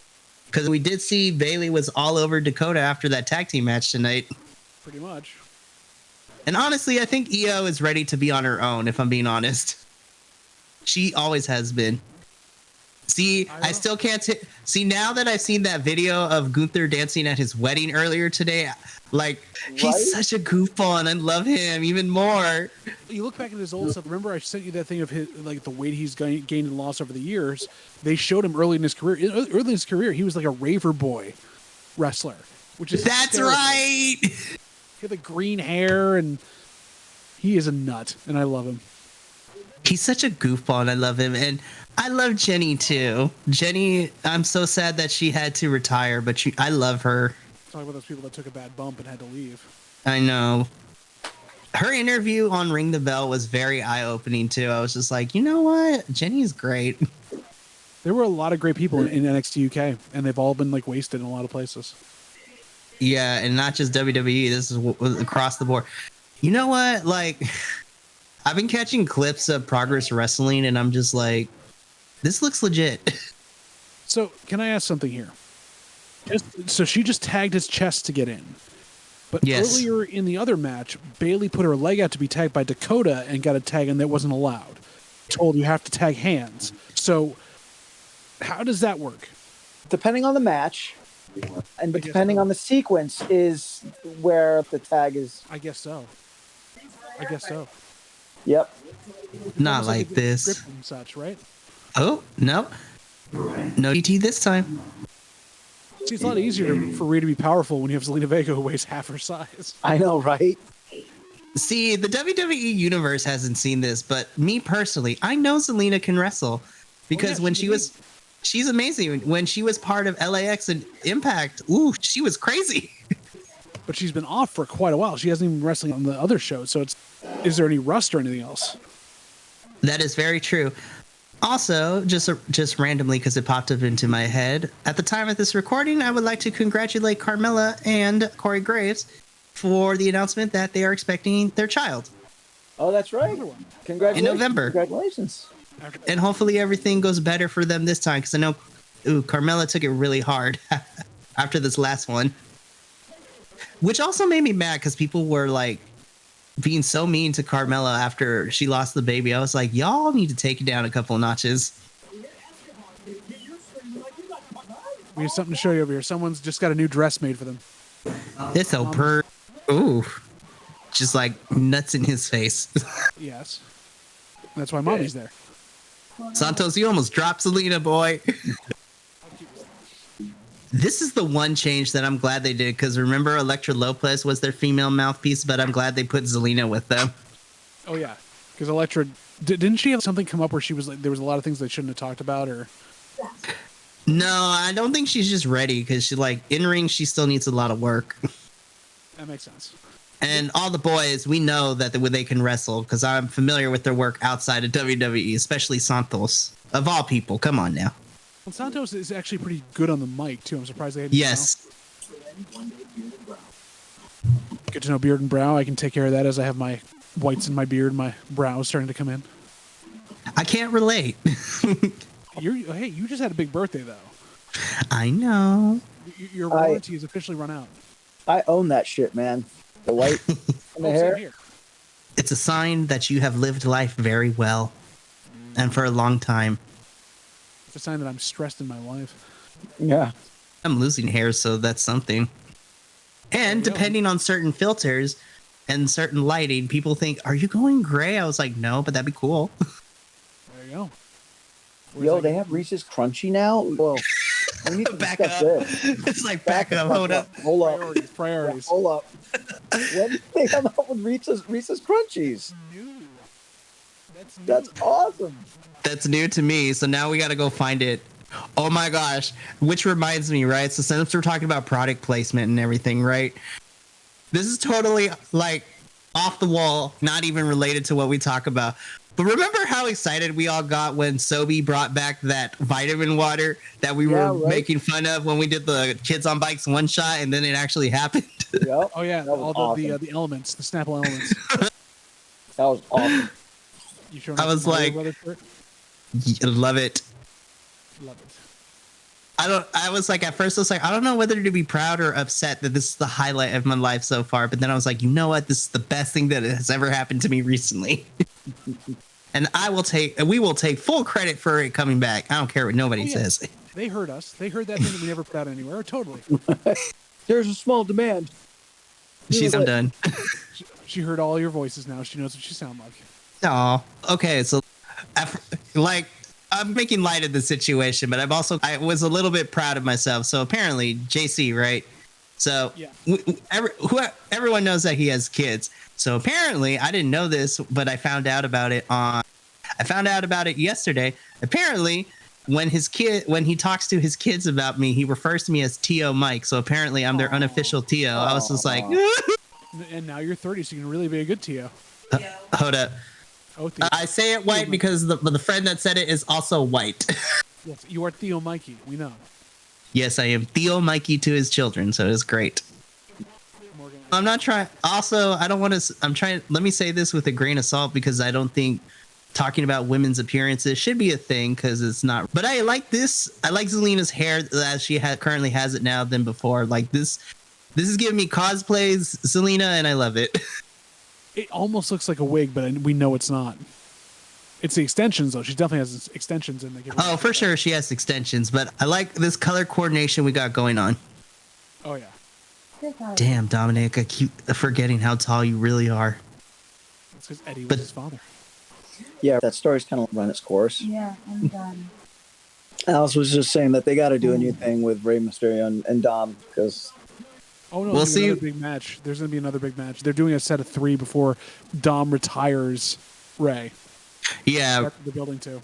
Because we did see Bayley was all over Dakota after that tag team match tonight. Pretty much. And honestly, I think Io is ready to be on her own, if I'm being honest. She always has been. See, I still can't see now that I've seen that video of Gunther dancing at his wedding earlier today. Like, he's such a goofball, and I love him even more. You look back at his old stuff. Remember, I sent you that thing of his, like the weight he's gained and lost over the years. They showed him early in his career. Early in his career, he was like a raver boy wrestler, which is hysterical. Right. He had the green hair, and he is a nut, and I love him. He's such a goofball, and I love him. And I love Jenny too. Jenny, I'm so sad that she had to retire, but I love her. Talk about those people that took a bad bump and had to leave. I know. Her interview on Ring the Bell was very eye-opening too. I was just like, you know what? Jenny's great. There were a lot of great people in NXT UK, and they've all been like wasted in a lot of places. Yeah, and not just WWE. This is across the board. You know what? Like, I've been catching clips of Progress Wrestling, and I'm just like, this looks legit. So, can I ask something here? So she just tagged his chest to get in. But Yes. earlier in the other match, Bailey put her leg out to be tagged by Dakota and got a tag in that wasn't allowed. Told you have to tag hands. So, how does that work? Depending on the match, and I guess depending so. on the sequence, is where the tag is. I guess so. I guess so. Yep. Not Almost like a this. script and such, right? Oh, no. No DT this time. See, it's a lot easier for Rhea to be powerful when you have Zelina Vega who weighs half her size. I know, right? See, the WWE universe hasn't seen this, but me personally, I know Zelina can wrestle because yeah, when she's she's amazing. When she was part of LAX and Impact, ooh, she was crazy. But she's been off for quite a while. She hasn't even been wrestling on the other shows. So is there any rust or anything else? That is very true. Also, just randomly because it popped up into my head, at the time of this recording, I would like to congratulate Carmella and Corey Graves for the announcement that they are expecting their child. Oh, that's right. Congratulations. In November. Congratulations. And hopefully everything goes better for them this time because I know Carmella took it really hard after this last one. Which also made me mad because people were like being so mean to Carmella after she lost the baby. I was like, y'all need to take it down a couple of notches. We have something to show you over here. Someone's just got a new dress made for them. It's so ooh. Just like nuts in his face. Yes. That's why Mommy's there. Santos, you almost dropped Zelina, boy. This is the one change that I'm glad they did because remember Elektra Lopez was their female mouthpiece, but I'm glad they put Zelina with them. Oh, yeah. Because Elektra, didn't she have something come up where she was like, there was a lot of things they shouldn't have talked about or? No, I don't think she's just ready because she like in ring, she still needs a lot of work. That makes sense. And all the boys, we know that they can wrestle because I'm familiar with their work outside of WWE, especially Santos. Of all people, come on now. Well, Santos is actually pretty good on the mic, too. I'm surprised they had him Yes. Good to know beard and brow. I can take care of that as I have my whites in my beard, my brow is starting to come in. I can't relate. Hey, you just had a big birthday, though. I know. Your warranty is officially run out. I own that shit, man. The white and the Same hair. here. It's a sign that you have lived life very well and for a long time. It's a sign that I'm stressed in my life. Yeah. I'm losing hair, so that's something. And There you go. depending on certain filters and certain lighting, people think, are you going gray? I was like, no, but that'd be cool. There you go. Yo, they have Reese's Crunchy now? Whoa. We need to Back discuss up. this. It's like, back up, hold up. Hold up. Priorities. Yeah, hold up. When did they come up with Reese's Crunchies? That's awesome. That's new to me, so now we got to go find it. Oh my gosh. Which reminds me, right? So since we're talking about product placement and everything, right? This is totally like off the wall, not even related to what we talk about. But remember how excited we all got when Sobe brought back that vitamin water that we were making fun of when we did the Kids on Bikes one shot and then it actually happened? Yep. Oh, yeah. That was All awesome. the elements, the Snapple elements. That was awesome. You showing I off was the Mario like- Brothers shirt? Love it. Love it. I was like, at first I was like, I don't know whether to be proud or upset that this is the highlight of my life so far. But then I was like, you know what? This is the best thing that has ever happened to me recently. And we will take full credit for it coming back. I don't care what nobody says. They heard us. They heard that thing that we never put out anywhere. Totally. There's a small demand. I'm done. She heard all your voices now. She knows what you sound like. Aw. Okay, so like I'm making light of the situation, but I was a little bit proud of myself. So apparently JC, right? So Yeah. everyone knows that he has kids. So apparently I didn't know this, but I found out about it yesterday. Apparently when he talks to his kids about me, he refers to me as T.O. Mike. So apparently I'm their unofficial T.O. I was just like, And now you're 30, so you can really be a good TO. Hold up. Oh, Theo. I say it white because the friend that said it is also white. Yes, you are Theo Mikey. We know. Yes, I am Theo Mikey to his children, so it's great. Morgan, I'm not trying. Also, I don't want to. I'm trying. Let me say this with a grain of salt because I don't think talking about women's appearances should be a thing because it's not. But I like this. I like Zelina's hair as she currently has it now than before. Like this. This is giving me cosplays Zelina, and I love it. It almost looks like a wig, but we know it's not. It's the extensions, though. She definitely has extensions in the. Oh, for sure, she has extensions, but I like this color coordination we got going on. Oh yeah. Damn, Dominic, I keep forgetting how tall you really are. That's because Eddie was his father. Yeah, that story's kind of run its course. Yeah, I'm done. Alice was just saying that they got to do a new thing with Rey Mysterio and Dom because. Oh no, We'll there's see. another big match. There's going to be another big match. They're doing a set of 3 before Dom retires Ray. Yeah. That's what they're building to.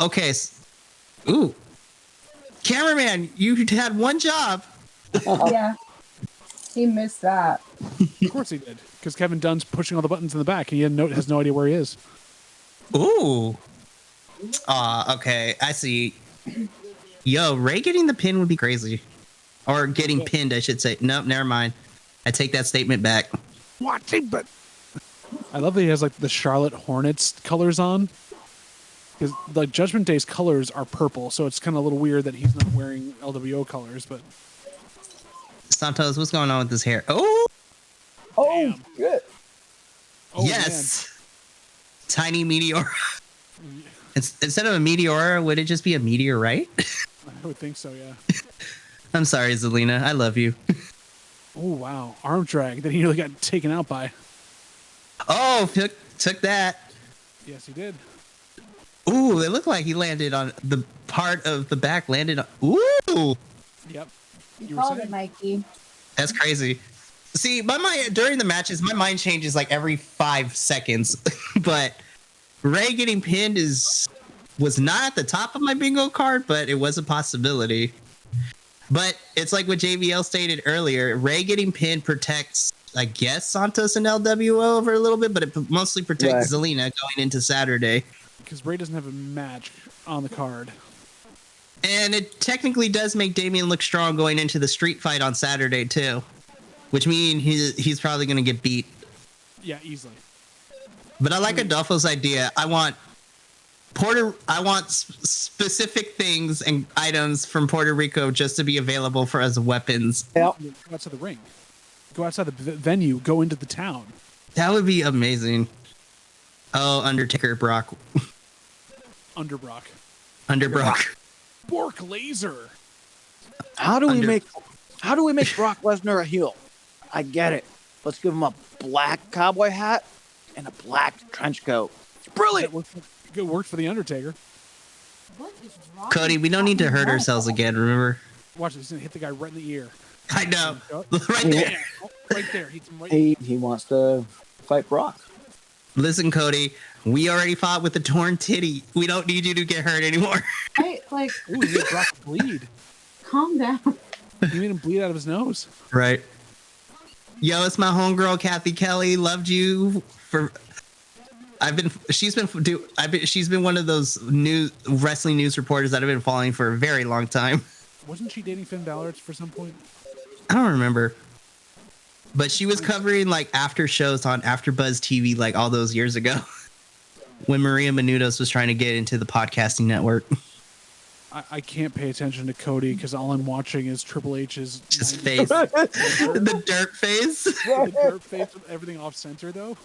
Okay. Ooh. Cameraman, you had one job. Yeah. He missed that. Of course he did, because Kevin Dunn's pushing all the buttons in the back. He has no idea where he is. Ooh. Okay. I see. Yo, Ray getting the pin would be crazy. Or getting pinned, I should say. Nope, never mind. I take that statement back. Watching, but I love that he has like the Charlotte Hornets colors on. Because like Judgment Day's colors are purple, so it's kind of a little weird that he's not wearing LWO colors. But Santos, what's going on with his hair? Oh, damn. Good. Oh, yes. Tiny meteor. Instead of a meteor, would it just be a meteorite? Man. I would think so. Yeah. I'm sorry, Zelina. I love you. Oh wow, arm drag that he nearly got taken out by. Oh, took that. Yes, he did. Ooh, it looked like he landed on the part of the back. Landed on. Ooh, Yep. You were called saying? it, Mikey. that's crazy. See, my mind during the matches, my mind changes like every 5 seconds. But Ray getting pinned was not at the top of my bingo card, but it was a possibility. But it's like what JVL stated earlier. Ray getting pinned protects, I guess, Santos and LWO over a little bit, but it mostly protects Zelina going into Saturday. Because Ray doesn't have a match on the card. And it technically does make Damian look strong going into the street fight on Saturday, too. Which means he's probably going to get beat. Yeah, easily. But I like Adolfo's idea. I want specific things and items from Puerto Rico just to be available for as weapons. Yep. Go outside the ring. Go outside the venue. Go into the town. That would be amazing. Oh, Undertaker, Brock. Underbrock. Underbrock. Bork Laser. How do we make Brock Lesnar a heel? I get it. Let's give him a black cowboy hat and a black trench coat. Brilliant. It worked for the Undertaker. What is wrong? Cody, we don't need to hurt ourselves again, remember? Watch this. He's gonna hit the guy right in the ear. I know. Oh, Right there. yeah. Oh, right there. Hits him right in the He wants to fight Brock. Listen, Cody, we already fought with the torn titty. We don't need you to get hurt anymore. Right? Like, Ooh, he made Brock bleed. calm down. He made him bleed out of his nose. Right. Yo, it's my homegirl, Kathy Kelly. Loved you for... She's been one of those wrestling news reporters that I've been following for a very long time. Wasn't she dating Finn Balor for some point? I don't remember. But she was covering like after shows on AfterBuzz TV like all those years ago when Maria Menounos was trying to get into the podcasting network. I can't pay attention to Cody because all I'm watching is Triple H's His face. The dirt face. The dirt face with everything off center though.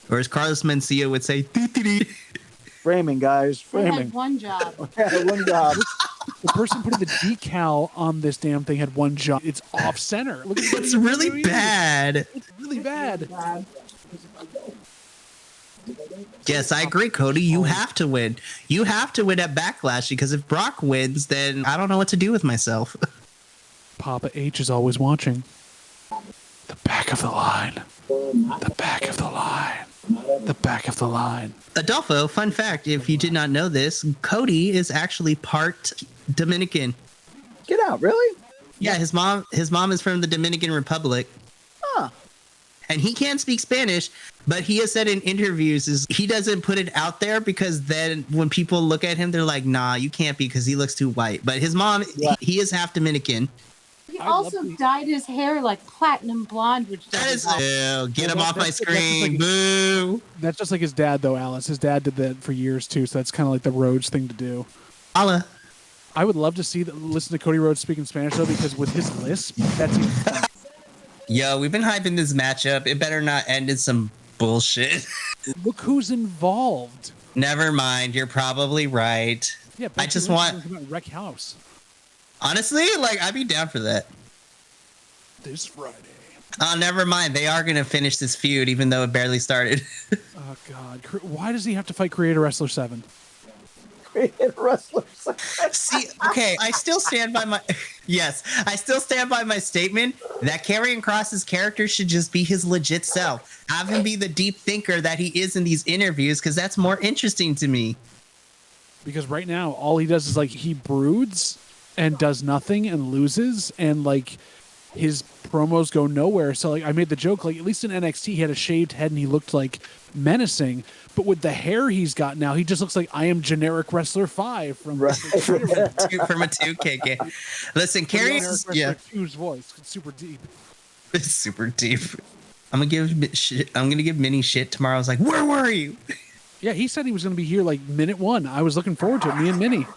Or as Carlos Mencia would say, "Dee-dee-dee." Framing, guys. I had Framing. one job. Yeah, one job. The person putting the decal on this damn thing had one job. It's off center. Look at It's really bad. It's really bad. Yes, I agree, Cody. You have to win. You have to win at Backlash because if Brock wins, then I don't know what to do with myself. Papa H is always watching. The back of the line. The back of the line. The back of the line. Adolfo, fun fact, if you did not know this, Cody is actually part Dominican. Get out, really? Yeah, his mom is from the Dominican Republic. Huh. and he can speak Spanish, but he has said in interviews is he doesn't put it out there because then when people look at him, they're like, nah, you can't be because he looks too white. But his mom, he is half Dominican. He also dyed his hair like platinum blonde, which That is, doesn't get him off my screen. Boo. That's just like his dad, though, Alice. His dad did that for years, too, so that's kind of like the Rhodes thing to do. Holla. I would love to listen to Cody Rhodes speak in Spanish, though, because with his lisp, that's even fun. Yo, we've been hyping this matchup. It better not end in some bullshit. Look who's involved. Never mind. You're probably right. Yeah, I just want... Wreck House. Honestly, like, I'd be down for that. This Friday. Oh, never mind. They are going to finish this feud, even though it barely started. Oh, God. Why does he have to fight Creator Wrestler 7? Creator Wrestler 7. See, okay, I still stand by my... Yes, I still stand by my statement that Karrion Kross's character should just be his legit self. Have him be the deep thinker that he is in these interviews, because that's more interesting to me. Because right now, all he does is, like, he broods and does nothing and loses, and like his promos go nowhere. So like I made the joke, like at least in NXT he had a shaved head and he looked like menacing, but with the hair he's got now, he just looks like I am generic wrestler 5 from from a 2KK. Listen, Karrion's Two's voice, it's super deep. It's super deep. I'm gonna give Minnie shit tomorrow. I was like, where were you? Yeah, he said he was gonna be here like minute 1. I was looking forward to it, me and Minnie.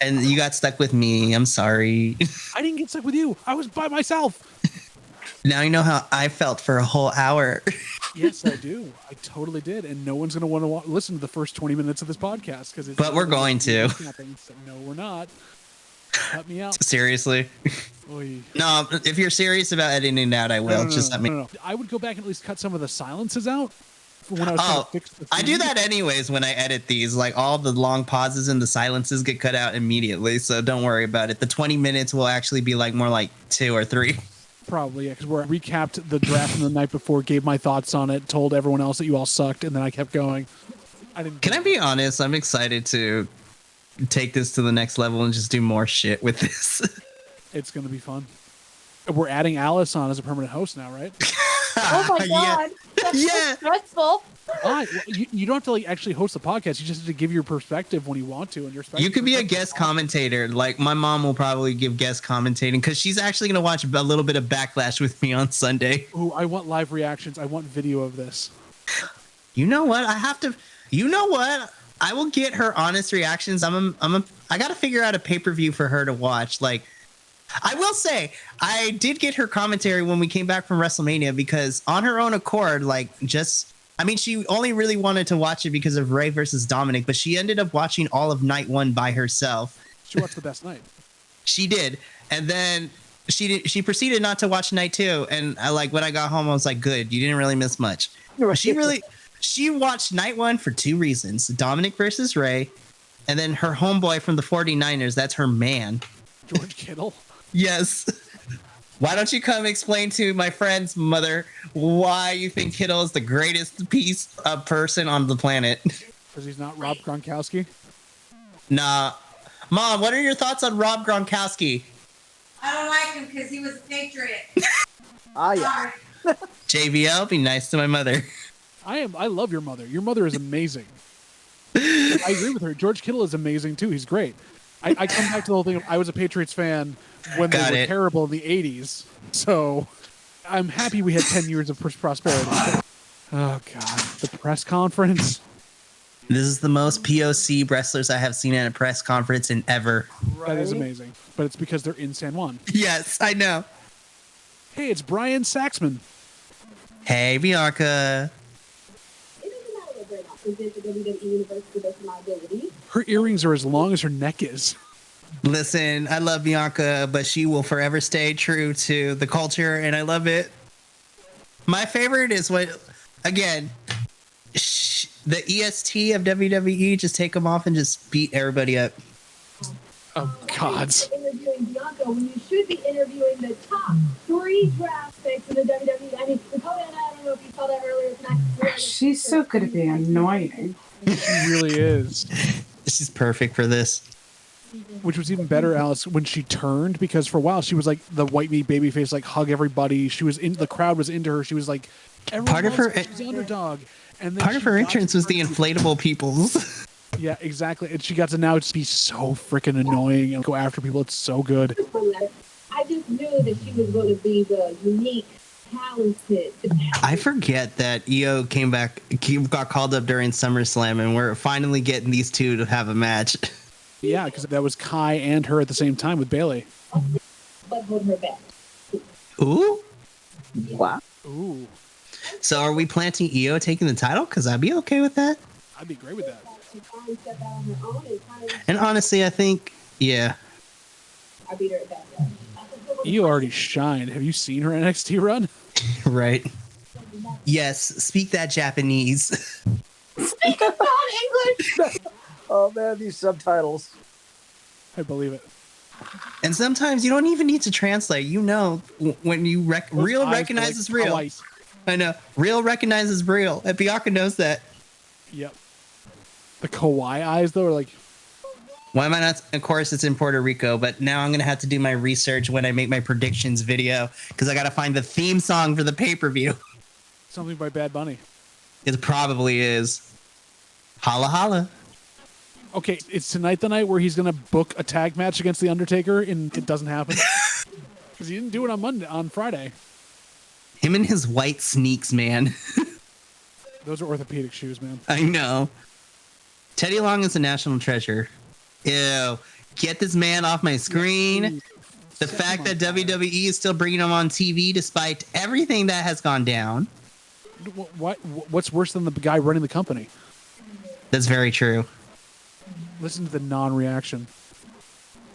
And you got stuck with me. I'm sorry. I didn't get stuck with you. I was by myself. Now you know how I felt for a whole hour. Yes, I do. I totally did. And no one's going to want to listen to the first 20 minutes of this podcast. But we're going to. No, we're not. Cut me out. Seriously? Oy. No, if you're serious about editing it out, I will. Let me. No. I would go back and at least cut some of the silences out. When I was trying to fix the I do that anyways when I edit these. Like all the long pauses and the silences get cut out immediately. So don't worry about it. The 20 minutes will actually be like more like 2 or 3. Probably, yeah, because we recapped the draft from the night before, gave my thoughts on it, told everyone else that you all sucked, and then I kept going. Can I be honest? I'm excited to take this to the next level and just do more shit with this. It's going to be fun. We're adding Alice on as a permanent host now, right? Oh my god. That's so stressful. You don't have to like actually host the podcast. You just have to give your perspective when you want to, and your you could be a guest commentator. Like my mom will probably give guest commentating because she's actually going to watch a little bit of Backlash with me on Sunday. Ooh, I want live reactions. I want video of this. You know what? I have to. You know what? I will get her honest reactions. I got to figure out a pay-per-view for her to watch. Like, I will say, I did get her commentary when we came back from WrestleMania because on her own accord, she only really wanted to watch it because of Ray versus Dominic, but she ended up watching all of night 1 by herself. She watched the best night. She did. And then she proceeded not to watch night 2. And when I got home, I was like, good, you didn't really miss much. She watched night 1 for 2 reasons. Dominic versus Ray, and then her homeboy from the 49ers, that's her man. George Kittle? Yes. Why don't you come explain to my friend's mother why you think Kittle is the greatest piece of person on the planet? Because he's not Rob Gronkowski? Nah. Mom, what are your thoughts on Rob Gronkowski? I don't like him because he was a Patriot. Yeah. JVL, be nice to my mother. I love your mother. Your mother is amazing. I agree with her. George Kittle is amazing too. He's great. I come back to the whole thing of I was a Patriots fan when they were terrible in the 80s. So I'm happy we had 10 years of prosperity. Oh, God. The press conference. This is the most POC wrestlers I have seen at a press conference in ever. Right. That is amazing. But it's because they're in San Juan. Yes, I know. Hey, it's Brian Saxman. Hey, Bianca. Her earrings are as long as her neck is. Listen, I love Bianca, but she will forever stay true to the culture, and I love it. My favorite is the EST of WWE, just take them off and just beat everybody up. Oh, God. Interviewing Bianca when you should be interviewing the top 3 draft picks in the WWE. I mean, I don't know if you saw that earlier tonight. She's so good at being annoying. She really is. She's perfect for this. which was even better, Alice, when she turned, because for a while she was like the white meat baby face, like hug everybody. She was in the crowd was into her. She was like everyone Part of loves her- her. She's the underdog. And then Part of she her got entrance to was the turn- inflatable peoples. Yeah, exactly. And she got to now just be so freaking annoying and go after people. It's so good. I just knew that she was going to be the unique, talented. I forget that EO came back, got called up during SummerSlam, and we're finally getting these two to have a match. Yeah, because that was Kai and her at the same time with Bailey. But hold her back. Ooh. Wow. Ooh, So are we planting EO taking the title? Because I'd be okay with that. I'd be great with that. She finally stepped out on her own and kind of. And honestly, I think, yeah. I beat her at that. You already shined. Have you seen her NXT run? Right. Yes, speak that Japanese. Speak about English. Oh man, these subtitles. I believe it. And sometimes you don't even need to translate. You know, when you Those real eyes recognizes go like real. twice. I know. Real recognizes real. And Bianca knows that. Yep. The kawaii eyes though are like, Why am I not? Of course, it's in Puerto Rico, but now I'm going to have to do my research when I make my predictions video because I got to find the theme song for the pay-per-view. something by Bad Bunny. It probably is. Holla holla. Okay, it's tonight the night where he's gonna book a tag match against the Undertaker, and it doesn't happen because he didn't do it on Friday. Him and his white sneaks, man. Those are orthopedic shoes, man. I know. Teddy Long is a national treasure. Ew. Get this man off my screen. The Set fact him that on fire. WWE is still bringing him on TV despite everything that has gone down. What's worse than the guy running the company? That's very true. Listen to the non-reaction.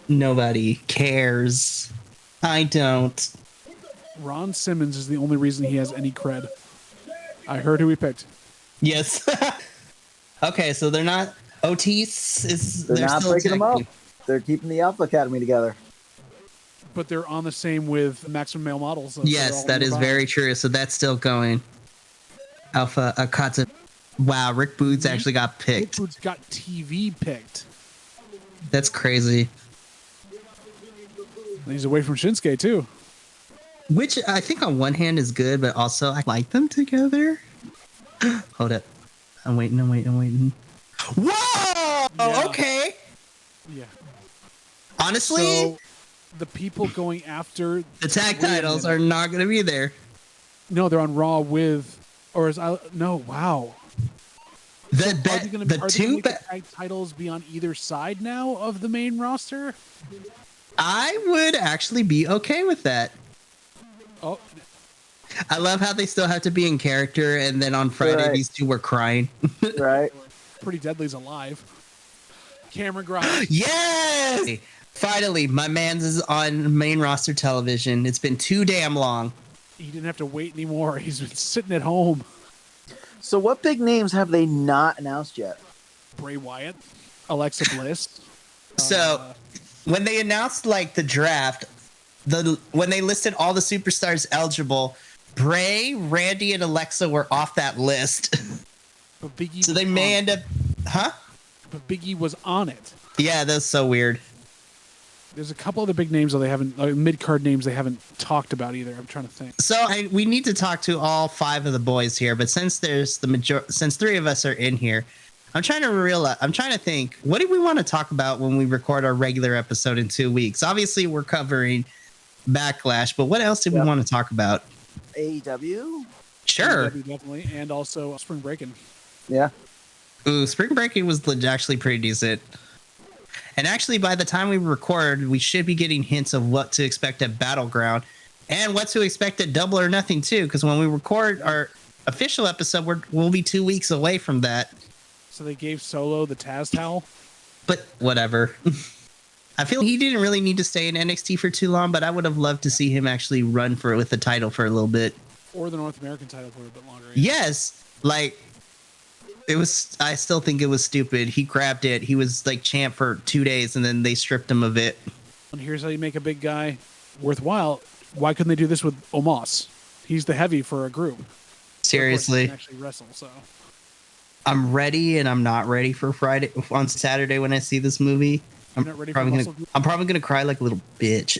Nobody cares. I don't. Ron Simmons is the only reason he has any cred. I heard who he picked. Yes. Okay, so they're not Otis. They're not still breaking them up. tag- They're keeping the Alpha Academy together. But they're on the same with Maximum Male Models. So they're Yes, all that is nearby. very true. So that's still going. Alpha Akata. Wow, Rick Boots actually got Rick picked. Boots got TV picked. That's crazy. And he's away from Shinsuke too. Which I think on one hand is good, but also I like them together. Hold up. I'm waiting. Whoa! Yeah. Okay. Yeah. Honestly, So the people going after the tag titles are not going to be there. no, they're on Raw with, or is I no wow. The Are they gonna the two make the tag titles be on either side now of the main roster? I would actually be okay with that. Oh, I love how they still have to be in character, and then on Friday Right. these two were crying. Right? Pretty Deadly's alive. Cameron Grimes. Yes! Finally, my man's is on main roster television. It's been too damn long. He didn't have to wait anymore. He's been sitting at home. So what big names have they not announced yet? Bray Wyatt, Alexa Bliss. So when they announced like the draft, when they listed all the superstars eligible, Bray, Randy, and Alexa were off that list. But Big E. So was they may on end up, huh? But Big E was on it. Yeah, that's so weird. There's a couple other big names though they haven't mid card names they haven't talked about either. I'm trying to think. So we need to talk to all five of the boys here, but since there's since three of us are in here, I'm trying to think, what do we want to talk about when we record our regular episode in 2 weeks? Obviously, we're covering Backlash, but what else do we want to talk about? AEW? Sure. AEW definitely, and also Spring Breaking. Yeah. Ooh, Spring Breaking was actually pretty decent. And actually, by the time we record, we should be getting hints of what to expect at Battleground and what to expect at Double or Nothing, too. Because when we record our official episode, we'll be 2 weeks away from that. So they gave Solo the Taz towel. But whatever. I feel he didn't really need to stay in NXT for too long, but I would have loved to see him actually run for it with the title for a little bit. Or the North American title for a bit longer. Yes. Like, I still think it was stupid. He grabbed it. He was like champ for 2 days, and then they stripped him of it. And here's how you make a big guy worthwhile. Why couldn't they do this with Omos? He's the heavy for a group. Seriously. Of course, he can actually wrestle, so. I'm ready and I'm not ready for Friday on Saturday when I see this movie. You're not ready for muscle group? I'm probably gonna cry like a little bitch.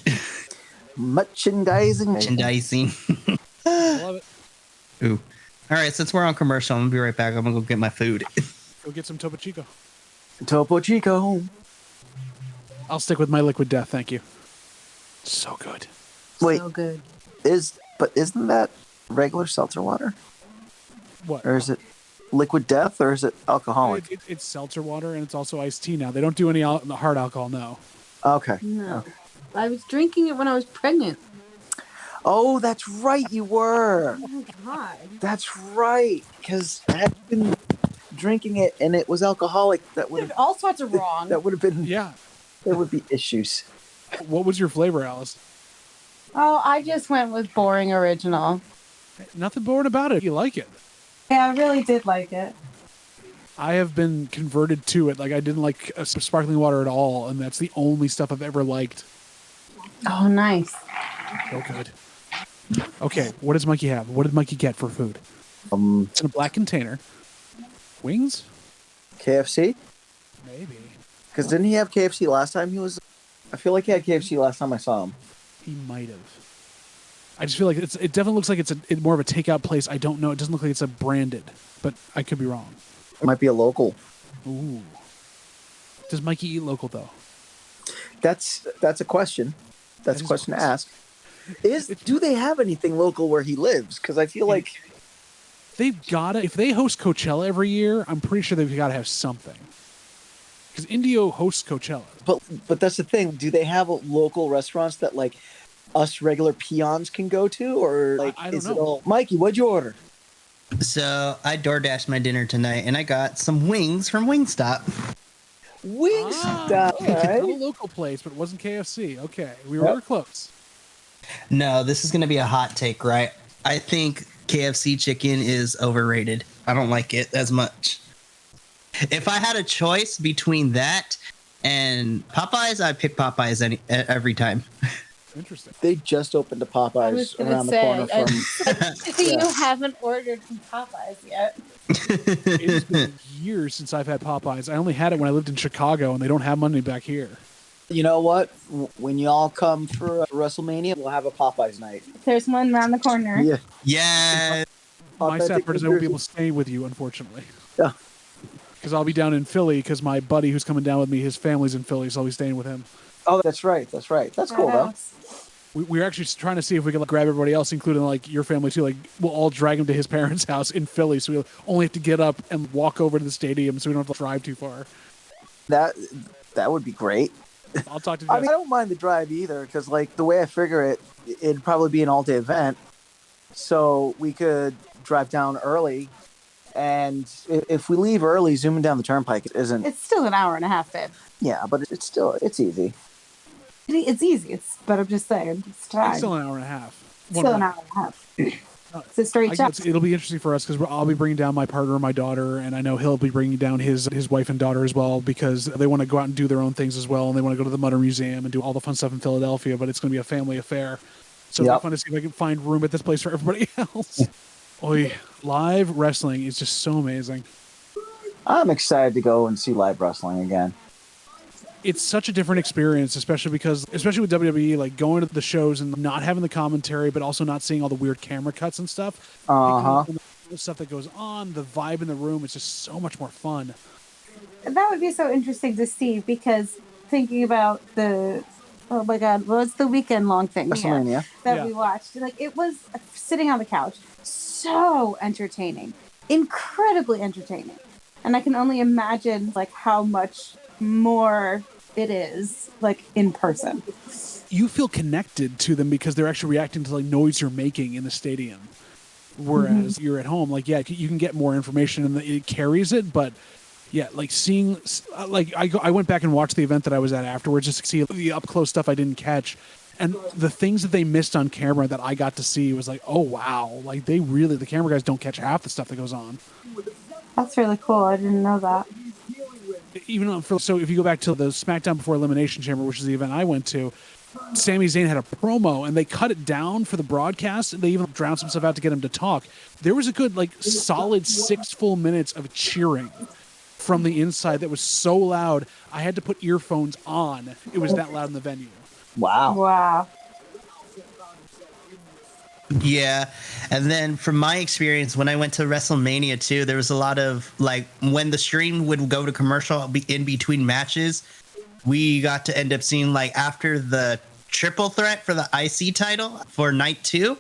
Merchandising. Merchandising. I love it. Ooh. All right, since we're on commercial, I'm gonna be right back. I'm gonna go get my food. Go get some Topo Chico. Topo Chico. I'll stick with my Liquid Death, thank you. So good. Wait, So good. isn't that regular seltzer water? What? Or is it Liquid Death, or is it alcoholic? It's seltzer water, and it's also iced tea now. They don't do any hard alcohol now. Okay. No. I was drinking it when I was pregnant. Oh, that's right, you were. Oh my god. That's right, because I had been drinking it, and it was alcoholic. That would have All sorts of wrong. that would have been. Yeah. There would be issues. What was your flavor, Alice? Oh, I just went with boring original. Nothing boring about it. You like it. Yeah, I really did like it. I have been converted to it. Like, I didn't like sparkling water at all, and that's the only stuff I've ever liked. Oh, nice. So good. Okay, what does Mikey have? What did Mikey get for food? It's in a black container. Wings? KFC? Maybe. Because didn't he have KFC last time he was? I feel like he had KFC last time I saw him. He might have. I just feel like it definitely looks like it's more of a takeout place. I don't know. It doesn't look like it's a branded, but I could be wrong. It might be a local. Ooh. Does Mikey eat local, though? That's a question. That's a question to ask. Do they have anything local where he lives? Because I feel like they've gotta. If they host Coachella every year, I'm pretty sure they've got to have something. Because Indio hosts Coachella. But that's the thing. Do they have local restaurants that like us regular peons can go to, or like I don't is know. it all? Mikey, what'd you order? So I DoorDashed my dinner tonight, and I got some wings from Wingstop. Wingstop. All Not a right. local place, but it wasn't KFC. Okay, we were close. No, this is gonna be a hot take, right? I think KFC chicken is overrated. I don't like it as much. If I had a choice between that and Popeyes, I'd pick Popeyes every time. Interesting. They just opened a I was Popeyes gonna around the say, corner from. You haven't ordered from Popeyes yet. It's been years since I've had Popeyes. I only had it when I lived in Chicago, and they don't have money back here. You know what? When y'all come for WrestleMania, we'll have a Popeyes night. There's one around the corner. Yeah. Yeah. My sad Authentic part is I New won't be Jersey. able to stay with you, unfortunately. Yeah. Because I'll be down in Philly, because my buddy who's coming down with me, his family's in Philly, so I'll be staying with him. Oh, that's right. That's right. That's cool, though. We were actually trying to see if we could like, grab everybody else, including like your family too. Like we'll all drag him to his parents' house in Philly, so we'll only have to get up and walk over to the stadium, so we don't have to drive too far. That would be great. I'll talk to you. I mean, I don't mind the drive either, because like the way I figure it, it'd probably be an all-day event, so we could drive down early, and if we leave early, zooming down the turnpike isn't. It's still an hour and a half, babe. Yeah, but it's easy. It's easy. But I'm just saying. It's time. It's still an hour and a half. Still an hour and a half. It's a straight shot. It'll be interesting for us because I'll be bringing down my partner and my daughter, and I know he'll be bringing down his wife and daughter as well because they want to go out and do their own things as well, and they want to go to the Mutter Museum and do all the fun stuff in Philadelphia. But it's going to be a family affair, so it'll be fun to see if I can find room at this place for everybody else. Oy, live wrestling is just so amazing. I'm excited to go and see live wrestling again. It's such a different experience, especially with WWE, like going to the shows and not having the commentary, but also not seeing all the weird camera cuts and stuff. The stuff that goes on, the vibe in the room, it's just so much more fun. That would be so interesting to see because thinking about oh my God, what's the weekend long thing that we watched? Like it was sitting on the couch, so entertaining, incredibly entertaining, and I can only imagine like how much more it is like in person. You feel connected to them because they're actually reacting to like noise you're making in the stadium. Whereas you're at home, like, yeah, you can get more information and it carries it. But yeah, like seeing, like I went back and watched the event that I was at afterwards just to see the up close stuff I didn't catch. And the things that they missed on camera that I got to see was like, oh, wow. Like the camera guys don't catch half the stuff that goes on. That's really cool. I didn't know that. So if you go back to the SmackDown Before Elimination Chamber, which is the event I went to, Sami Zayn had a promo and they cut it down for the broadcast. They even drowned some stuff out to get him to talk. There was a good, like, solid 6 full minutes of cheering from the inside that was so loud, I had to put earphones on. It was that loud in the venue. Wow. Wow. Yeah, and then from my experience, when I went to WrestleMania too, there was a lot of like when the stream would go to commercial in between matches, we got to end up seeing like after the triple threat for the IC title for night 2,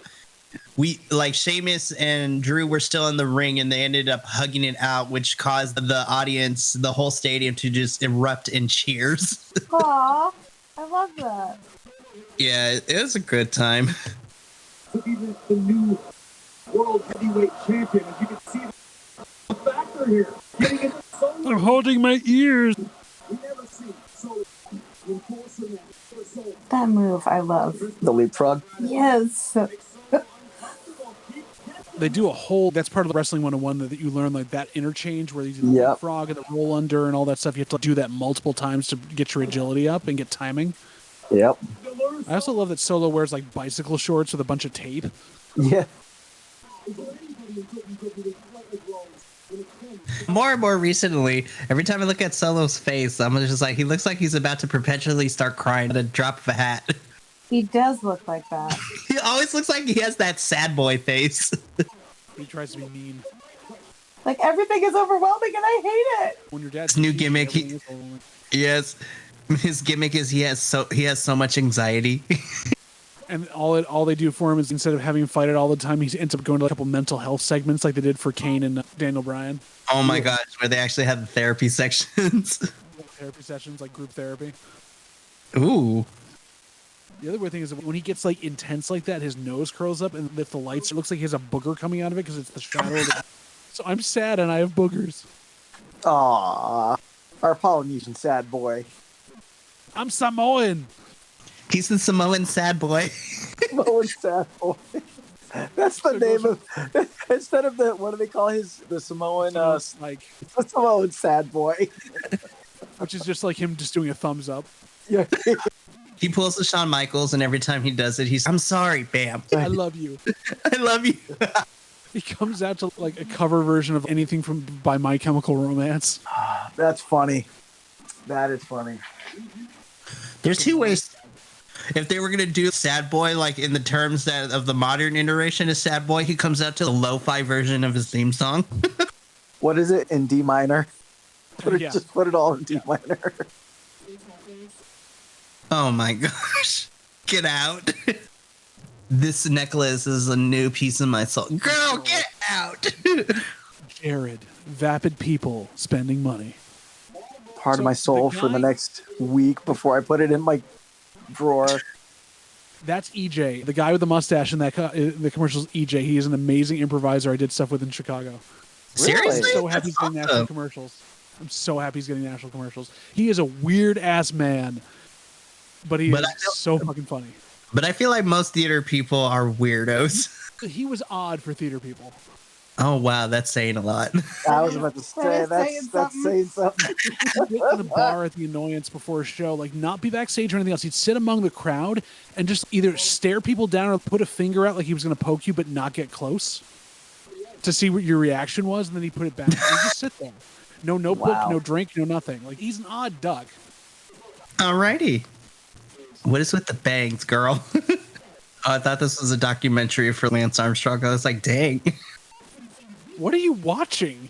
we like Sheamus and Drew were still in the ring and they ended up hugging it out, which caused the audience, the whole stadium, to just erupt in cheers. Aw, I love that. Yeah, it was a good time. To be the new world heavyweight champion, as you can see the factor here. Getting into Solo. I'm holding my ears. We never see Solo in full cement for Solo. That move, I love. The leapfrog. Yes. They do a whole, that's part of the Wrestling 101 that you learn, like that interchange where you do the Yep. frog and the roll under and all that stuff. You have to do that multiple times to get your agility up and get timing. Yep. I also love that Solo wears like bicycle shorts with a bunch of tape. Yeah. More and more recently, every time I look at Solo's face, I'm just like, he looks like he's about to perpetually start crying at a drop of a hat. He does look like that. He always looks like he has that sad boy face. He tries to be mean. Like everything is overwhelming and I hate it. When your dad's His new gimmick, everything is overwhelming. Yes, his gimmick is he has so much anxiety. And all they do for him is instead of having him fight it all the time, he ends up going to a couple mental health segments like they did for Kane and Daniel Bryan. Oh my gosh, where they actually have the therapy sections. Therapy sessions, like group therapy. Ooh. The other weird thing is that when he gets like intense like that, his nose curls up, and if the lights, it looks like he has a booger coming out of it because it's the shadow. Of the... So I'm sad and I have boogers. Aww. Our Polynesian sad boy. I'm Samoan. He's the Samoan sad boy. Samoan sad boy. That's the name of instead of the what do they call the Samoan like the Samoan sad boy. Which is just like him just doing a thumbs up. Yeah. He pulls the Shawn Michaels, and every time he does it, I'm sorry, bam. I love you. I love you. He comes out to like a cover version of anything by My Chemical Romance. That's funny. That is funny. There's two ways. If they were gonna do Sad Boy like in the terms that of the modern iteration of Sad Boy, he comes out to the lo-fi version of his theme song. What is it in D minor? Yeah. Just put it all in D minor. Oh my gosh. Get out. This necklace is a new piece of my soul. Girl, get out. Jared, vapid people spending money. Part So of my soul the for the guy- next week before I put it in my drawer. That's EJ, the guy with the mustache in that the commercials. EJ, he is an amazing improviser. I did stuff with in Chicago. Seriously? I'm so happy he's getting That's national awesome. commercials. I'm so happy he's getting national commercials. He is a weird ass man, but he But is I feel- so fucking funny. But I feel like most theater people are weirdos. He was odd for theater people. Oh wow, that's saying a lot. I was about to say That's that's saying something. He'd get in a bar at the Annoyance before a show, like not be backstage or anything else. He'd sit among the crowd and just either stare people down or put a finger out like he was going to poke you, but not get close to see what your reaction was, and then he'd put it back. And he'd just sit there. No notebook, Wow. no drink, no nothing. Like he's an odd duck. Alrighty. What is with the bangs, girl? Oh, I thought this was a documentary for Lance Armstrong. I was like, dang. What are you watching?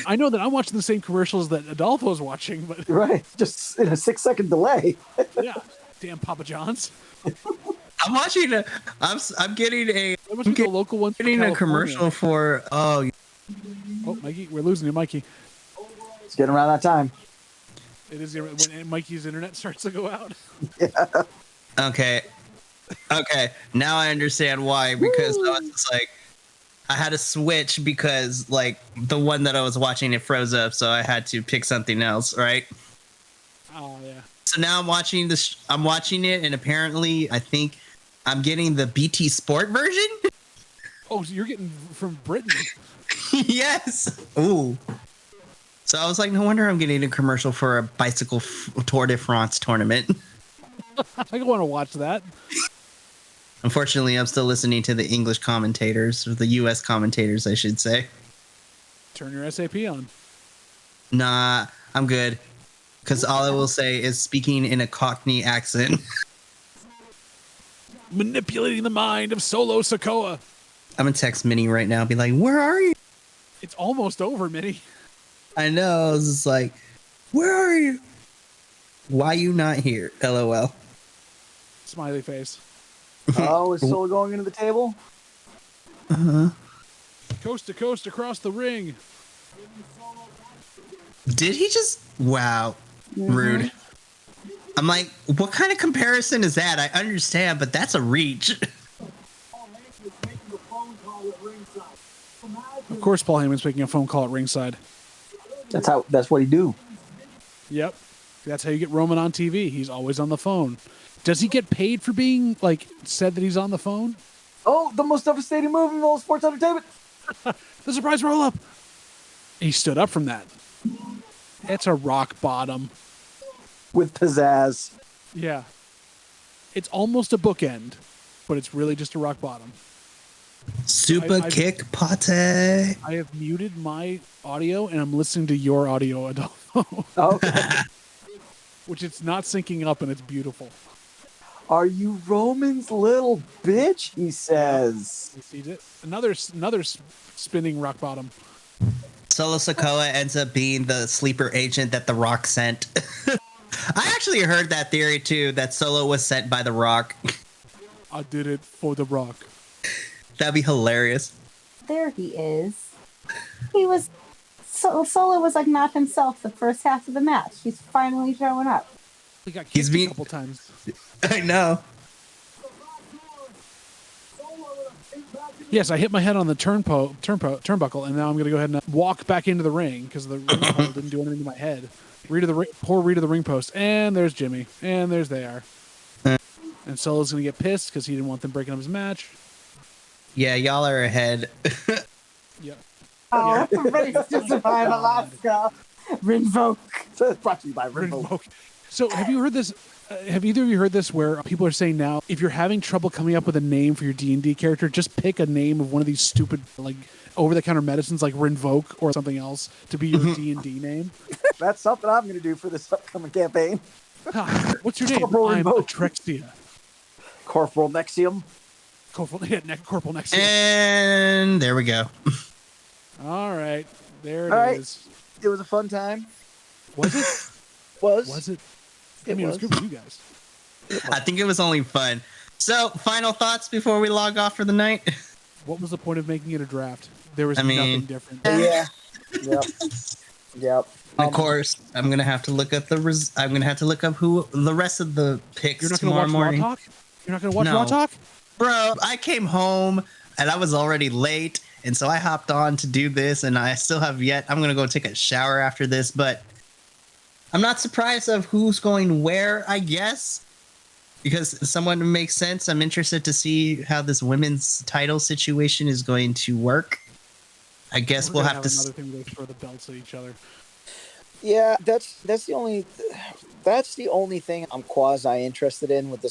I know that I'm watching the same commercials that Adolfo's watching, but Right. Just in a 6-second delay. yeah, damn Papa John's. I'm watching I'm getting a That must be the local one. for getting a California. commercial for Oh, Mikey, we're losing you, Mikey. It's getting around that time. It is when Mikey's internet starts to go out. Okay. Now I understand why, because I was just like, I had to switch because like the one that I was watching, it froze up, so I had to pick something else, right? Oh yeah. So now I'm watching this. I'm watching it, and apparently, I think I'm getting the BT Sport version. Oh, so you're getting from Britain. Yes. Ooh. So I was like, no wonder I'm getting a commercial for a bicycle Tour de France tournament. I want to watch that. Unfortunately, I'm still listening to the English commentators, or the U.S. commentators, I should say. Turn your SAP on. Nah, I'm good. Because all I will say is speaking in a Cockney accent. Manipulating the mind of Solo Sikoa. I'm going to text Minnie right now and be like, where are you? It's almost over, Minnie. I know. It's just like, where are you? Why you not here? LOL. Smiley face. Oh, is Solo going into the table? Uh-huh. Coast to coast across the ring. Did he just... Wow. Rude. I'm like, what kind of comparison is that? I understand, but that's a reach. Of course, Paul Heyman's making a phone call at ringside. That's what he do. Yep. That's how you get Roman on TV. He's always on the phone. Does he get paid for being, like, said that he's on the phone? Oh, the most devastating move in all sports entertainment. The surprise roll-up. He stood up from that. It's a rock bottom. With pizzazz. Yeah. It's almost a bookend, but it's really just a rock bottom. Super kick pate. I have muted my audio, and I'm listening to your audio, Adolfo. Okay. Which it's not syncing up, and it's beautiful. Are you Roman's little bitch? He says. You see it? Another spinning rock bottom. Solo Sikoa ends up being the sleeper agent that The Rock sent. I actually heard that theory, too, that Solo was sent by The Rock. I did it for The Rock. That'd be hilarious. There he is. Solo was like not himself the first half of the match. He's finally showing up. He got kicked a couple times. I know. Yes, I hit my head on the turnbuckle, and now I'm going to go ahead and walk back into the ring because the ring pole didn't do anything to my head. Poor Reed of the ring post, and there's Jimmy, and there's they are. And Solo's going to get pissed because he didn't want them breaking up his match. Yeah, y'all are ahead. Yeah. Oh, race to survive Alaska. Rinvoke. Brought to you by Rinvoke. So have you heard this? Have either of you heard this where people are saying now, if you're having trouble coming up with a name for your D&D character, just pick a name of one of these stupid, like, over-the-counter medicines like Rinvoke or something else to be your D&D name? That's something I'm going to do for this upcoming campaign. What's your name? Corporal I'm Rinvoke. Atrexia. Corporal Nexium. Corporal Nexium. And there we go. All right. There it All right. is. It was a fun time. Was it? Was it? I mean, it was good for you guys. I think it was only fun. So, final thoughts before we log off for the night? What was the point of making it a draft? There was nothing different. Yeah. Yep. Of course, I'm gonna have to look up I'm gonna have to look up who the rest of the picks You're not going to tomorrow watch morning. Raw Talk? You're not going to watch No. Raw Talk? Bro, I came home and I was already late, and so I hopped on to do this, and I still have yet. I'm gonna go take a shower after this, but I'm not surprised of who's going where, I guess, because someone makes sense. I'm interested to see how this women's title situation is going to work. I guess we'll have to. Another thing where they throw the belts at each other. Yeah, that's the only thing I'm quasi interested in with the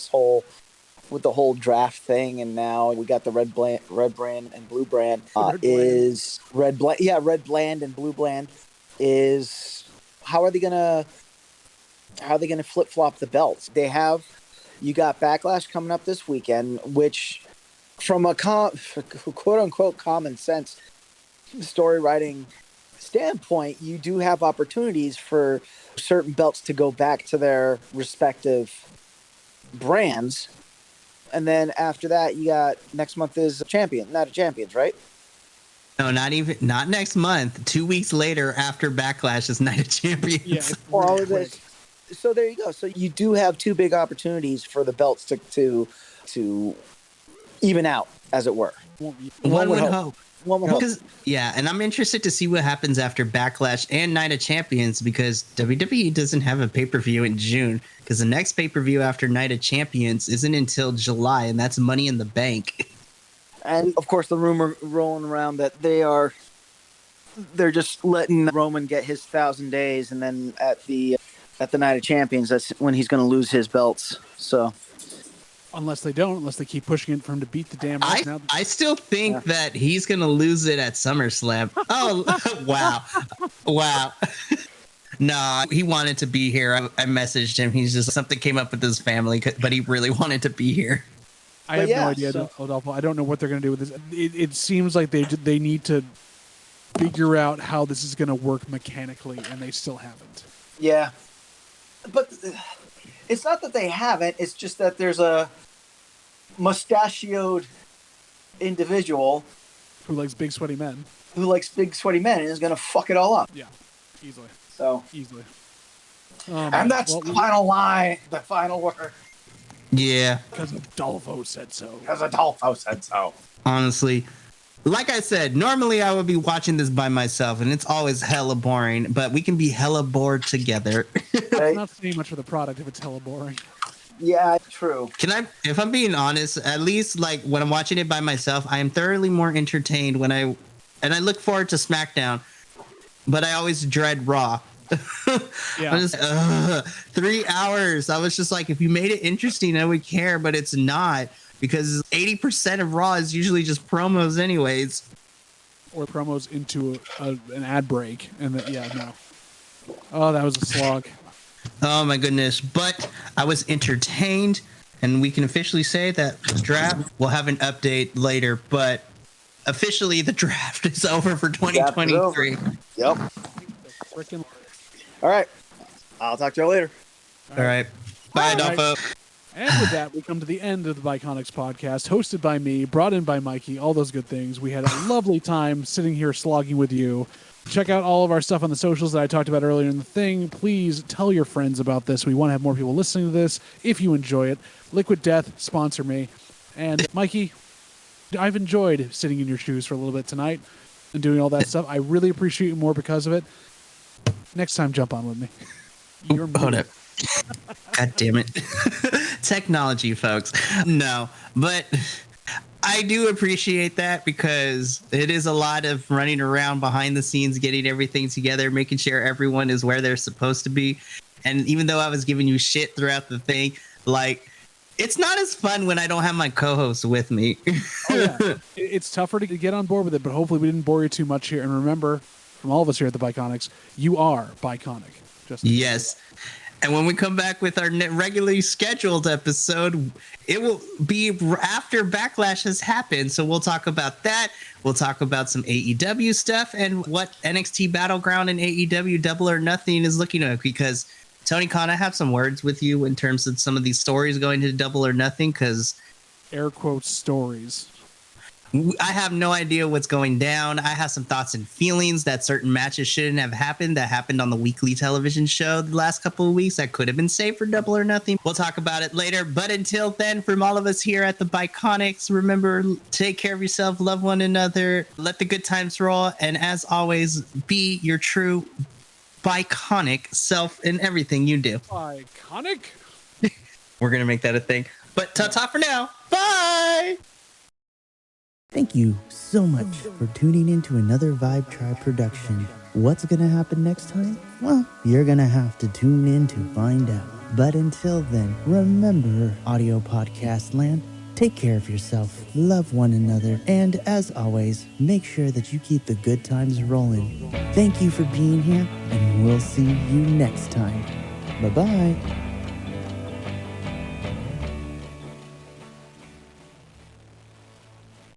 whole draft thing, and now we got the red brand and blue brand. Red bland and blue bland is how are they gonna flip flop the belts? You got Backlash coming up this weekend, which from a quote unquote common sense story writing standpoint, you do have opportunities for certain belts to go back to their respective brands. And then after that, you got next month is Night of Champions, right? No, not next month. 2 weeks later, after Backlash, is Night of Champions. Yeah, All of this. So there you go. So you do have two big opportunities for the belts to even out, as it were. One would hope. One would hope. Yeah, and I'm interested to see what happens after Backlash and Night of Champions, because WWE doesn't have a pay-per-view in June, because the next pay-per-view after Night of Champions isn't until July, and that's Money in the Bank. And of course, the rumor rolling around that they're just letting Roman get his 1,000 days, and then at the Night of Champions, that's when he's going to lose his belts. So, unless they keep pushing it for him to beat the damn. I still think that he's going to lose it at SummerSlam. Oh, wow. No, he wanted to be here. I messaged him. He's just something came up with his family, but he really wanted to be here. I But have yeah, no idea, so- Adolfo. I don't know what they're going to do with this. It seems like they need to figure out how this is going to work mechanically, and they still haven't. Yeah. But it's not that they haven't. It's just that there's a mustachioed individual Who likes big sweaty men? who likes big sweaty men and is going to fuck it all up. Yeah, easily, So, easily. and that's the final line, the final word. Yeah, because Adolfo said so. Because Adolfo said so. honestly. Like I said, normally I would be watching this by myself, and it's always hella boring, but we can be hella bored together. It's not saying much for the product if it's hella boring. Yeah, true. If I'm being honest, at least like when I'm watching it by myself, I am thoroughly more entertained and I look forward to SmackDown, but I always dread Raw. Yeah. I'm just 3 hours. I was just like, if you made it interesting, I would care, but it's not, because 80% of Raw is usually just promos anyways. Or promos into an ad break. And no. Oh, that was a slog. Oh my goodness. But I was entertained, and we can officially say that the draft will have an update later, but officially the draft is over for 2023. Yep. Freaking. All right. I'll talk to you later. All right. Bye, Adolfo. And with that, we come to the end of the Bi-Conics podcast, hosted by me, brought in by Mikey, all those good things. We had a lovely time sitting here slogging with you. Check out all of our stuff on the socials that I talked about earlier in the thing. Please tell your friends about this. We want to have more people listening to this. If you enjoy it, Liquid Death, sponsor me. And Mikey, I've enjoyed sitting in your shoes for a little bit tonight and doing all that stuff. I really appreciate you more because of it. Next time, jump on with me. Hold up. God damn it. Technology, folks. No, but I do appreciate that, because it is a lot of running around behind the scenes, getting everything together, making sure everyone is where they're supposed to be. And even though I was giving you shit throughout the thing, like, it's not as fun when I don't have my co-host with me. Oh, yeah. It's tougher to get on board with it, but hopefully we didn't bore you too much here. And remember, from all of us here at the Bi-Conics, you are Bi-Conic. Yes. And when we come back with our regularly scheduled episode, it will be after Backlash has happened. So we'll talk about that. We'll talk about some AEW stuff and what NXT Battleground and AEW Double or Nothing is looking at. Because, Tony Khan, I have some words with you in terms of some of these stories going to Double or Nothing, because air quotes stories. I have no idea what's going down. I have some thoughts and feelings that certain matches shouldn't have happened that happened on the weekly television show the last couple of weeks that could have been saved for Double or Nothing. We'll talk about it later. But until then, from all of us here at the Bi-Conics, remember, take care of yourself, love one another, let the good times roll, and as always, be your true Bi-Conic self in everything you do. Bi-Conic? We're going to make that a thing. But ta-ta for now. Bye! Thank you so much for tuning in to another Vibe Tribe production. What's going to happen next time? Well, you're going to have to tune in to find out. But until then, remember, audio podcast land, take care of yourself, love one another, and as always, make sure that you keep the good times rolling. Thank you for being here, and we'll see you next time. Bye-bye.